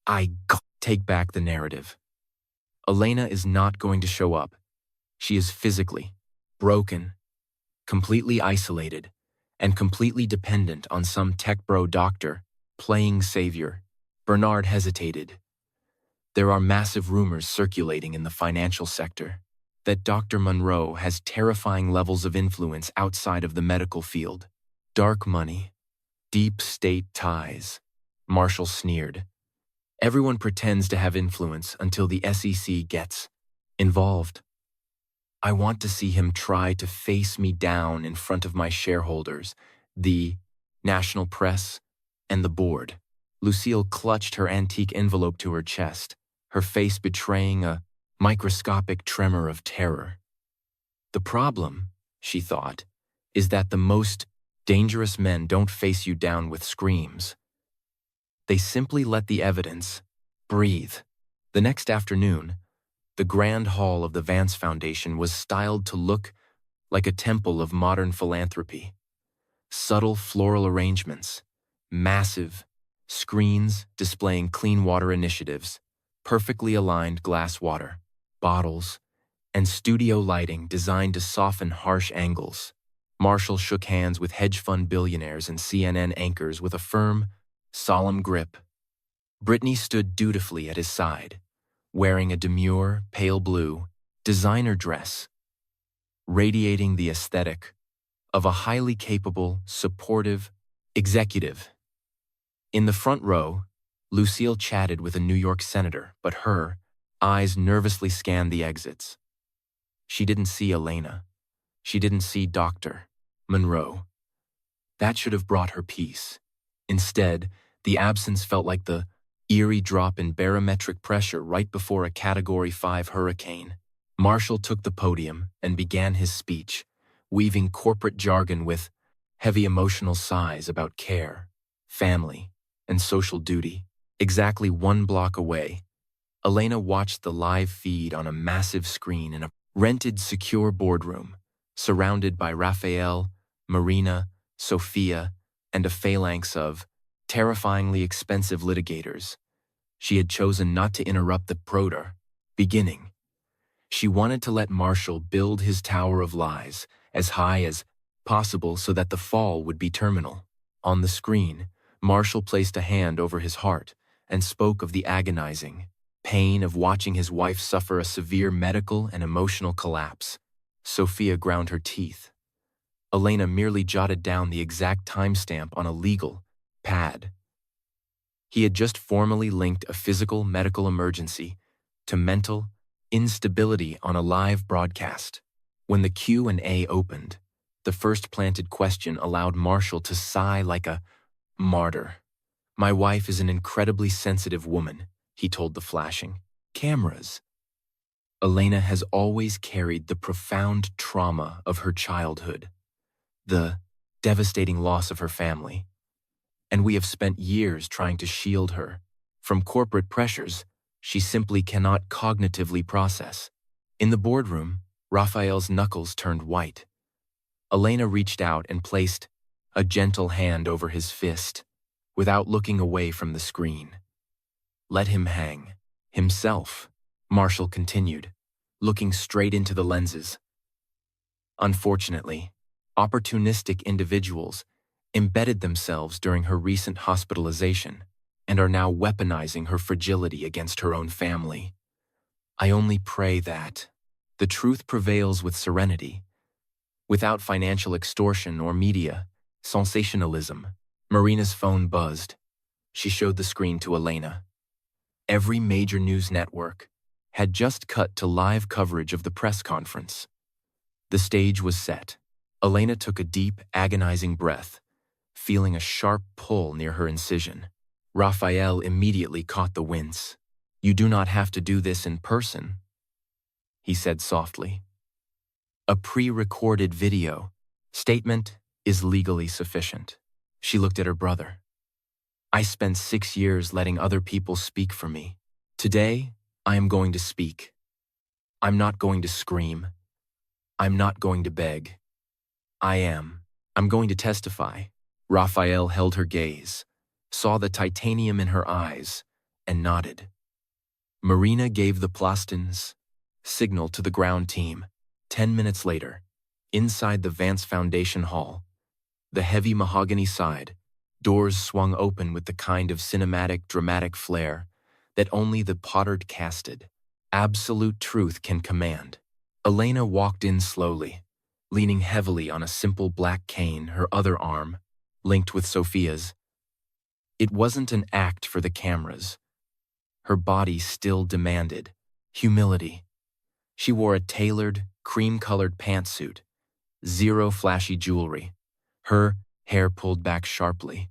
I take back the narrative. Elena is not going to show up. She is physically broken, completely isolated, and completely dependent on some tech bro doctor playing savior. Bernard hesitated. There are massive rumors circulating in the financial sector that Dr. Monroe has terrifying levels of influence outside of the medical field. Dark money, deep state ties. Marshall sneered. Everyone pretends to have influence until the SEC gets involved. I want to see him try to face me down in front of my shareholders, the national press, and the board. Lucille clutched her antique envelope to her chest, her face betraying a microscopic tremor of terror. The problem, she thought, is that the most dangerous men don't face you down with screams. They simply let the evidence breathe. The next afternoon, the Grand Hall of the Vance Foundation was styled to look like a temple of modern philanthropy. Subtle floral arrangements, massive screens displaying clean water initiatives, perfectly aligned glass water, bottles, and studio lighting designed to soften harsh angles. Marshall shook hands with hedge fund billionaires and CNN anchors with a firm, solemn grip. Brittany stood dutifully at his side, wearing a demure, pale blue, designer dress, radiating the aesthetic of a highly capable, supportive executive. In the front row, Lucille chatted with a New York senator, but her eyes nervously scanned the exits. She didn't see Elena. She didn't see Dr. Monroe. That should have brought her peace. Instead, the absence felt like the eerie drop in barometric pressure right before a Category 5 hurricane. Marshall took the podium and began his speech, weaving corporate jargon with heavy emotional sighs about care, family, and social duty. Exactly 1 block away, Elena watched the live feed on a massive screen in a rented secure boardroom, surrounded by Raphael, Marina, Sophia, and a phalanx of terrifyingly expensive litigators. She had chosen not to interrupt the beginning. She wanted to let Marshall build his tower of lies as high as possible so that the fall would be terminal. On the screen, Marshall placed a hand over his heart and spoke of the agonizing pain of watching his wife suffer a severe medical and emotional collapse. Sophia ground her teeth. Elena merely jotted down the exact timestamp on a legal pad. He had just formally linked a physical medical emergency to mental instability on a live broadcast. When the Q&A opened, the first planted question allowed Marshall to sigh like a martyr. "My wife is an incredibly sensitive woman," he told the flashing cameras. "Elena has always carried the profound trauma of her childhood, the devastating loss of her family, and we have spent years trying to shield her from corporate pressures she simply cannot cognitively process." In the boardroom, Raphael's knuckles turned white. Elena reached out and placed a gentle hand over his fist, without looking away from the screen. "Let him hang himself," Marshall continued, looking straight into the lenses. "Unfortunately, opportunistic individuals embedded themselves during her recent hospitalization and are now weaponizing her fragility against her own family. I only pray that the truth prevails with serenity, without financial extortion or media sensationalism." Marina's phone buzzed. She showed the screen to Elena. Every major news network had just cut to live coverage of the press conference. The stage was set. Elena took a deep, agonizing breath, feeling a sharp pull near her incision. Raphael immediately caught the wince. "You do not have to do this in person," he said softly. "A pre-recorded video statement is legally sufficient." She looked at her brother. "I spent 6 years letting other people speak for me. Today, I am going to speak. I'm not going to scream. I'm not going to beg. I'm going to testify." Raphael held her gaze, saw the titanium in her eyes, and nodded. Marina gave the Plastins signal to the ground team. 10 minutes later, inside the Vance Foundation Hall, the heavy mahogany side, doors swung open with the kind of cinematic, dramatic flair that only the pottered casted absolute truth can command. Elena walked in slowly, leaning heavily on a simple black cane, her other arm linked with Sophia's. It wasn't an act for the cameras. Her body still demanded humility. She wore a tailored, cream-colored pantsuit, zero flashy jewelry, her hair pulled back sharply,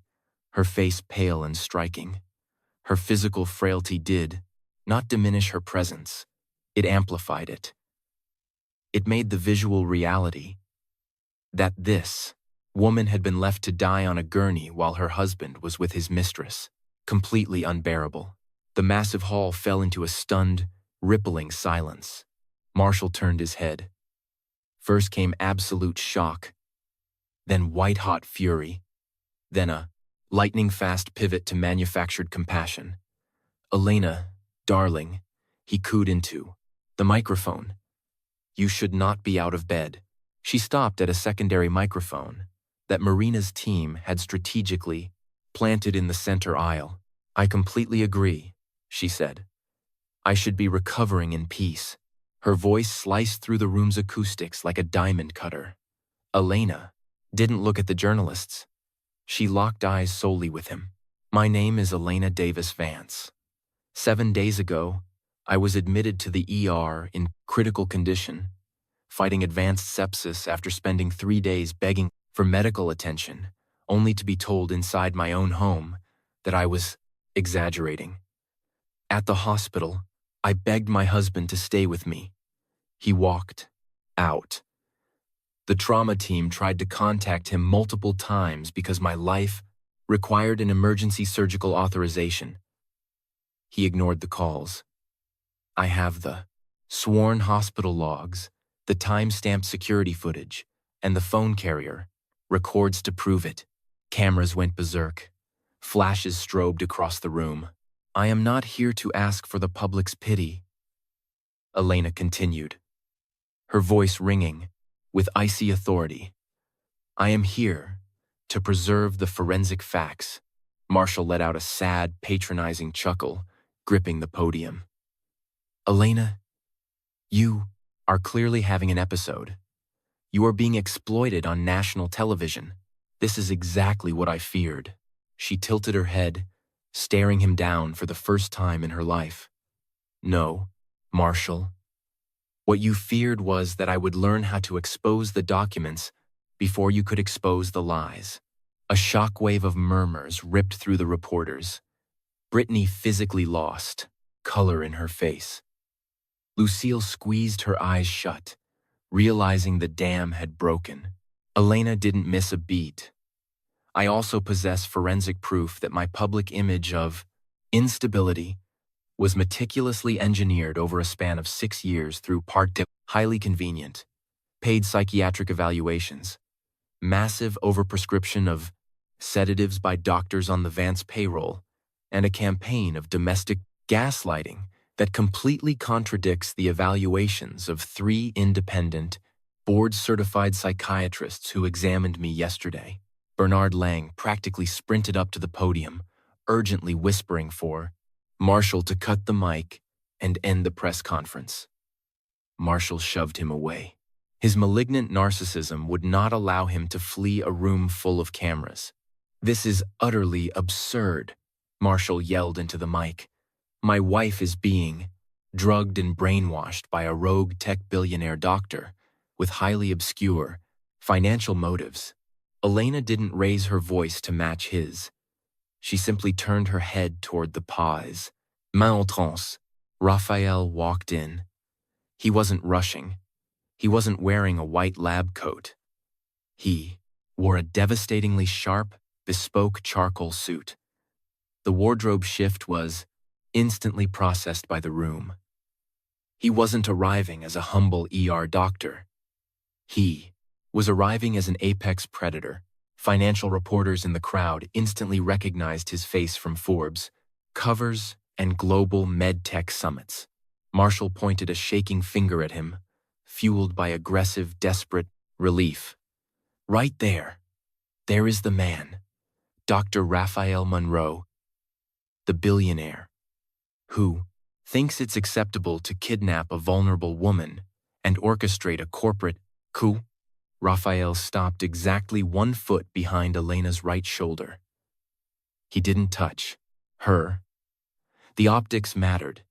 her face pale and striking. Her physical frailty did not diminish her presence. It amplified it. It made the visual reality that this woman had been left to die on a gurney while her husband was with his mistress completely unbearable. The massive hall fell into a stunned, rippling silence. Marshall turned his head. First came absolute shock, then white-hot fury, then a lightning-fast pivot to manufactured compassion. "Elena, darling," he cooed into the microphone. "You should not be out of bed." She stopped at a secondary microphone that Marina's team had strategically planted in the center aisle. "I completely agree," she said. "I should be recovering in peace." Her voice sliced through the room's acoustics like a diamond cutter. "Elena, didn't look at the journalists. She locked eyes solely with him. My name is Elena Davis Vance. 7 days ago, I was admitted to the ER in critical condition, fighting advanced sepsis after spending 3 days begging for medical attention, only to be told inside my own home that I was exaggerating. At the hospital, I begged my husband to stay with me. He walked out. The trauma team tried to contact him multiple times because my life required an emergency surgical authorization. He ignored the calls. I have the sworn hospital logs, the time-stamped security footage, and the phone carrier, records to prove it. Cameras went berserk. Flashes strobed across the room. I am not here to ask for the public's pity, Elena continued, her voice ringing with icy authority. I am here to preserve the forensic facts. Marshall let out a sad, patronizing chuckle, gripping the podium. Elena, you are clearly having an episode. You are being exploited on national television. This is exactly what I feared. She tilted her head, staring him down for the first time in her life. No, Marshall. What you feared was that I would learn how to expose the documents before you could expose the lies. A shockwave of murmurs ripped through the reporters. Brittany physically lost, color in her face. Lucille squeezed her eyes shut, realizing the dam had broken. Elena didn't miss a beat. I also possess forensic proof that my public image of instability was meticulously engineered over a span of 6 years through highly convenient, paid psychiatric evaluations, massive overprescription of sedatives by doctors on the Vance payroll, and a campaign of domestic gaslighting that completely contradicts the evaluations of 3 independent, board-certified psychiatrists who examined me yesterday. Bernard Lang practically sprinted up to the podium, urgently whispering for Marshall to cut the mic and end the press conference. Marshall shoved him away. His malignant narcissism would not allow him to flee a room full of cameras. This is utterly absurd, Marshall yelled into the mic. My wife is being drugged and brainwashed by a rogue tech billionaire doctor with highly obscure financial motives. Elena didn't raise her voice to match his. She simply turned her head toward the pause. Main en transe, Raphael walked in. He wasn't rushing. He wasn't wearing a white lab coat. He wore a devastatingly sharp, bespoke charcoal suit. The wardrobe shift was instantly processed by the room. He wasn't arriving as a humble ER doctor. He was arriving as an apex predator. Financial reporters in the crowd instantly recognized his face from Forbes, covers, and global medtech summits. Marshall pointed a shaking finger at him, fueled by aggressive, desperate relief. Right there. There is the man, Dr. Raphael Monroe, the billionaire, who thinks it's acceptable to kidnap a vulnerable woman and orchestrate a corporate coup. Raphael stopped exactly 1 foot behind Elena's right shoulder. He didn't touch her. The optics mattered.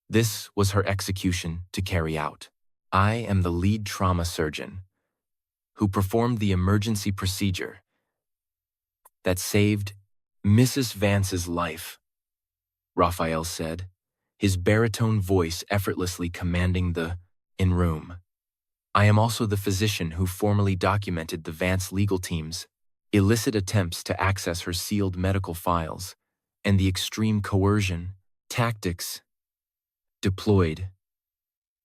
This was her execution to carry out. I am the lead trauma surgeon who performed the emergency procedure that saved Mrs. Vance's life, Raphael said, his baritone voice effortlessly commanding the in-room. I am also the physician who formally documented the Vance legal team's illicit attempts to access her sealed medical files and the extreme coercion tactics deployed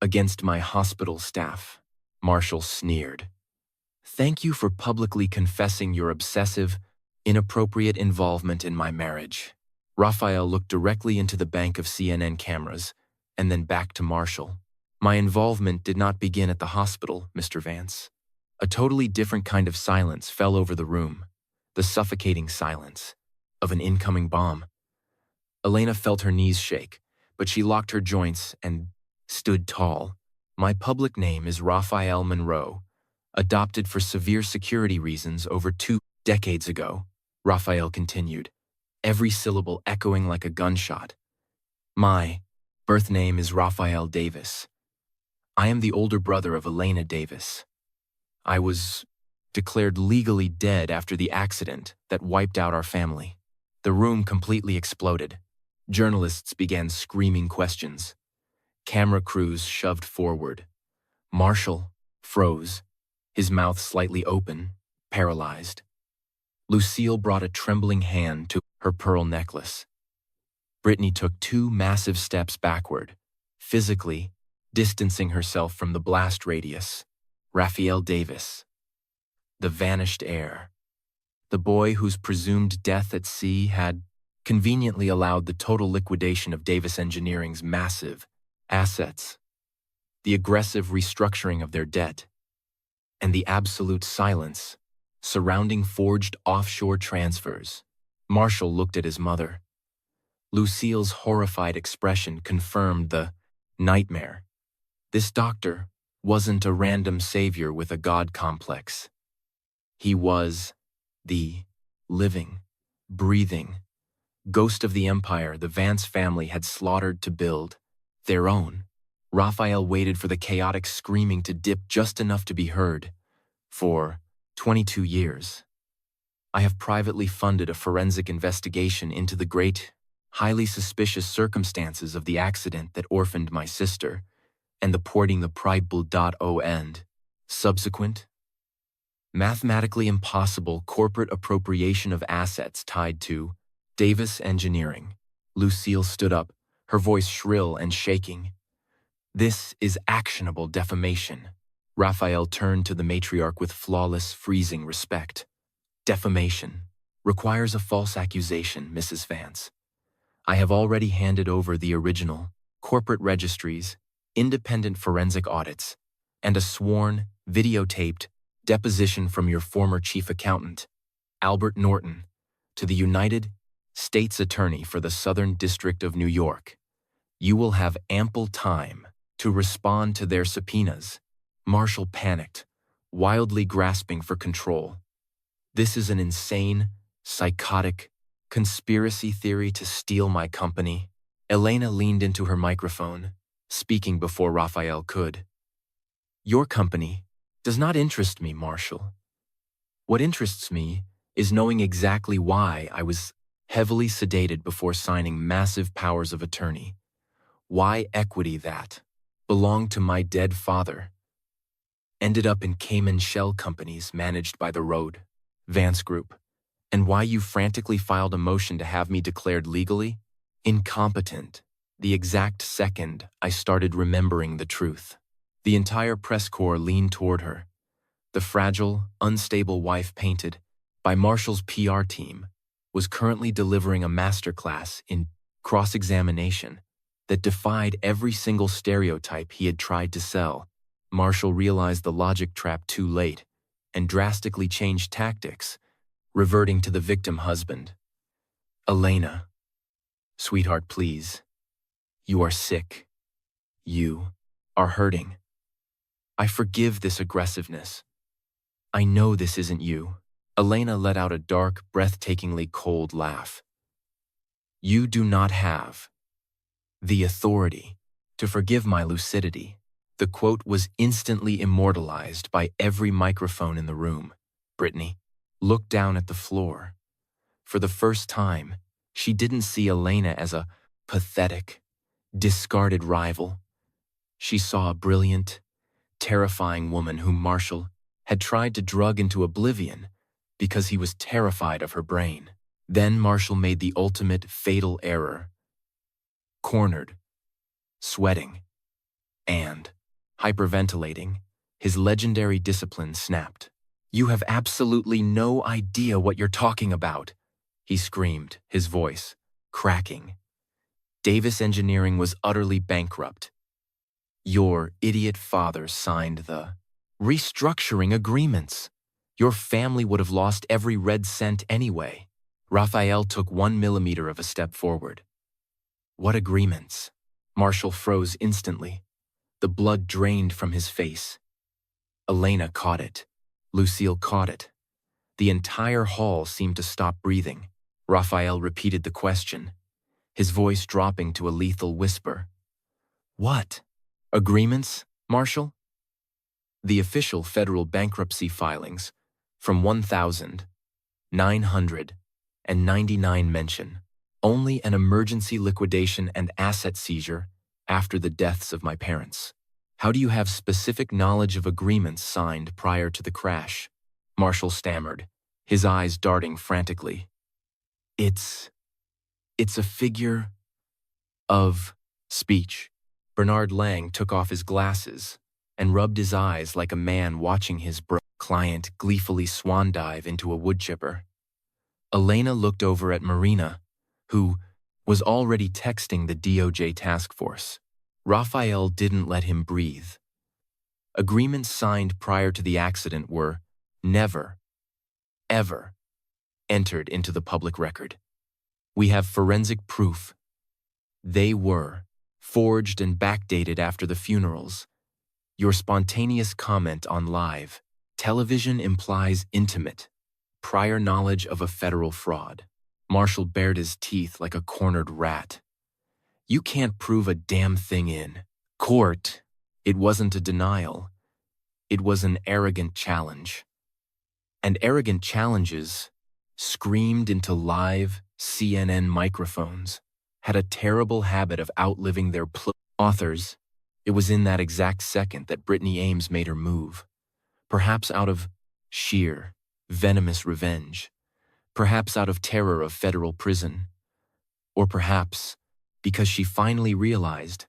against my hospital staff. Marshall sneered. Thank you for publicly confessing your obsessive, inappropriate involvement in my marriage. Raphael looked directly into the bank of CNN cameras and then back to Marshall. My involvement did not begin at the hospital, Mr. Vance. A totally different kind of silence fell over the room, the suffocating silence of an incoming bomb. Elena felt her knees shake, but she locked her joints and stood tall. My public name is Raphael Monroe. adopted for severe security reasons over 2 decades ago, Raphael continued, every syllable echoing like a gunshot. My birth name is Raphael Davis. I am the older brother of Elena Davis. I was declared legally dead after the accident that wiped out our family. The room completely exploded. Journalists began screaming questions. Camera crews shoved forward. Marshall froze, his mouth slightly open, paralyzed. Lucille brought a trembling hand to her pearl necklace. Brittany took 2 massive steps backward, physically distancing herself from the blast radius. Raphael Davis, the vanished heir. The boy whose presumed death at sea had conveniently allowed the total liquidation of Davis Engineering's massive assets, the aggressive restructuring of their debt, and the absolute silence surrounding forged offshore transfers. Marshall looked at his mother. Lucille's horrified expression confirmed the nightmare. This doctor wasn't a random savior with a god complex. He was the living, breathing ghost of the empire the Vance family had slaughtered to build their own. Raphael waited for the chaotic screaming to dip just enough to be heard. For 22 years, I have privately funded a forensic investigation into the great, highly suspicious circumstances of the accident that orphaned my sister and the porting the Pride.O and subsequent, mathematically impossible corporate appropriation of assets tied to Davis Engineering. Lucille stood up, her voice shrill and shaking. This is actionable defamation. Raphael turned to the matriarch with flawless, freezing respect. Defamation requires a false accusation, Mrs. Vance. I have already handed over the original, corporate registries, independent forensic audits, and a sworn, videotaped deposition from your former chief accountant, Albert Norton, to the United States Attorney for the Southern District of New York. You will have ample time to respond to their subpoenas. Marshall panicked, wildly grasping for control. This is an insane, psychotic conspiracy theory to steal my company. Elena leaned into her microphone, speaking before Raphael could. Your company does not interest me, Marshall. What interests me is knowing exactly why I was heavily sedated before signing massive powers of attorney. Why equity that belonged to my dead father ended up in Cayman shell companies managed by the Road Vance Group, and why you frantically filed a motion to have me declared legally incompetent the exact second I started remembering the truth. The entire press corps leaned toward her. The fragile, unstable wife painted by Marshall's PR team was currently delivering a masterclass in cross-examination that defied every single stereotype he had tried to sell. Marshall realized the logic trap too late and drastically changed tactics, reverting to the victim husband. Elena, sweetheart, please. You are sick. You are hurting. I forgive this aggressiveness. I know this isn't you. Elena let out a dark, breathtakingly cold laugh. You do not have the authority to forgive my lucidity. The quote was instantly immortalized by every microphone in the room. Brittany looked down at the floor. For the first time, she didn't see Elena as a pathetic, discarded rival. She saw a brilliant, terrifying woman whom Marshall had tried to drug into oblivion because he was terrified of her brain. Then Marshall made the ultimate fatal error. Cornered, sweating, and hyperventilating, his legendary discipline snapped. You have absolutely no idea what you're talking about, he screamed, his voice cracking. Davis Engineering was utterly bankrupt. Your idiot father signed the restructuring agreements. Your family would have lost every red cent anyway. Raphael took 1 millimeter of a step forward. What agreements? Marshall froze instantly. The blood drained from his face. Elena caught it. Lucille caught it. The entire hall seemed to stop breathing. Raphael repeated the question, his voice dropping to a lethal whisper. What? Agreements, Marshal? The official federal bankruptcy filings from 1,999 mention only an emergency liquidation and asset seizure after the deaths of my parents. How do you have specific knowledge of agreements signed prior to the crash? Marshall stammered, his eyes darting frantically. It's a figure of speech. Bernard Lang took off his glasses and rubbed his eyes like a man watching his client gleefully swan dive into a wood chipper. Elena looked over at Marina, who was already texting the DOJ task force. Raphael didn't let him breathe. Agreements signed prior to the accident were never, ever entered into the public record. We have forensic proof. They were forged and backdated after the funerals. Your spontaneous comment on live television implies intimate, prior knowledge of a federal fraud. Marshall bared his teeth like a cornered rat. You can't prove a damn thing in court. It wasn't a denial. It was an arrogant challenge. And arrogant challenges, screamed into live CNN microphones, had a terrible habit of outliving their authors. It was in that exact second that Brittany Ames made her move, perhaps out of sheer, venomous revenge, perhaps out of terror of federal prison, or perhaps because she finally realized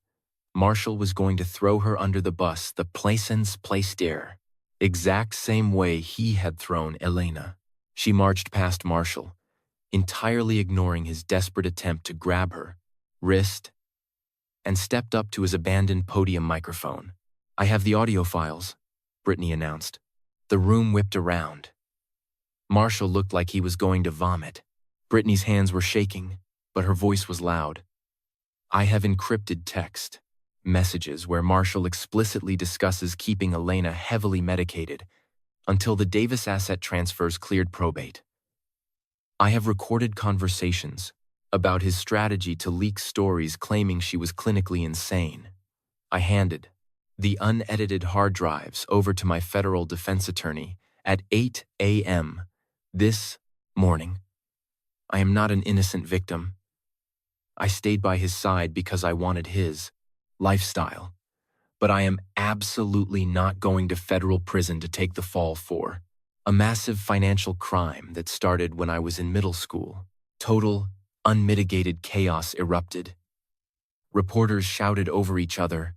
Marshall was going to throw her under the bus the placence placed exact same way he had thrown Elena. She marched past Marshall, entirely ignoring his desperate attempt to grab her wrist, and stepped up to his abandoned podium microphone. I have the audio files, Brittany announced. The room whipped around. Marshall looked like he was going to vomit. Brittany's hands were shaking, but her voice was loud. I have encrypted text messages where Marshall explicitly discusses keeping Elena heavily medicated until the Davis asset transfers cleared probate. I have recorded conversations about his strategy to leak stories claiming she was clinically insane. I handed the unedited hard drives over to my federal defense attorney at 8 a.m. this morning. I am not an innocent victim. I stayed by his side because I wanted his lifestyle, but I am absolutely not going to federal prison to take the fall for a massive financial crime that started when I was in middle school. Total, unmitigated chaos erupted. Reporters shouted over each other.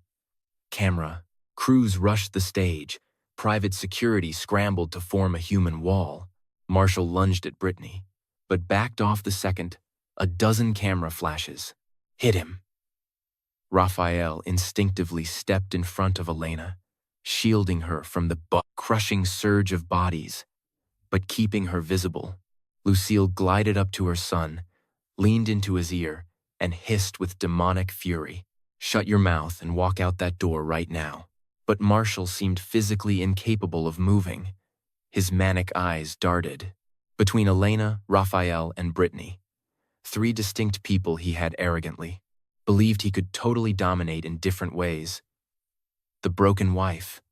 Camera crews rushed the stage. Private security scrambled to form a human wall. Marshall lunged at Brittany, but backed off the second a dozen camera flashes hit him. Raphael instinctively stepped in front of Elena, shielding her from the crushing surge of bodies, but keeping her visible. Lucille glided up to her son, leaned into his ear, and hissed with demonic fury. Shut your mouth and walk out that door right now. But Marshall seemed physically incapable of moving. His manic eyes darted between Elena, Raphael, and Brittany. Three distinct people he had arrogantly believed he could totally dominate in different ways. The broken wife,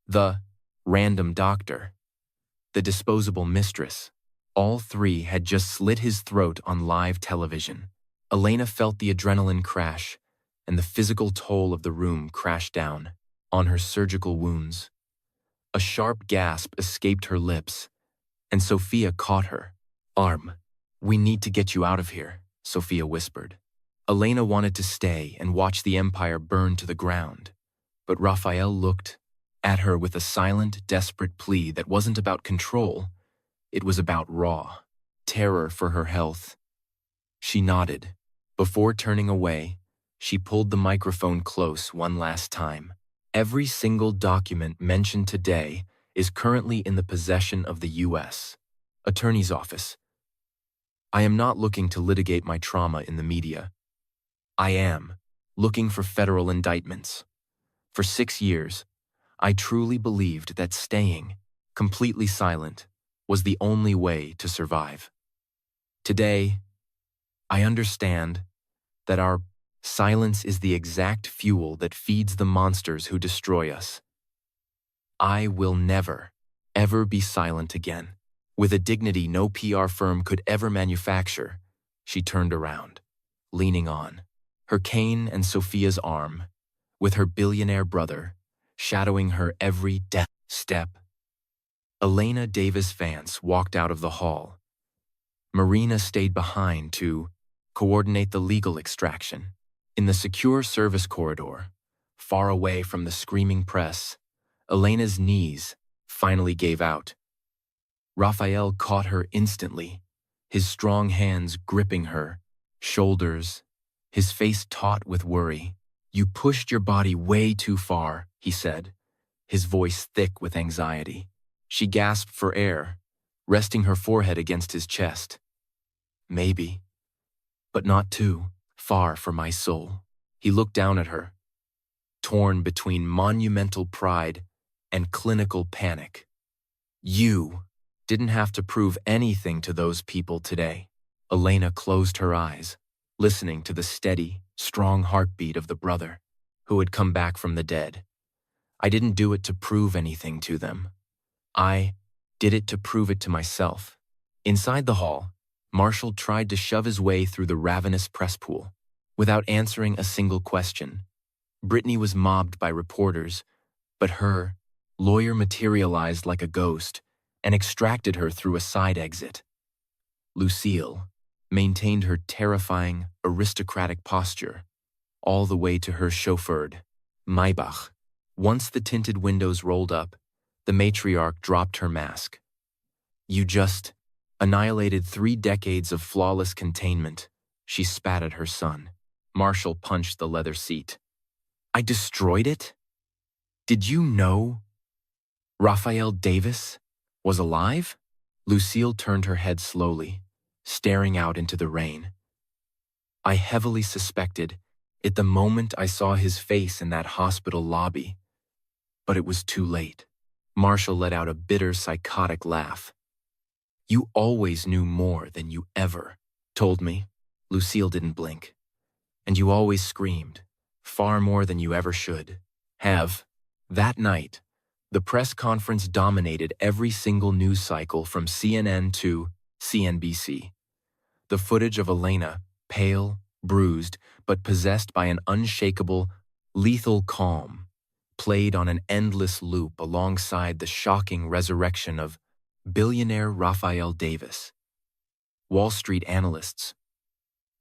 the random doctor, the disposable mistress. All three had just slit his throat on live television. Elena felt the adrenaline crash, and the physical toll of the room crashed down on her surgical wounds. A sharp gasp escaped her lips, and Sophia caught her arm. We need to get you out of here, Sophia whispered. Elena wanted to stay and watch the empire burn to the ground, but Raphael looked at her with a silent, desperate plea that wasn't about control. It was about raw terror for her health. She nodded. Before turning away, she pulled the microphone close one last time. Every single document mentioned today is currently in the possession of the U.S. Attorney's Office. I am not looking to litigate my trauma in the media. I am looking for federal indictments. For 6 years, I truly believed that staying, completely silent, was the only way to survive. Today, I understand that our silence is the exact fuel that feeds the monsters who destroy us. I will never, ever be silent again. With a dignity no PR firm could ever manufacture, she turned around, leaning on, her cane and Sophia's arm, with her billionaire brother, shadowing her every step. Elena Davis Vance walked out of the hall. Marina stayed behind to coordinate the legal extraction. In the secure service corridor, far away from the screaming press, Elena's knees finally gave out. Raphael caught her instantly, his strong hands gripping her shoulders, his face taut with worry. "You pushed your body way too far," he said, his voice thick with anxiety. She gasped for air, resting her forehead against his chest. "Maybe, but not too far for my soul." He looked down at her, torn between monumental pride and clinical panic. "You didn't have to prove anything to those people today." Elena closed her eyes, listening to the steady, strong heartbeat of the brother who had come back from the dead. "I didn't do it to prove anything to them. I did it to prove it to myself." Inside the hall, Marshall tried to shove his way through the ravenous press pool without answering a single question. Brittany was mobbed by reporters, but her lawyer materialized like a ghost and extracted her through a side exit. Lucille maintained her terrifying, aristocratic posture all the way to her chauffeured Maybach. Once the tinted windows rolled up, the matriarch dropped her mask. "You just annihilated 3 decades of flawless containment," she spat at her son. Marshall punched the leather seat. "I destroyed it? Did you know Raphael Davis was alive?" Lucille turned her head slowly, staring out into the rain. "I heavily suspected it the moment I saw his face in that hospital lobby, but it was too late." Marshall let out a bitter, psychotic laugh. "You always knew more than you ever told me." Lucille didn't blink. "And you always screamed, far more than you ever should have." That night, the press conference dominated every single news cycle from CNN to CNBC. The footage of Elena, pale, bruised, but possessed by an unshakable, lethal calm, played on an endless loop alongside the shocking resurrection of billionaire Raphael Davis. Wall Street analysts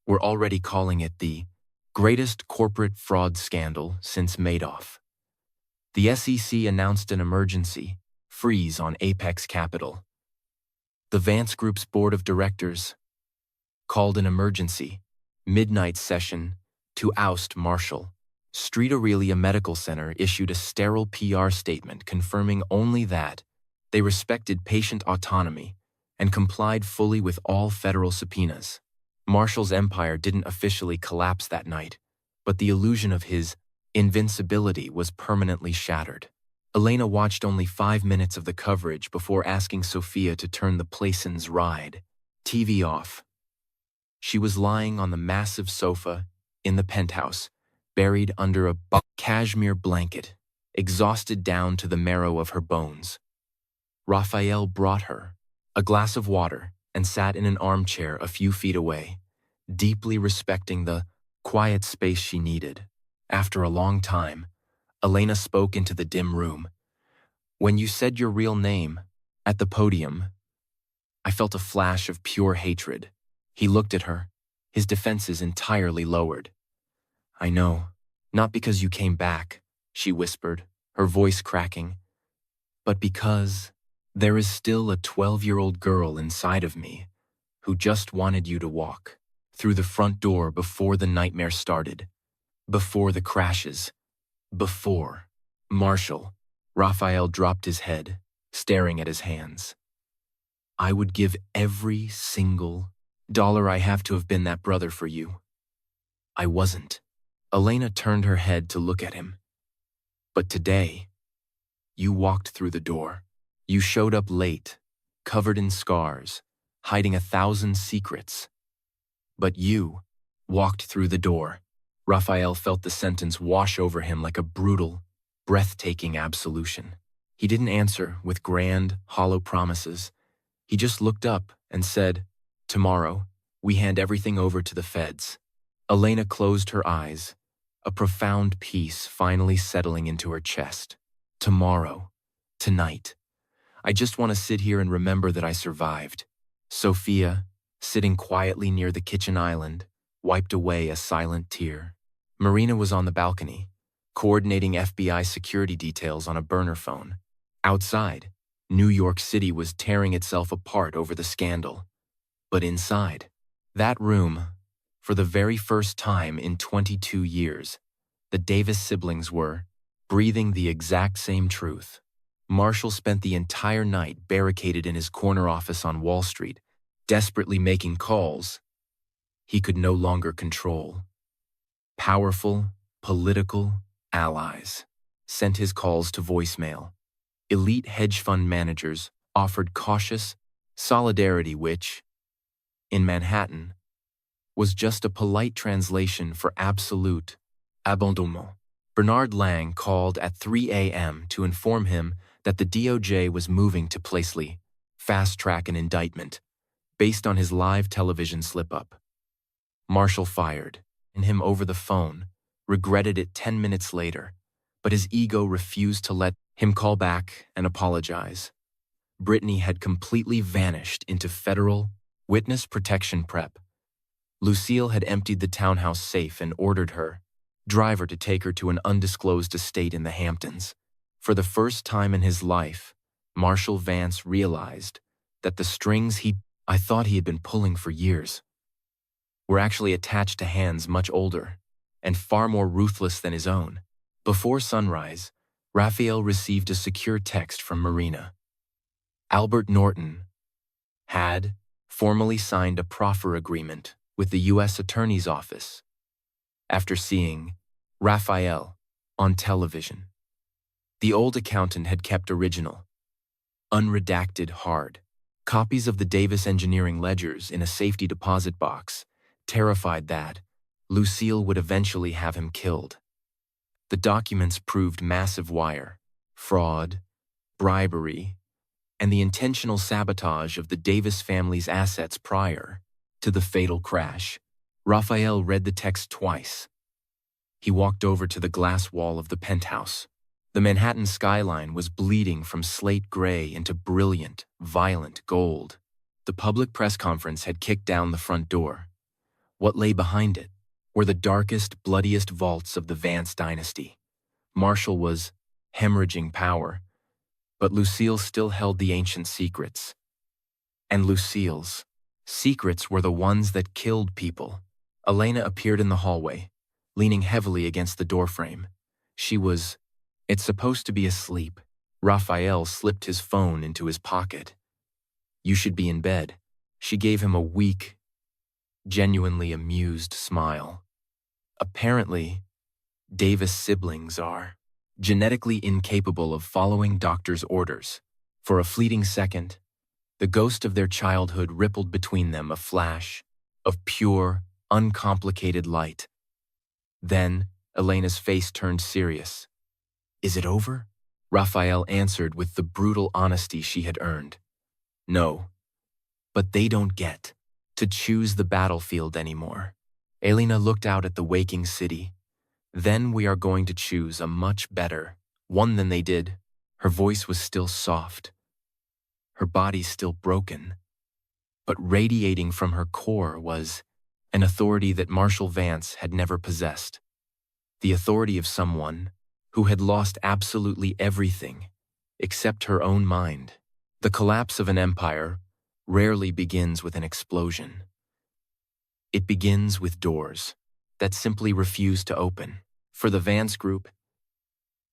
were already calling it the greatest corporate fraud scandal since Madoff. The SEC announced an emergency freeze on Apex Capital. The Vance Group's board of directors called an emergency midnight session to oust Marshall. Street Aurelia Medical Center issued a sterile PR statement confirming only that they respected patient autonomy and complied fully with all federal subpoenas. Marshall's empire didn't officially collapse that night, but the illusion of his invincibility was permanently shattered. Elena watched only 5 minutes of the coverage before asking Sophia to turn the Plaisance ride TV off. She was lying on the massive sofa in the penthouse, buried under a cashmere blanket, exhausted down to the marrow of her bones. Raphael brought her a glass of water and sat in an armchair a few feet away, deeply respecting the quiet space she needed. After a long time, Elena spoke into the dim room. "When you said your real name at the podium, I felt a flash of pure hatred." He looked at her, his defenses entirely lowered. "I know, not because you came back," she whispered, her voice cracking, "but because there is still a 12-year-old girl inside of me who just wanted you to walk through the front door before the nightmare started, before the crashes, before." "Marshall," Raphael dropped his head, staring at his hands. "I would give every single dollar I have to have been that brother for you. I wasn't." Elena turned her head to look at him. "But today, You walked through the door. You showed up late, covered in scars, hiding 1,000 secrets. But you walked through the door. Raphael felt the sentence wash over him like a brutal, breathtaking absolution. He didn't answer with grand, hollow promises. He just looked up and said, "Tomorrow, we hand everything over to the feds." Elena closed her eyes, a profound peace finally settling into her chest. Tomorrow, tonight, I just want to sit here and remember that I survived. Sophia, sitting quietly near the kitchen island, wiped away a silent tear. Marina was on the balcony, coordinating FBI security details on a burner phone. Outside, New York City was tearing itself apart over the scandal. But inside, that room, for the very first time in 22 years, the Davis siblings were breathing the exact same truth. Marshall spent the entire night barricaded in his corner office on Wall Street, desperately making calls he could no longer control. Powerful, political allies sent his calls to voicemail. Elite hedge fund managers offered cautious solidarity, which, in Manhattan, was just a polite translation for absolute abandonnement. Bernard Lang called at 3 a.m. to inform him that the DOJ was moving to Placely, fast-track an indictment, based on his live television slip-up. Marshall fired him over the phone, regretted it 10 minutes later, but his ego refused to let him call back and apologize. Brittany had completely vanished into federal witness protection prep. Lucille had emptied the townhouse safe and ordered her driver to take her to an undisclosed estate in the Hamptons. For the first time in his life, Marshall Vance realized that the strings I thought he had been pulling for years were actually attached to hands much older and far more ruthless than his own. Before sunrise, Raphael received a secure text from Marina. Albert Norton had formally signed a proffer agreement with the U.S. Attorney's Office after seeing Raphael on television. The old accountant had kept original, unredacted hard copies of the Davis engineering ledgers in a safety deposit box, terrified that Lucille would eventually have him killed. The documents proved massive wire, fraud, bribery, and the intentional sabotage of the Davis family's assets prior to the fatal crash. Raphael read the text twice. He walked over to the glass wall of the penthouse. The Manhattan skyline was bleeding from slate gray into brilliant, violent gold. The public press conference had kicked down the front door. What lay behind it were the darkest, bloodiest vaults of the Vance dynasty. Marshall was hemorrhaging power, but Lucille still held the ancient secrets. And Lucille's secrets were the ones that killed people. Elena appeared in the hallway, leaning heavily against the doorframe. It's supposed to be asleep. Raphael slipped his phone into his pocket. "You should be in bed." She gave him a weak, genuinely amused smile. Apparently, Davis siblings are genetically incapable of following doctors' orders. For a fleeting second, the ghost of their childhood rippled between them, a flash of pure, uncomplicated light. Then, Elena's face turned serious. "Is it over?" Raphael answered with the brutal honesty she had earned. "No, but they don't get to choose the battlefield anymore." Elena looked out at the waking city. "Then we are going to choose a much better one than they did." Her voice was still soft, her body still broken, but radiating from her core was an authority that Marshall Vance had never possessed. The authority of someone who had lost absolutely everything except her own mind. The collapse of an empire rarely begins with an explosion. It begins with doors that simply refuse to open. For the Vance Group,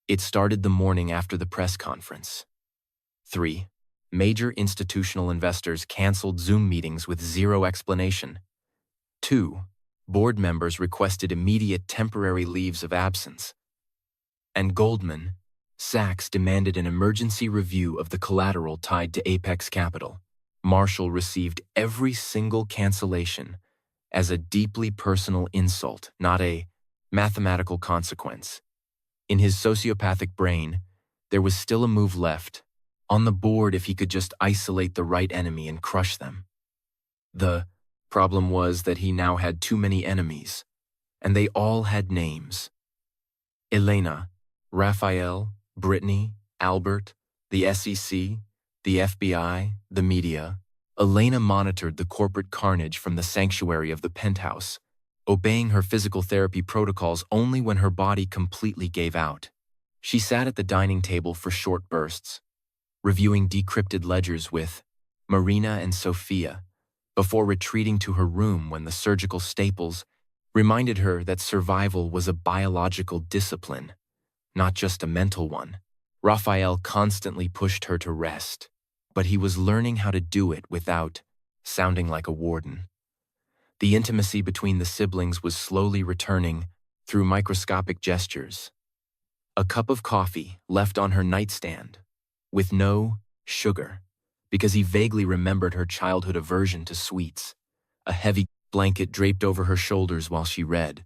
it started the morning after the press conference. 3. Major institutional investors canceled Zoom meetings with zero explanation. 2. Board members requested immediate temporary leaves of absence. And Goldman, Sachs demanded an emergency review of the collateral tied to Apex Capital. Marshall received every single cancellation as a deeply personal insult, not a mathematical consequence. In his sociopathic brain, there was still a move left, on the board if he could just isolate the right enemy and crush them. The problem was that he now had too many enemies, and they all had names. Elena, Raphael, Brittany, Albert, the SEC, the FBI, the media. Elena monitored the corporate carnage from the sanctuary of the penthouse, obeying her physical therapy protocols only when her body completely gave out. She sat at the dining table for short bursts, reviewing decrypted ledgers with Marina and Sophia, before retreating to her room when the surgical staples reminded her that survival was a biological discipline, not just a mental one. Raphael constantly pushed her to rest, but he was learning how to do it without sounding like a warden. The intimacy between the siblings was slowly returning through microscopic gestures. A cup of coffee left on her nightstand, with no sugar, because he vaguely remembered her childhood aversion to sweets. A heavy blanket draped over her shoulders while she read.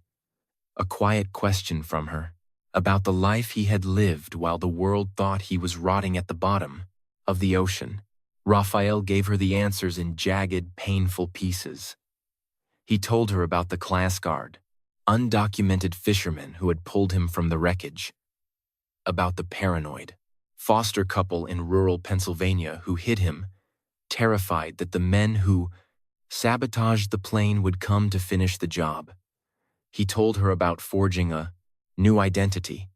A quiet question from her about the life he had lived while the world thought he was rotting at the bottom of the ocean. Raphael gave her the answers in jagged, painful pieces. He told her about the class guard, undocumented fisherman who had pulled him from the wreckage, about the paranoid foster couple in rural Pennsylvania who hid him, terrified that the men who sabotaged the plane would come to finish the job. He told her about forging a new identity,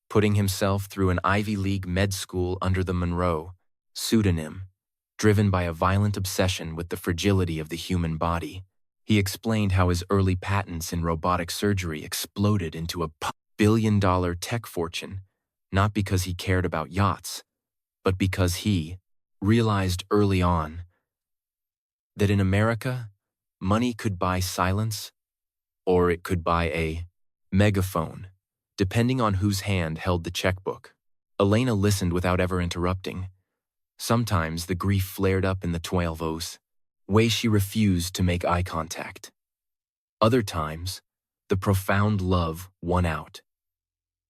putting himself through an Ivy League med school under the Monroe pseudonym, driven by a violent obsession with the fragility of the human body. He explained how his early patents in robotic surgery exploded into a billion-dollar tech fortune, not because he cared about yachts, but because he realized early on that in America, money could buy silence, or it could buy a megaphone, depending on whose hand held the checkbook. Elena listened without ever interrupting. Sometimes the grief flared up in the 12 way she refused to make eye contact. Other times, the profound love won out.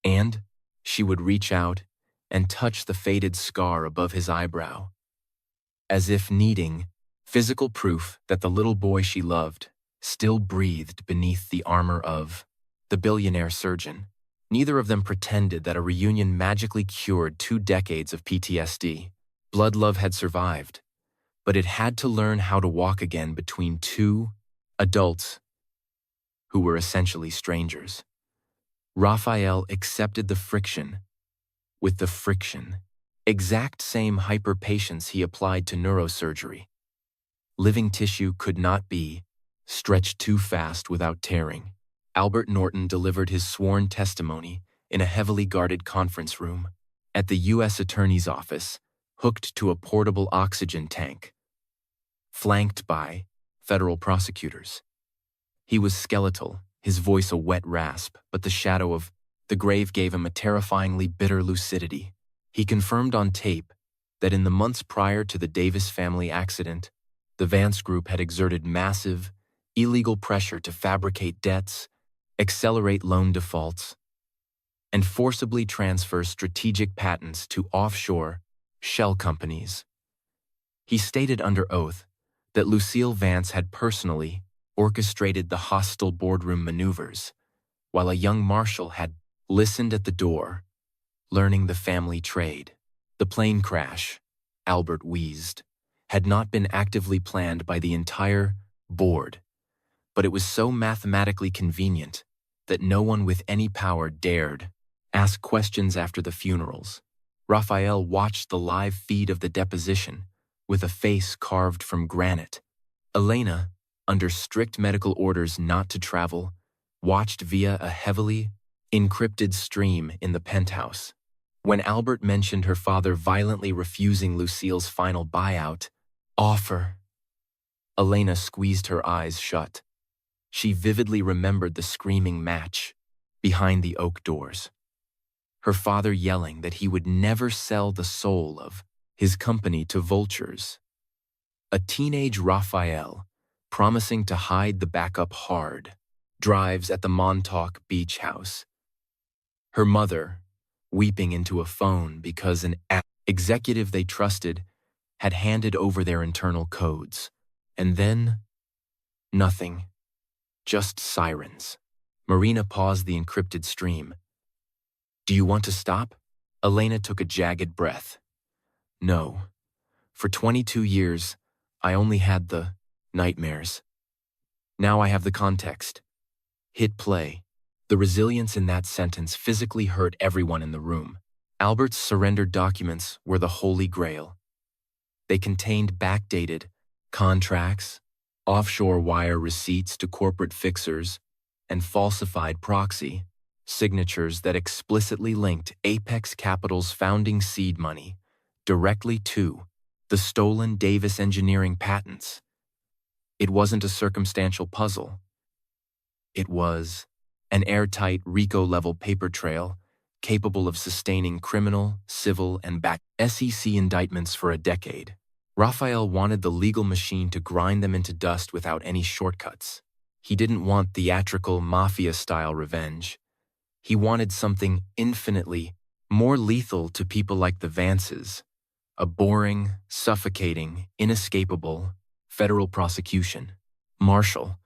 And she would reach out and touch the faded scar above his eyebrow, as if needing physical proof that the little boy she loved still breathed beneath the armor of the billionaire surgeon. Neither of them pretended that a reunion magically cured 2 decades of PTSD. Blood love had survived, but it had to learn how to walk again between 2 adults who were essentially strangers. Raphael accepted the friction with the friction, exact same hyper-patience he applied to neurosurgery. Living tissue could not be stretched too fast without tearing. Albert Norton delivered his sworn testimony in a heavily guarded conference room at the U.S. Attorney's Office, hooked to a portable oxygen tank, flanked by federal prosecutors. He was skeletal, his voice a wet rasp, but the shadow of the grave gave him a terrifyingly bitter lucidity. He confirmed on tape that in the months prior to the Davis family accident, the Vance Group had exerted massive, illegal pressure to fabricate debts, accelerate loan defaults, and forcibly transfer strategic patents to offshore shell companies. He stated under oath that Lucille Vance had personally orchestrated the hostile boardroom maneuvers, while a young Marshall had listened at the door, learning the family trade. The plane crash, Albert wheezed, had not been actively planned by the entire board, but it was so mathematically convenient that no one with any power dared ask questions after the funerals. Raphael watched the live feed of the deposition with a face carved from granite. Elena, under strict medical orders not to travel, watched via a heavily encrypted stream in the penthouse. When Albert mentioned her father violently refusing Lucille's final buyout offer, Elena squeezed her eyes shut. She vividly remembered the screaming match behind the oak doors. her father yelling that he would never sell the soul of his company to vultures. A teenage Raphael, promising to hide the backup hard, drives at the Montauk beach house. Her mother, weeping into a phone because an executive they trusted had handed over their internal codes. And then, nothing. Just sirens. Marina paused the encrypted stream. Do you want to stop? Elena took a jagged breath. No. For 22 years, I only had the nightmares. Now I have the context. Hit play. The resilience in that sentence physically hurt everyone in the room. Albert's surrendered documents were the holy grail. They contained backdated contracts, offshore wire receipts to corporate fixers, and falsified proxy signatures that explicitly linked Apex Capital's founding seed money directly to the stolen Davis engineering patents. It wasn't a circumstantial puzzle. It was an airtight RICO-level paper trail capable of sustaining criminal, civil, and SEC indictments for a decade. Raphael wanted the legal machine to grind them into dust without any shortcuts. He didn't want theatrical, mafia-style revenge. He wanted something infinitely more lethal to people like the Vances, a boring, suffocating, inescapable federal prosecution. Marshall,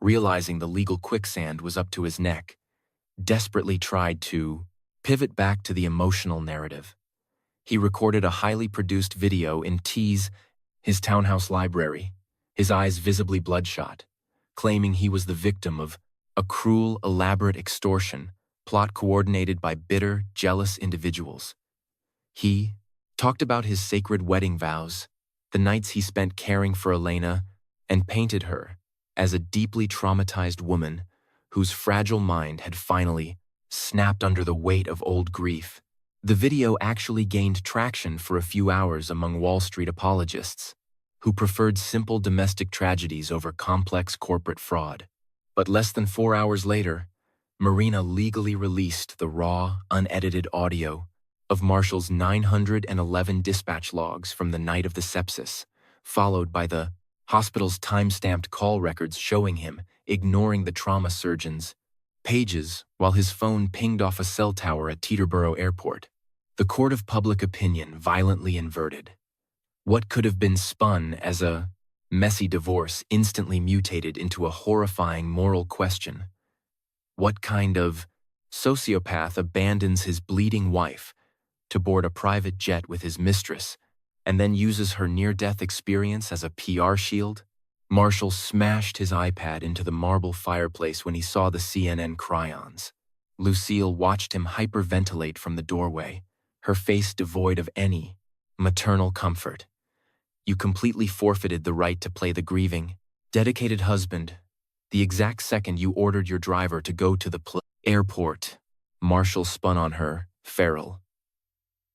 realizing the legal quicksand was up to his neck, desperately tried to pivot back to the emotional narrative. He recorded a highly produced video in his townhouse library, his eyes visibly bloodshot, claiming he was the victim of a cruel, elaborate extortion plot coordinated by bitter, jealous individuals. He talked about his sacred wedding vows, the nights he spent caring for Elena, and painted her as a deeply traumatized woman whose fragile mind had finally snapped under the weight of old grief. The video actually gained traction for a few hours among Wall Street apologists, who preferred simple domestic tragedies over complex corporate fraud. But less than 4 hours later, Marina legally released the raw, unedited audio of Marshall's 911 dispatch logs from the night of the sepsis, followed by the hospital's time-stamped call records showing him ignoring the trauma surgeon's pages while his phone pinged off a cell tower at Teterboro Airport. The court of public opinion violently inverted. What could have been spun as a messy divorce instantly mutated into a horrifying moral question. What kind of sociopath abandons his bleeding wife to board a private jet with his mistress and then uses her near-death experience as a PR shield? Marshall smashed his iPad into the marble fireplace when he saw the CNN chyons. Lucille watched him hyperventilate from the doorway, her face devoid of any maternal comfort. You completely forfeited the right to play the grieving, dedicated husband the exact second you ordered your driver to go to the airport. Marshall spun on her, feral.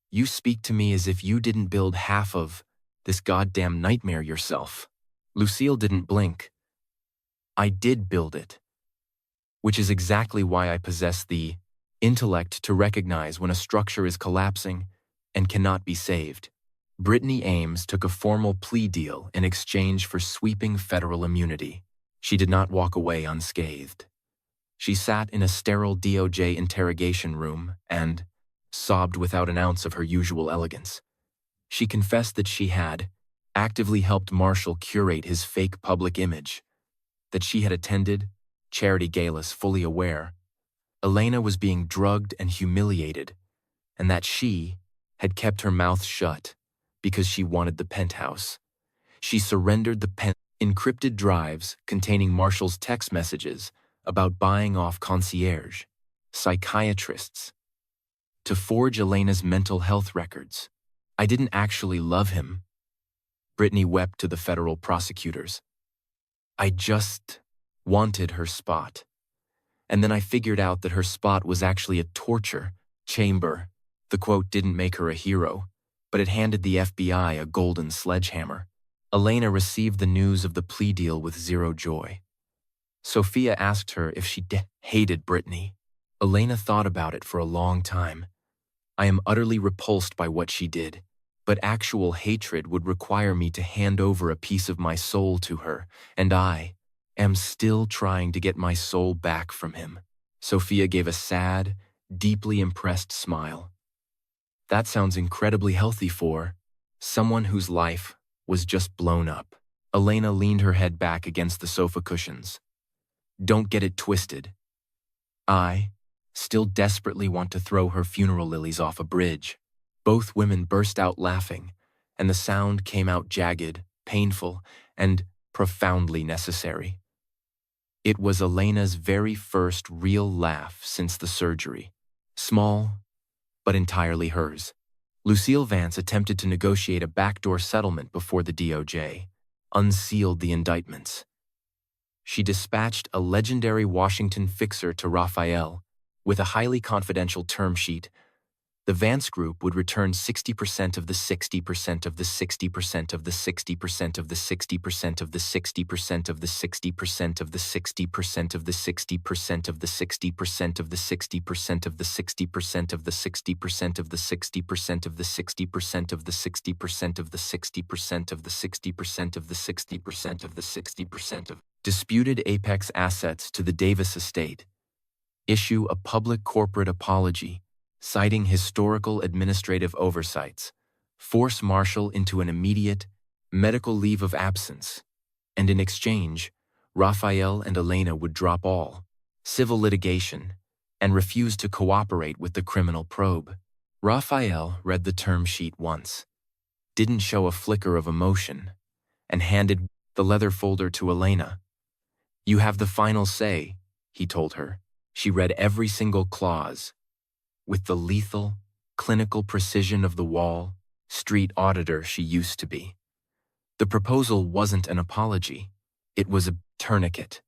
You speak to me as if you didn't build half of this goddamn nightmare yourself. Lucille didn't blink. I did build it. Which is exactly why I possess the intellect to recognize when a structure is collapsing and cannot be saved. Brittany Ames took a formal plea deal in exchange for sweeping federal immunity. She did not walk away unscathed. She sat in a sterile DOJ interrogation room and sobbed without an ounce of her usual elegance. She confessed that she had actively helped Marshall curate his fake public image, that she had attended charity galas fully aware Elena was being drugged and humiliated, and that she had kept her mouth shut because she wanted the penthouse. She surrendered the encrypted drives containing Marshall's text messages about buying off concierge, psychiatrists, to forge Elena's mental health records. I didn't actually love him. Brittany wept to the federal prosecutors. I just wanted her spot. And then I figured out that her spot was actually a torture chamber. The quote didn't make her a hero, but it handed the FBI a golden sledgehammer. Elena received the news of the plea deal with zero joy. Sophia asked her if she hated Brittany. Elena thought about it for a long time. I am utterly repulsed by what she did, but actual hatred would require me to hand over a piece of my soul to her, and I am still trying to get my soul back from him." Sophia gave a sad, deeply impressed smile. "That sounds incredibly healthy for someone whose life was just blown up." Elena leaned her head back against the sofa cushions. "Don't get it twisted. I still desperately want to throw her funeral lilies off a bridge." Both women burst out laughing, and the sound came out jagged, painful, and profoundly necessary. It was Elena's very first real laugh since the surgery. Small, but entirely hers. Lucille Vance attempted to negotiate a backdoor settlement before the DOJ unsealed the indictments. She dispatched a legendary Washington fixer to Raphael with a highly confidential term sheet. The Vance Group would return 60% of the 60% of the 60% of the 60% of the 60% of the 60% of the 60% of the 60% of the 60% of the 60% of the 60% of the 60% of the 60% of the 60% of the 60% of the 60% of the 60% of the 60% of the 60% of the 60% of disputed Apex assets to the Davis estate, issue a public corporate apology, citing historical administrative oversights, force Marshall into an immediate medical leave of absence, and in exchange, Raphael and Elena would drop all civil litigation and refuse to cooperate with the criminal probe. Raphael read the term sheet once, didn't show a flicker of emotion, and handed the leather folder to Elena. "You have the final say," he told her. She read every single clause, with the lethal, clinical precision of the Wall Street auditor she used to be. The proposal wasn't an apology. It was a tourniquet.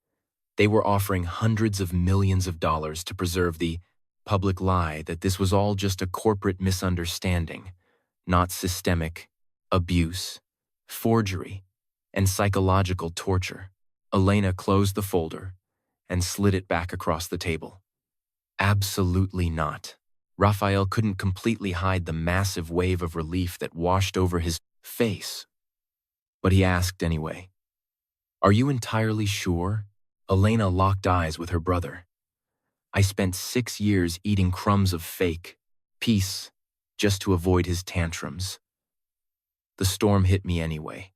They were offering hundreds of millions of dollars to preserve the public lie that this was all just a corporate misunderstanding, not systemic abuse, forgery, and psychological torture. Elena closed the folder and slid it back across the table. Absolutely not. Raphael couldn't completely hide the massive wave of relief that washed over his face. But he asked anyway, "Are you entirely sure?" Elena locked eyes with her brother. "I spent 6 years eating crumbs of fake peace just to avoid his tantrums. The storm hit me anyway.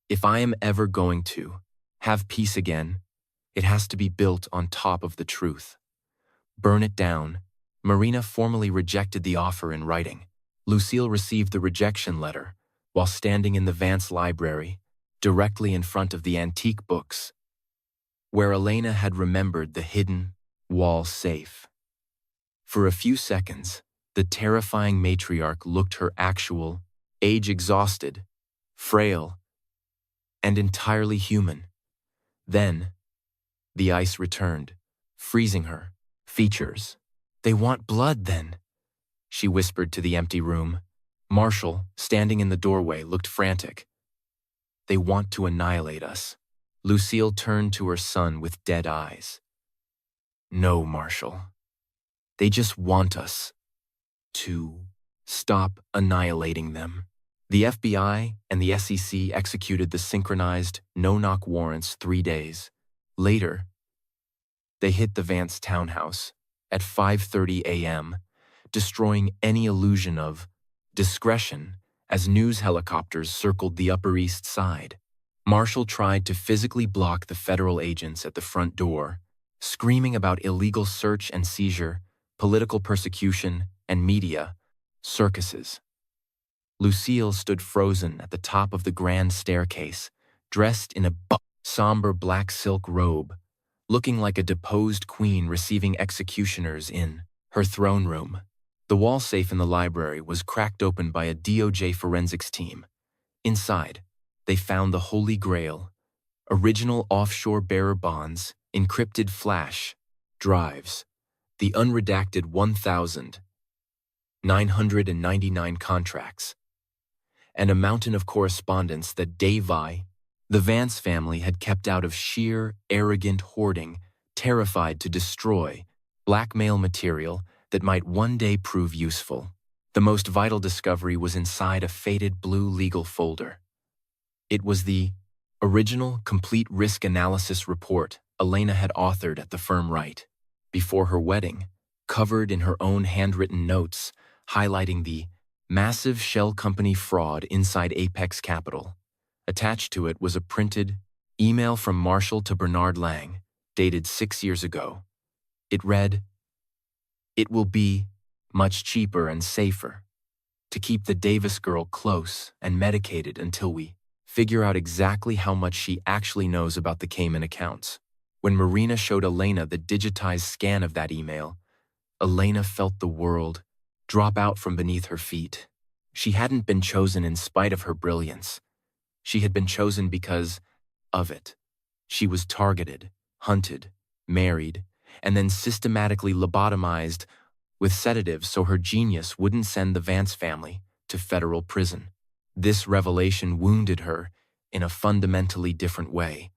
If I am ever going to have peace again, it has to be built on top of the truth. Burn it down." Marina formally rejected the offer in writing. Lucille received the rejection letter while standing in the Vance library, directly in front of the antique books, where Elena had remembered the hidden wall safe. For a few seconds, the terrifying matriarch looked her actual, age-exhausted, frail, and entirely human. Then, the ice returned, freezing her features. "They want blood, then," she whispered to the empty room. Marshall, standing in the doorway, looked frantic. "They want to annihilate us." Lucille turned to her son with dead eyes. "No, Marshall. They just want us to stop annihilating them." The FBI and the SEC executed the synchronized no-knock warrants 3 days. Later, they hit the Vance townhouse at 5:30 a.m., destroying any illusion of discretion as news helicopters circled the Upper East Side. Marshall tried to physically block the federal agents at the front door, screaming about illegal search and seizure, political persecution, and media circuses. Lucille stood frozen at the top of the grand staircase, dressed in a somber black silk robe, looking like a deposed queen receiving executioners in her throne room. The wall safe in the library was cracked open by a DOJ forensics team. Inside, they found the Holy Grail, original offshore bearer bonds, encrypted flash drives, the unredacted 1,999 contracts, and a mountain of correspondence that the Vance family had kept out of sheer, arrogant hoarding, terrified to destroy blackmail material that might one day prove useful. The most vital discovery was inside a faded blue legal folder. It was the original complete risk analysis report Elena had authored at the firm right before her wedding, covered in her own handwritten notes, highlighting the massive shell company fraud inside Apex Capital. Attached to it was a printed email from Marshall to Bernard Lang, dated 6 years ago. It read, "It will be much cheaper and safer to keep the Davis girl close and medicated until we figure out exactly how much she actually knows about the Cayman accounts." When Marina showed Elena the digitized scan of that email, Elena felt the world drop out from beneath her feet. She hadn't been chosen in spite of her brilliance. She had been chosen because of it. She was targeted, hunted, married, and then systematically lobotomized with sedatives so her genius wouldn't send the Vance family to federal prison. This revelation wounded her in a fundamentally different way.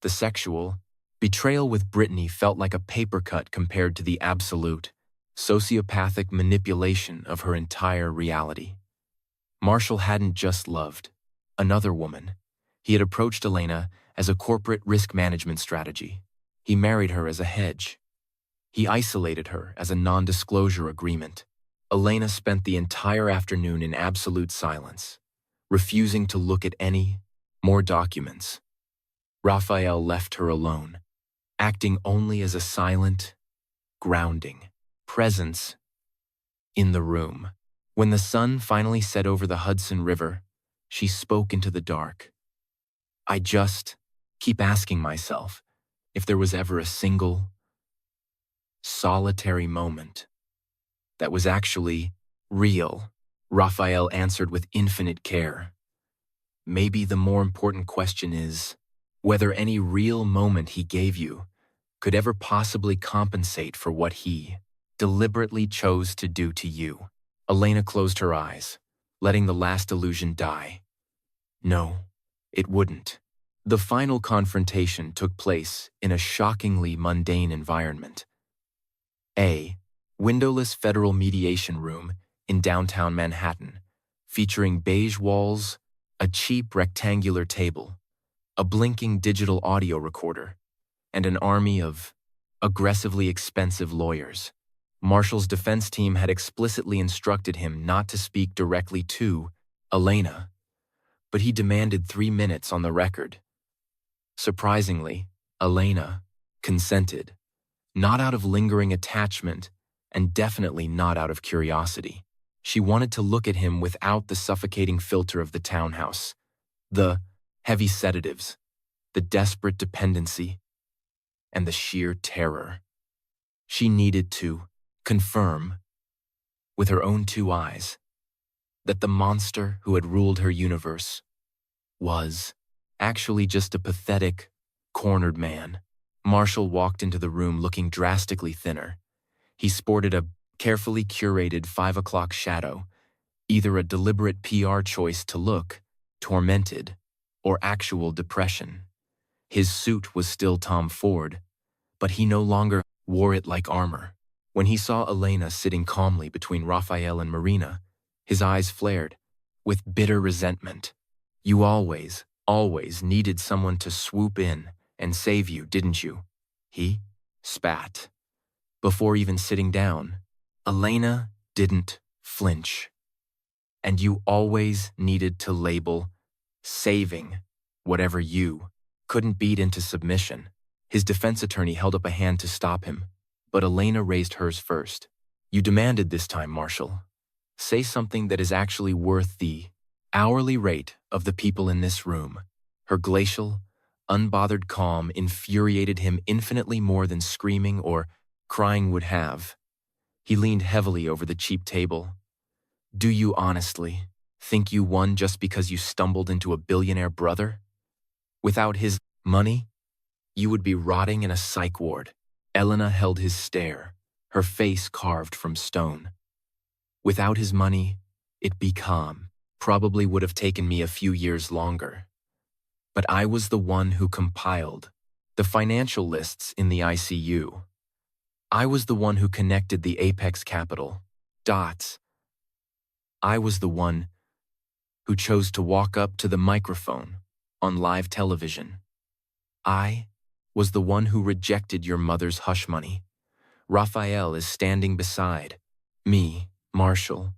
The sexual betrayal with Brittany felt like a paper cut compared to the absolute, sociopathic manipulation of her entire reality. Marshall hadn't just loved another woman. He had approached Elena as a corporate risk management strategy. He married her as a hedge. He isolated her as a non-disclosure agreement. Elena spent the entire afternoon in absolute silence, refusing to look at any more documents. Raphael left her alone, acting only as a silent, grounding presence in the room. When the sun finally set over the Hudson River, she spoke into the dark. "I just keep asking myself if there was ever a single, solitary moment that was actually real." Raphael answered with infinite care. "Maybe the more important question is whether any real moment he gave you could ever possibly compensate for what he deliberately chose to do to you." Elena closed her eyes, letting the last illusion die. No, it wouldn't. The final confrontation took place in a shockingly mundane environment. A windowless federal mediation room in downtown Manhattan, featuring beige walls, a cheap rectangular table, a blinking digital audio recorder, and an army of aggressively expensive lawyers. Marshall's defense team had explicitly instructed him not to speak directly to Elena, but he demanded 3 minutes on the record. Surprisingly, Elena consented, not out of lingering attachment and definitely not out of curiosity. She wanted to look at him without the suffocating filter of the townhouse, the heavy sedatives, the desperate dependency, and the sheer terror. She needed to confirm, with her own 2 eyes, that the monster who had ruled her universe was actually just a pathetic, cornered man. Marshall walked into the room looking drastically thinner. He sported a carefully curated 5 o'clock shadow, either a deliberate PR choice to look tormented or actual depression. His suit was still Tom Ford, but he no longer wore it like armor. When he saw Elena sitting calmly between Raphael and Marina, his eyes flared with bitter resentment. "You always needed someone to swoop in and save you, didn't you?" he spat. Before even sitting down, Elena didn't flinch. "And you always needed to label saving whatever you couldn't beat into submission." His defense attorney held up a hand to stop him, but Elena raised hers first. "You demanded this time, Marshall. Say something that is actually worth the hourly rate of the people in this room." Her glacial, unbothered calm infuriated him infinitely more than screaming or crying would have. He leaned heavily over the cheap table. "Do you honestly think you won just because you stumbled into a billionaire brother? Without his money, you would be rotting in a psych ward." Elena held his stare, her face carved from stone. "Without his money, it'd be calm. Probably would have taken me a few years longer. But I was the one who compiled the financial lists in the ICU. I was the one who connected the apex capital dots. I was the one who chose to walk up to the microphone on live television. I was the one who rejected your mother's hush money. Raphael is standing beside me, Marshall.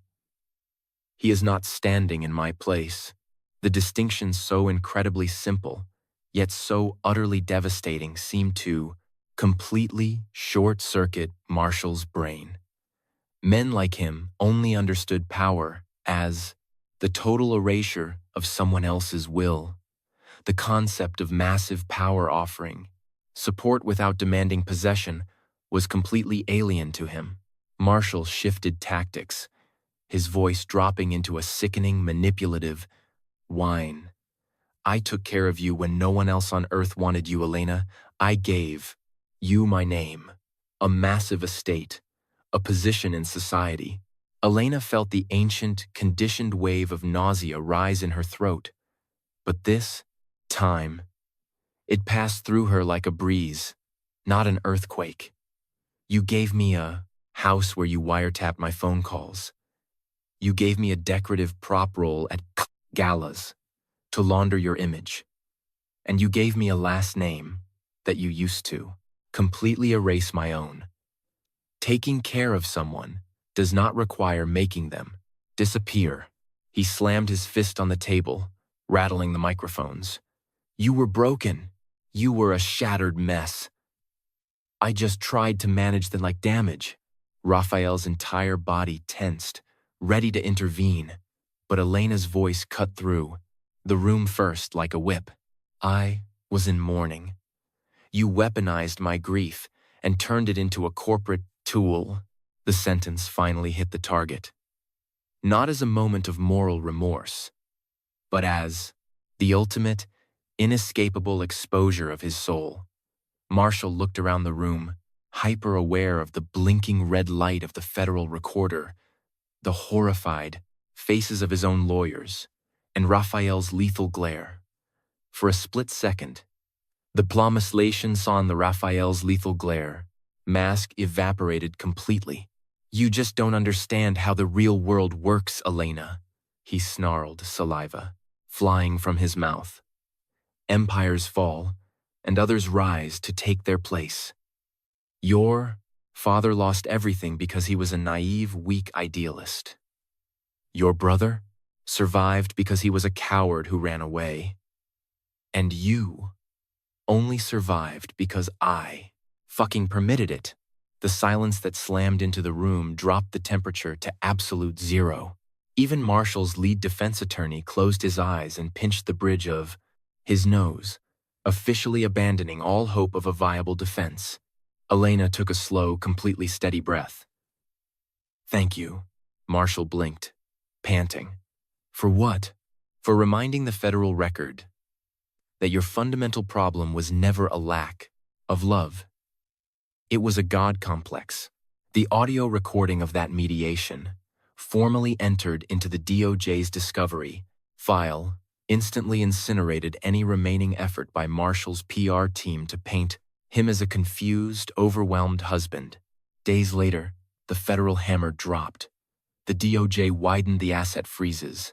He is not standing in my place. The distinction so incredibly simple, yet so utterly devastating, seemed to completely short-circuit Marshall's brain. Men like him only understood power as the total erasure of someone else's will. The concept of massive power offering support without demanding possession was completely alien to him. Marshall shifted tactics, his voice dropping into a sickening, manipulative whine. I took care of you when no one else on earth wanted you, Elena. I gave you my name, a massive estate, a position in society. Elena felt the ancient, conditioned wave of nausea rise in her throat. But this time, it passed through her like a breeze, not an earthquake. You gave me a house where you wiretapped my phone calls. You gave me a decorative prop role at galas to launder your image. And you gave me a last name that you used to completely erase my own. Taking care of someone does not require making them disappear. He slammed his fist on the table, rattling the microphones. You were broken. You were a shattered mess. I just tried to manage the damage. Raphael's entire body tensed, ready to intervene, but Elena's voice cut through the room first like a whip. I was in mourning. You weaponized my grief and turned it into a corporate tool. The sentence finally hit the target. Not as a moment of moral remorse, but as the ultimate, inescapable exposure of his soul. Marshall looked around the room, hyper-aware of the blinking red light of the federal recorder, the horrified faces of his own lawyers, and Raphael's lethal glare. For a split second, the Plomislation saw in the Raphael's lethal glare. Mask evaporated completely. You just don't understand how the real world works, Elena, he snarled, saliva flying from his mouth. Empires fall, and others rise to take their place. Your father lost everything because he was a naive, weak idealist. Your brother survived because he was a coward who ran away. And you only survived because I fucking permitted it. The silence that slammed into the room dropped the temperature to absolute zero. Even Marshall's lead defense attorney closed his eyes and pinched the bridge of his nose, officially abandoning all hope of a viable defense. Elena took a slow, completely steady breath. Thank you, Marshall blinked, panting. For what? For reminding the federal record that your fundamental problem was never a lack of love. It was a God complex. The audio recording of that mediation, formally entered into the DOJ's discovery file, instantly incinerated any remaining effort by Marshall's PR team to paint him as a confused, overwhelmed husband. Days later, the federal hammer dropped. The DOJ widened the asset freezes.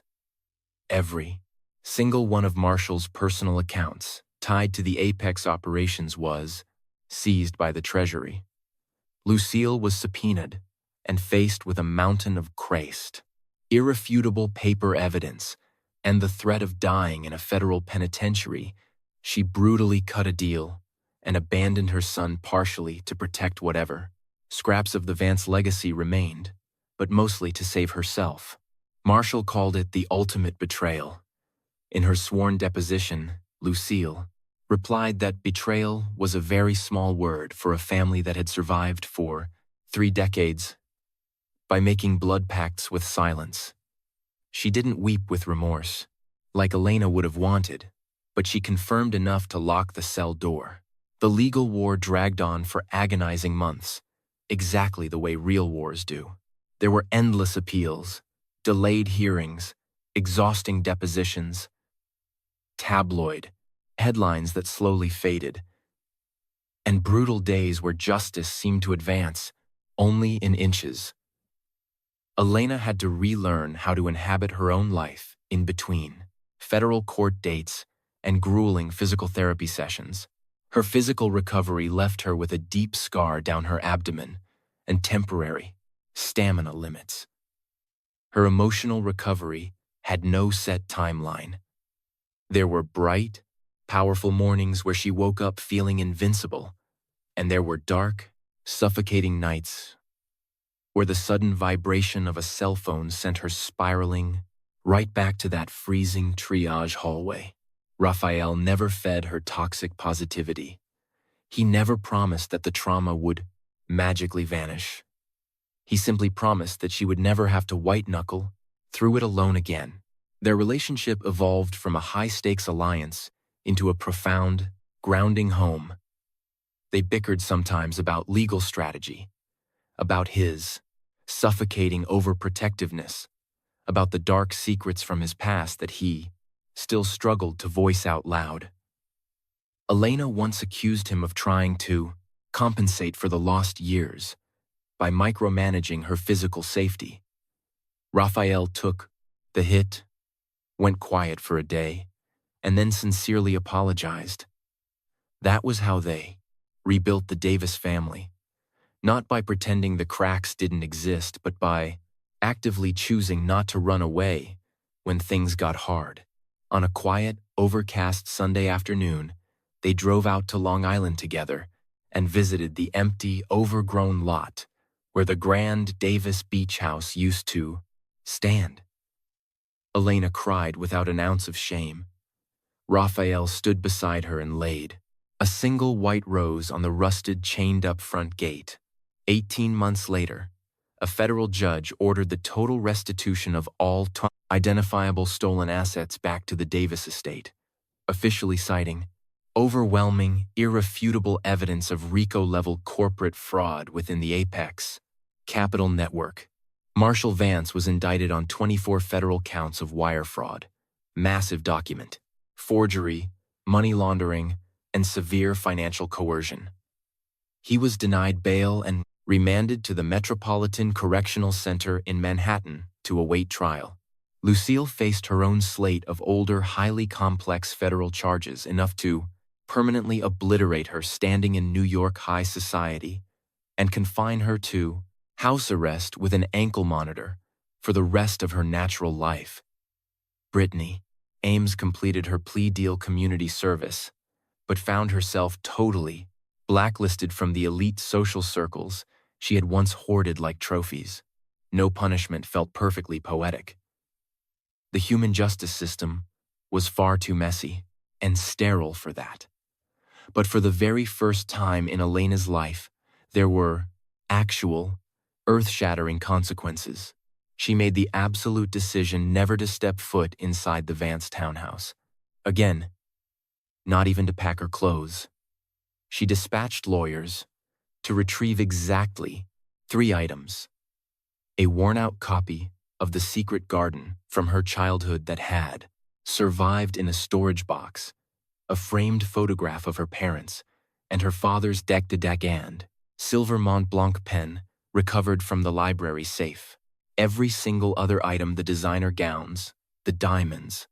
Every single one of Marshall's personal accounts tied to the Apex operations was seized by the Treasury. Lucille was subpoenaed and faced with a mountain of irrefutable paper evidence and the threat of dying in a federal penitentiary. She brutally cut a deal and abandoned her son partially to protect whatever scraps of the Vance legacy remained, but mostly to save herself. Marshall called it the ultimate betrayal. In her sworn deposition, Lucille replied that betrayal was a very small word for a family that had survived for 3 decades by making blood pacts with silence. She didn't weep with remorse, like Elena would have wanted, but she confirmed enough to lock the cell door. The legal war dragged on for agonizing months, exactly the way real wars do. There were endless appeals, delayed hearings, exhausting depositions, tabloid headlines that slowly faded. and brutal days where justice seemed to advance only in inches. Elena had to relearn how to inhabit her own life in between federal court dates and grueling physical therapy sessions. Her physical recovery left her with a deep scar down her abdomen and temporary stamina limits. Her emotional recovery had no set timeline. There were bright, powerful mornings where she woke up feeling invincible, and there were dark, suffocating nights where the sudden vibration of a cell phone sent her spiraling right back to that freezing triage hallway. Raphael never fed her toxic positivity. He never promised that the trauma would magically vanish. He simply promised that she would never have to white-knuckle through it alone again. Their relationship evolved from a high-stakes alliance into a profound, grounding home. They bickered sometimes about legal strategy, about his suffocating overprotectiveness, about the dark secrets from his past that he still struggled to voice out loud. Elena once accused him of trying to compensate for the lost years by micromanaging her physical safety. Raphael took the hit, went quiet for a day, and then sincerely apologized. That was how they rebuilt the Davis family, not by pretending the cracks didn't exist, but by actively choosing not to run away when things got hard. On a quiet, overcast Sunday afternoon, they drove out to Long Island together and visited the empty, overgrown lot where the grand Davis beach house used to stand. Elena cried without an ounce of shame. Raphael stood beside her and laid a single white rose on the rusted, chained-up front gate. 18 months later, a federal judge ordered the total restitution of all identifiable stolen assets back to the Davis estate, officially citing overwhelming, irrefutable evidence of RICO-level corporate fraud within the Apex Capital Network. Marshall Vance was indicted on 24 federal counts of wire fraud, massive document, forgery, money laundering, and severe financial coercion. He was denied bail and remanded to the Metropolitan Correctional Center in Manhattan to await trial. Lucille faced her own slate of older, highly complex federal charges, enough to permanently obliterate her standing in New York high society and confine her to house arrest with an ankle monitor for the rest of her natural life. Brittany Ames completed her plea deal community service, but found herself totally blacklisted from the elite social circles she had once hoarded like trophies. No punishment felt perfectly poetic. The human justice system was far too messy and sterile for that. But for the very first time in Elena's life, there were actual, earth-shattering consequences. She made the absolute decision never to step foot inside the Vance townhouse again, not even to pack her clothes. She dispatched lawyers to retrieve exactly 3 items: a worn-out copy of The Secret Garden from her childhood that had survived in a storage box, a framed photograph of her parents, and her father's deck and silver Mont Blanc pen recovered from the library safe. Every single other item, the designer gowns, the diamonds,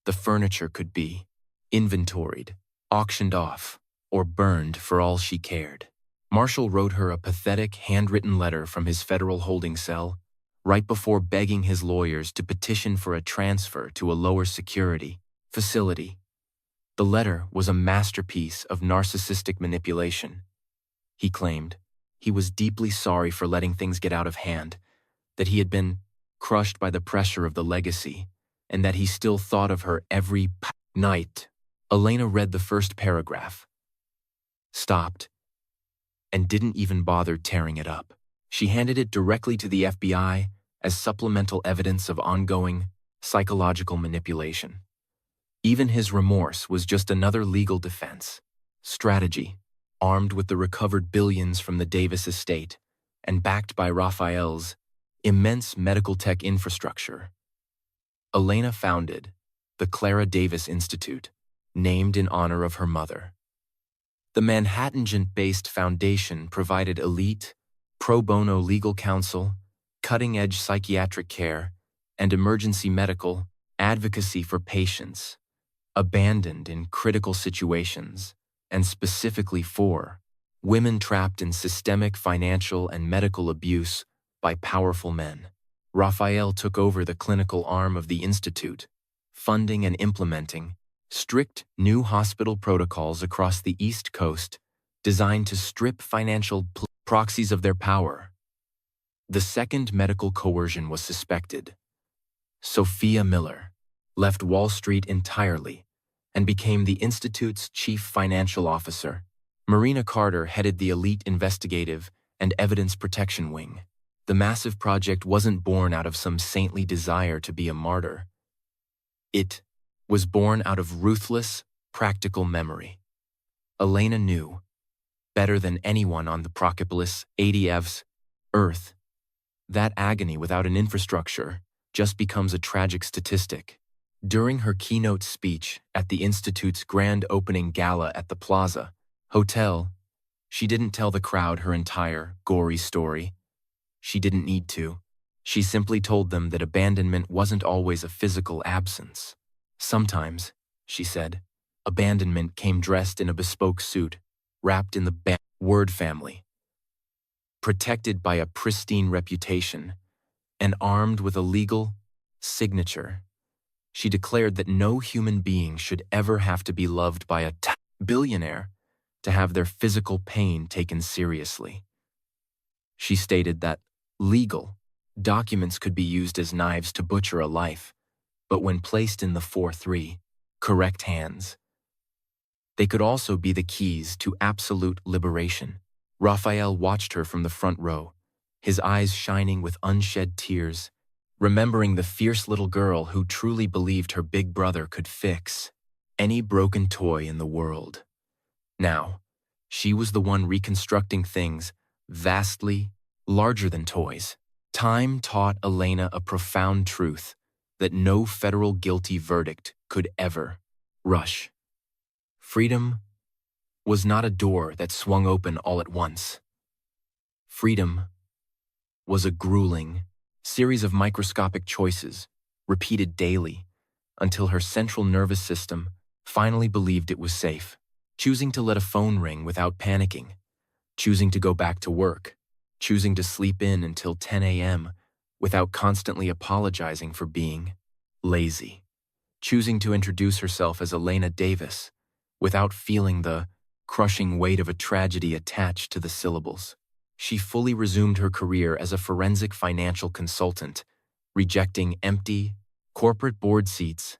the furniture, could be inventoried, auctioned off, or burned for all she cared. Marshall wrote her a pathetic handwritten letter from his federal holding cell right before begging his lawyers to petition for a transfer to a lower security facility. The letter was a masterpiece of narcissistic manipulation. He claimed he was deeply sorry for letting things get out of hand, that he had been crushed by the pressure of the legacy, and that he still thought of her every night. Elena read the first paragraph, stopped, and didn't even bother tearing it up. She handed it directly to the FBI as supplemental evidence of ongoing psychological manipulation. Even his remorse was just another legal defense strategy, armed with the recovered billions from the Davis estate and backed by Raphael's immense medical tech infrastructure. Elena founded the Clara Davis Institute, named in honor of her mother. The Manhattan-based foundation provided elite, pro bono legal counsel, cutting-edge psychiatric care, and emergency medical advocacy for patients abandoned in critical situations, and specifically for women trapped in systemic financial and medical abuse by powerful men. Raphael took over the clinical arm of the institute, funding and implementing strict new hospital protocols across the East Coast designed to strip financial proxies of their power. The second medical coercion was suspected. Sophia Miller left Wall Street entirely and became the institute's chief financial officer. Marina Carter headed the elite investigative and evidence protection wing. The massive project wasn't born out of some saintly desire to be a martyr. It was born out of ruthless, practical memory. Elena knew, better than anyone on the Procopolis ADF's Earth, that agony without an infrastructure just becomes a tragic statistic. During her keynote speech at the Institute's grand opening gala at the Plaza Hotel, she didn't tell the crowd her entire, gory story. She didn't need to. She simply told them that abandonment wasn't always a physical absence. Sometimes, she said, abandonment came dressed in a bespoke suit, wrapped in the word family, protected by a pristine reputation, and armed with a legal signature. She declared that no human being should ever have to be loved by a billionaire to have their physical pain taken seriously. She stated that legal documents could be used as knives to butcher a life, but when placed in the 4-3 correct hands, they could also be the keys to absolute liberation. Raphael watched her from the front row, his eyes shining with unshed tears, remembering the fierce little girl who truly believed her big brother could fix any broken toy in the world. Now, she was the one reconstructing things vastly larger than toys. Time taught Elena a profound truth that no federal guilty verdict could ever rush. Freedom was not a door that swung open all at once. Freedom was a grueling series of microscopic choices, repeated daily, until her central nervous system finally believed it was safe. Choosing to let a phone ring without panicking, choosing to go back to work, choosing to sleep in until 10 a.m. without constantly apologizing for being lazy, choosing to introduce herself as Elena Davis without feeling the crushing weight of a tragedy attached to the syllables. She fully resumed her career as a forensic financial consultant, rejecting empty corporate board seats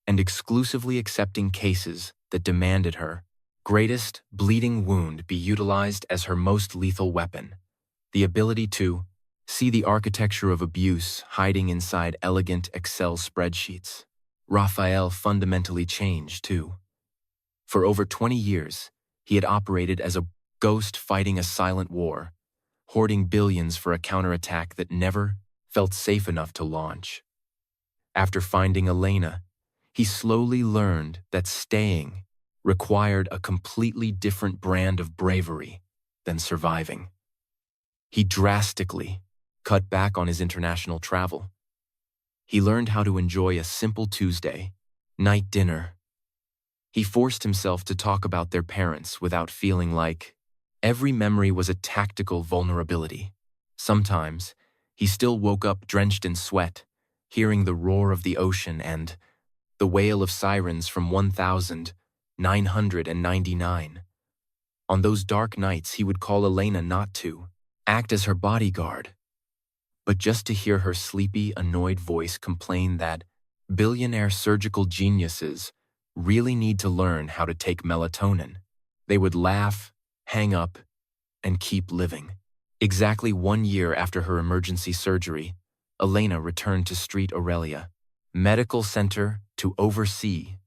and exclusively accepting cases that demanded her greatest bleeding wound be utilized as her most lethal weapon, the ability to see the architecture of abuse hiding inside elegant Excel spreadsheets. Raphael fundamentally changed, too. For over 20 years, he had operated as a ghost fighting a silent war, hoarding billions for a counterattack that never felt safe enough to launch. After finding Elena, he slowly learned that staying required a completely different brand of bravery than surviving. He drastically cut back on his international travel. He learned how to enjoy a simple Tuesday night dinner. He forced himself to talk about their parents without feeling like every memory was a tactical vulnerability. Sometimes, he still woke up drenched in sweat, hearing the roar of the ocean and the wail of sirens from 1999. On those dark nights, he would call Elena not to act as her bodyguard, but just to hear her sleepy, annoyed voice complain that billionaire surgical geniuses really need to learn how to take melatonin. They would laugh, hang up, and keep living. Exactly 1 year after her emergency surgery, Elena returned to Street Aurelia Medical Center to oversee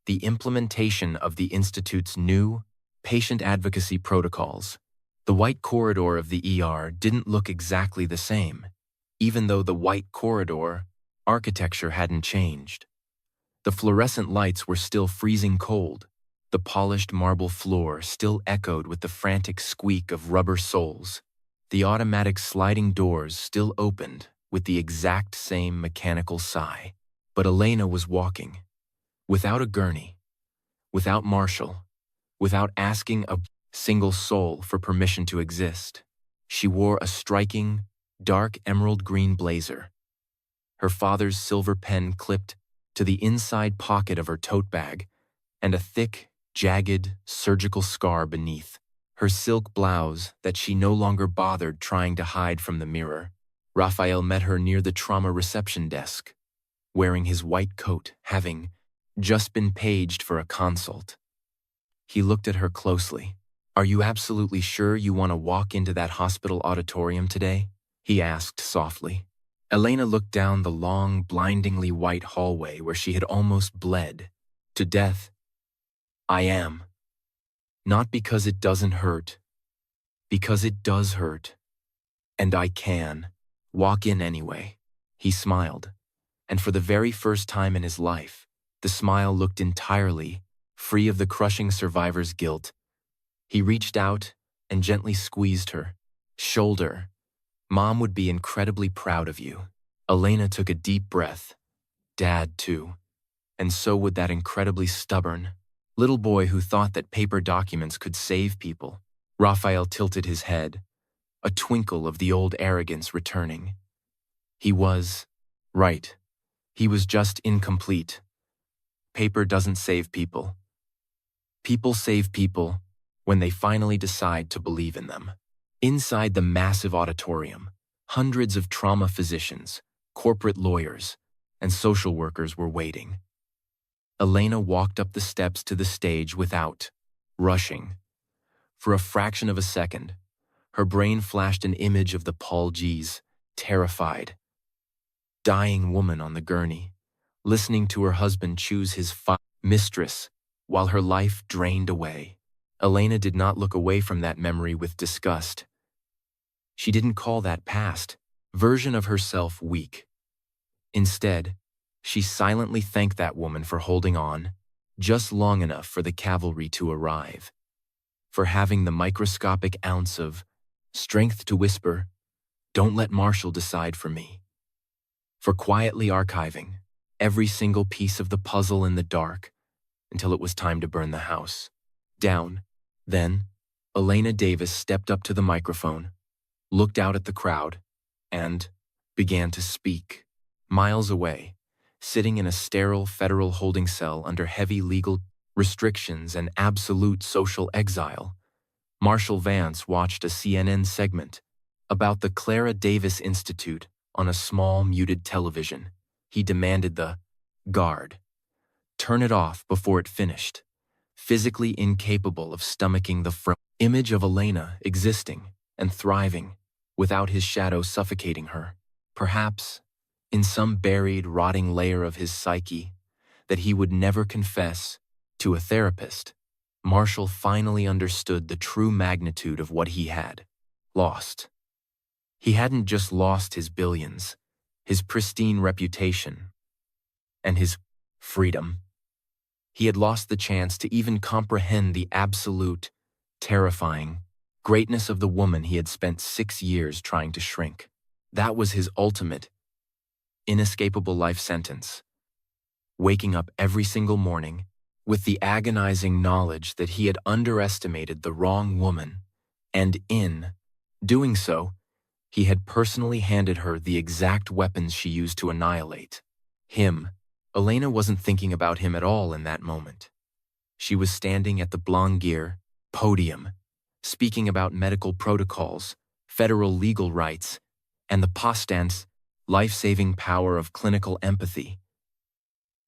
the implementation of the Institute's new patient advocacy protocols. The white corridor of the ER didn't look exactly the same, even though the white corridor architecture hadn't changed. The fluorescent lights were still freezing cold, The polished marble floor still echoed with the frantic squeak of rubber soles. The automatic sliding doors still opened with the exact same mechanical sigh. But Elena was walking, without a gurney, without Marshall, without asking a single soul for permission to exist. She wore a striking, dark emerald green blazer, her father's silver pen clipped to the inside pocket of her tote bag, and a thick, jagged, surgical scar beneath. Her silk blouse that she no longer bothered trying to hide from the mirror. Raphael met her near the trauma reception desk, wearing his white coat, having just been paged for a consult. He looked at her closely. "Are you absolutely sure you want to walk into that hospital auditorium today?" he asked softly. Elena looked down the long, blindingly white hallway where she had almost bled to death. "I am. Not because it doesn't hurt. Because it does hurt. And I can. Walk in anyway." He smiled, and for the very first time in his life, the smile looked entirely free of the crushing survivor's guilt. He reached out and gently squeezed her shoulder. "Mom would be incredibly proud of you." Elena took a deep breath. Dad, too. And so would that incredibly stubborn little boy who thought that paper documents could save people. Raphael tilted his head, a twinkle of the old arrogance returning. He was right. He was just incomplete. Paper doesn't save people. People save people when they finally decide to believe in them. Inside the massive auditorium, hundreds of trauma physicians, corporate lawyers, and social workers were waiting. Elena walked up the steps to the stage without rushing. For a fraction of a second, her brain flashed an image of the Paul G's terrified, dying woman on the gurney, listening to her husband choose his mistress while her life drained away. Elena did not look away from that memory with disgust. She didn't call that past version of herself weak. Instead, she silently thanked that woman for holding on just long enough for the cavalry to arrive, for having the microscopic ounce of strength to whisper, "Don't let Marshall decide for me," for quietly archiving every single piece of the puzzle in the dark until it was time to burn the house down. Then, Elena Davis stepped up to the microphone, looked out at the crowd, and began to speak. Miles away, sitting in a sterile federal holding cell under heavy legal restrictions and absolute social exile, Marshall Vance watched a CNN segment about the Clara Davis Institute on a small muted television. He demanded the guard turn it off before it finished, physically incapable of stomaching the image of Elena existing and thriving without his shadow suffocating her. Perhaps, in some buried, rotting layer of his psyche that he would never confess to a therapist, Marshall finally understood the true magnitude of what he had lost. He hadn't just lost his billions, his pristine reputation, and his freedom. He had lost the chance to even comprehend the absolute, terrifying greatness of the woman he had spent 6 years trying to shrink. That was his ultimate, inescapable life sentence. Waking up every single morning with the agonizing knowledge that he had underestimated the wrong woman, and in doing so, he had personally handed her the exact weapons she used to annihilate him. Elena wasn't thinking about him at all in that moment. She was standing at the Blongier podium, speaking about medical protocols, federal legal rights, and the Postand's life-saving power of clinical empathy.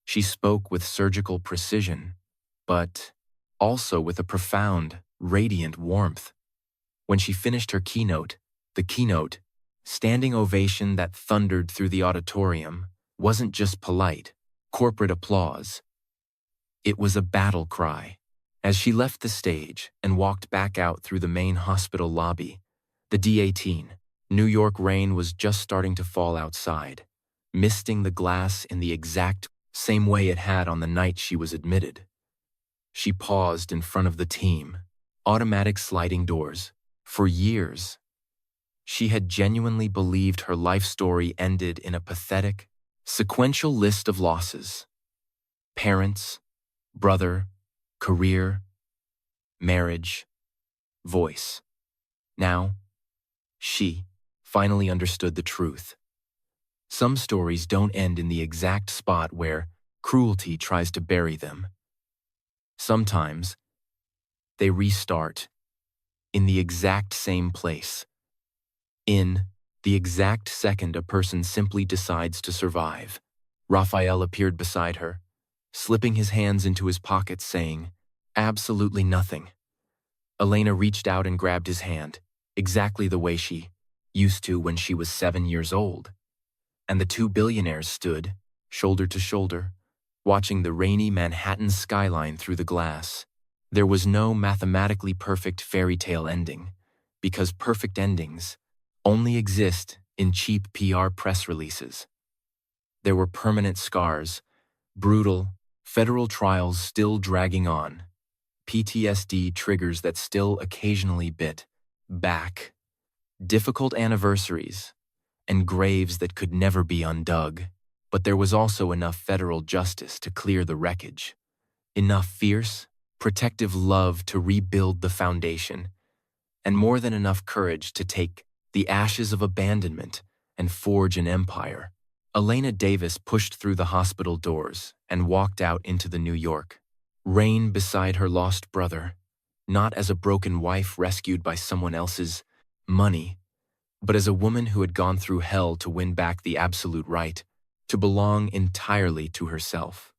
She spoke with surgical precision, but also with a profound, radiant warmth. When she finished her keynote, the keynote, standing ovation that thundered through the auditorium, wasn't just polite, corporate applause. It was a battle cry. As she left the stage and walked back out through the main hospital lobby, the D18, New York rain was just starting to fall outside, misting the glass in the exact same way it had on the night she was admitted. She paused in front of the team. Automatic sliding doors. For years, she had genuinely believed her life story ended in a pathetic, sequential list of losses. Parents, brother, career, marriage, voice. Now, she finally understood the truth. Some stories don't end in the exact spot where cruelty tries to bury them. Sometimes, they restart in the exact same place. In the exact second a person simply decides to survive. Raphael appeared beside her, slipping his hands into his pockets, saying, "Absolutely nothing." Elena reached out and grabbed his hand, exactly the way she used to when she was 7 years old. And the two billionaires stood, shoulder to shoulder, watching the rainy Manhattan skyline through the glass. There was no mathematically perfect fairy tale ending, because perfect endings only exist in cheap PR press releases. There were permanent scars, brutal, federal trials still dragging on, PTSD triggers that still occasionally bit back, difficult anniversaries, and graves that could never be undug. But there was also enough federal justice to clear the wreckage, enough fierce, protective love to rebuild the foundation, and more than enough courage to take the ashes of abandonment and forge an empire. Elena Davis pushed through the hospital doors and walked out into the New York. Rain beside her lost brother, not as a broken wife rescued by someone else's money, but as a woman who had gone through hell to win back the absolute right to belong entirely to herself.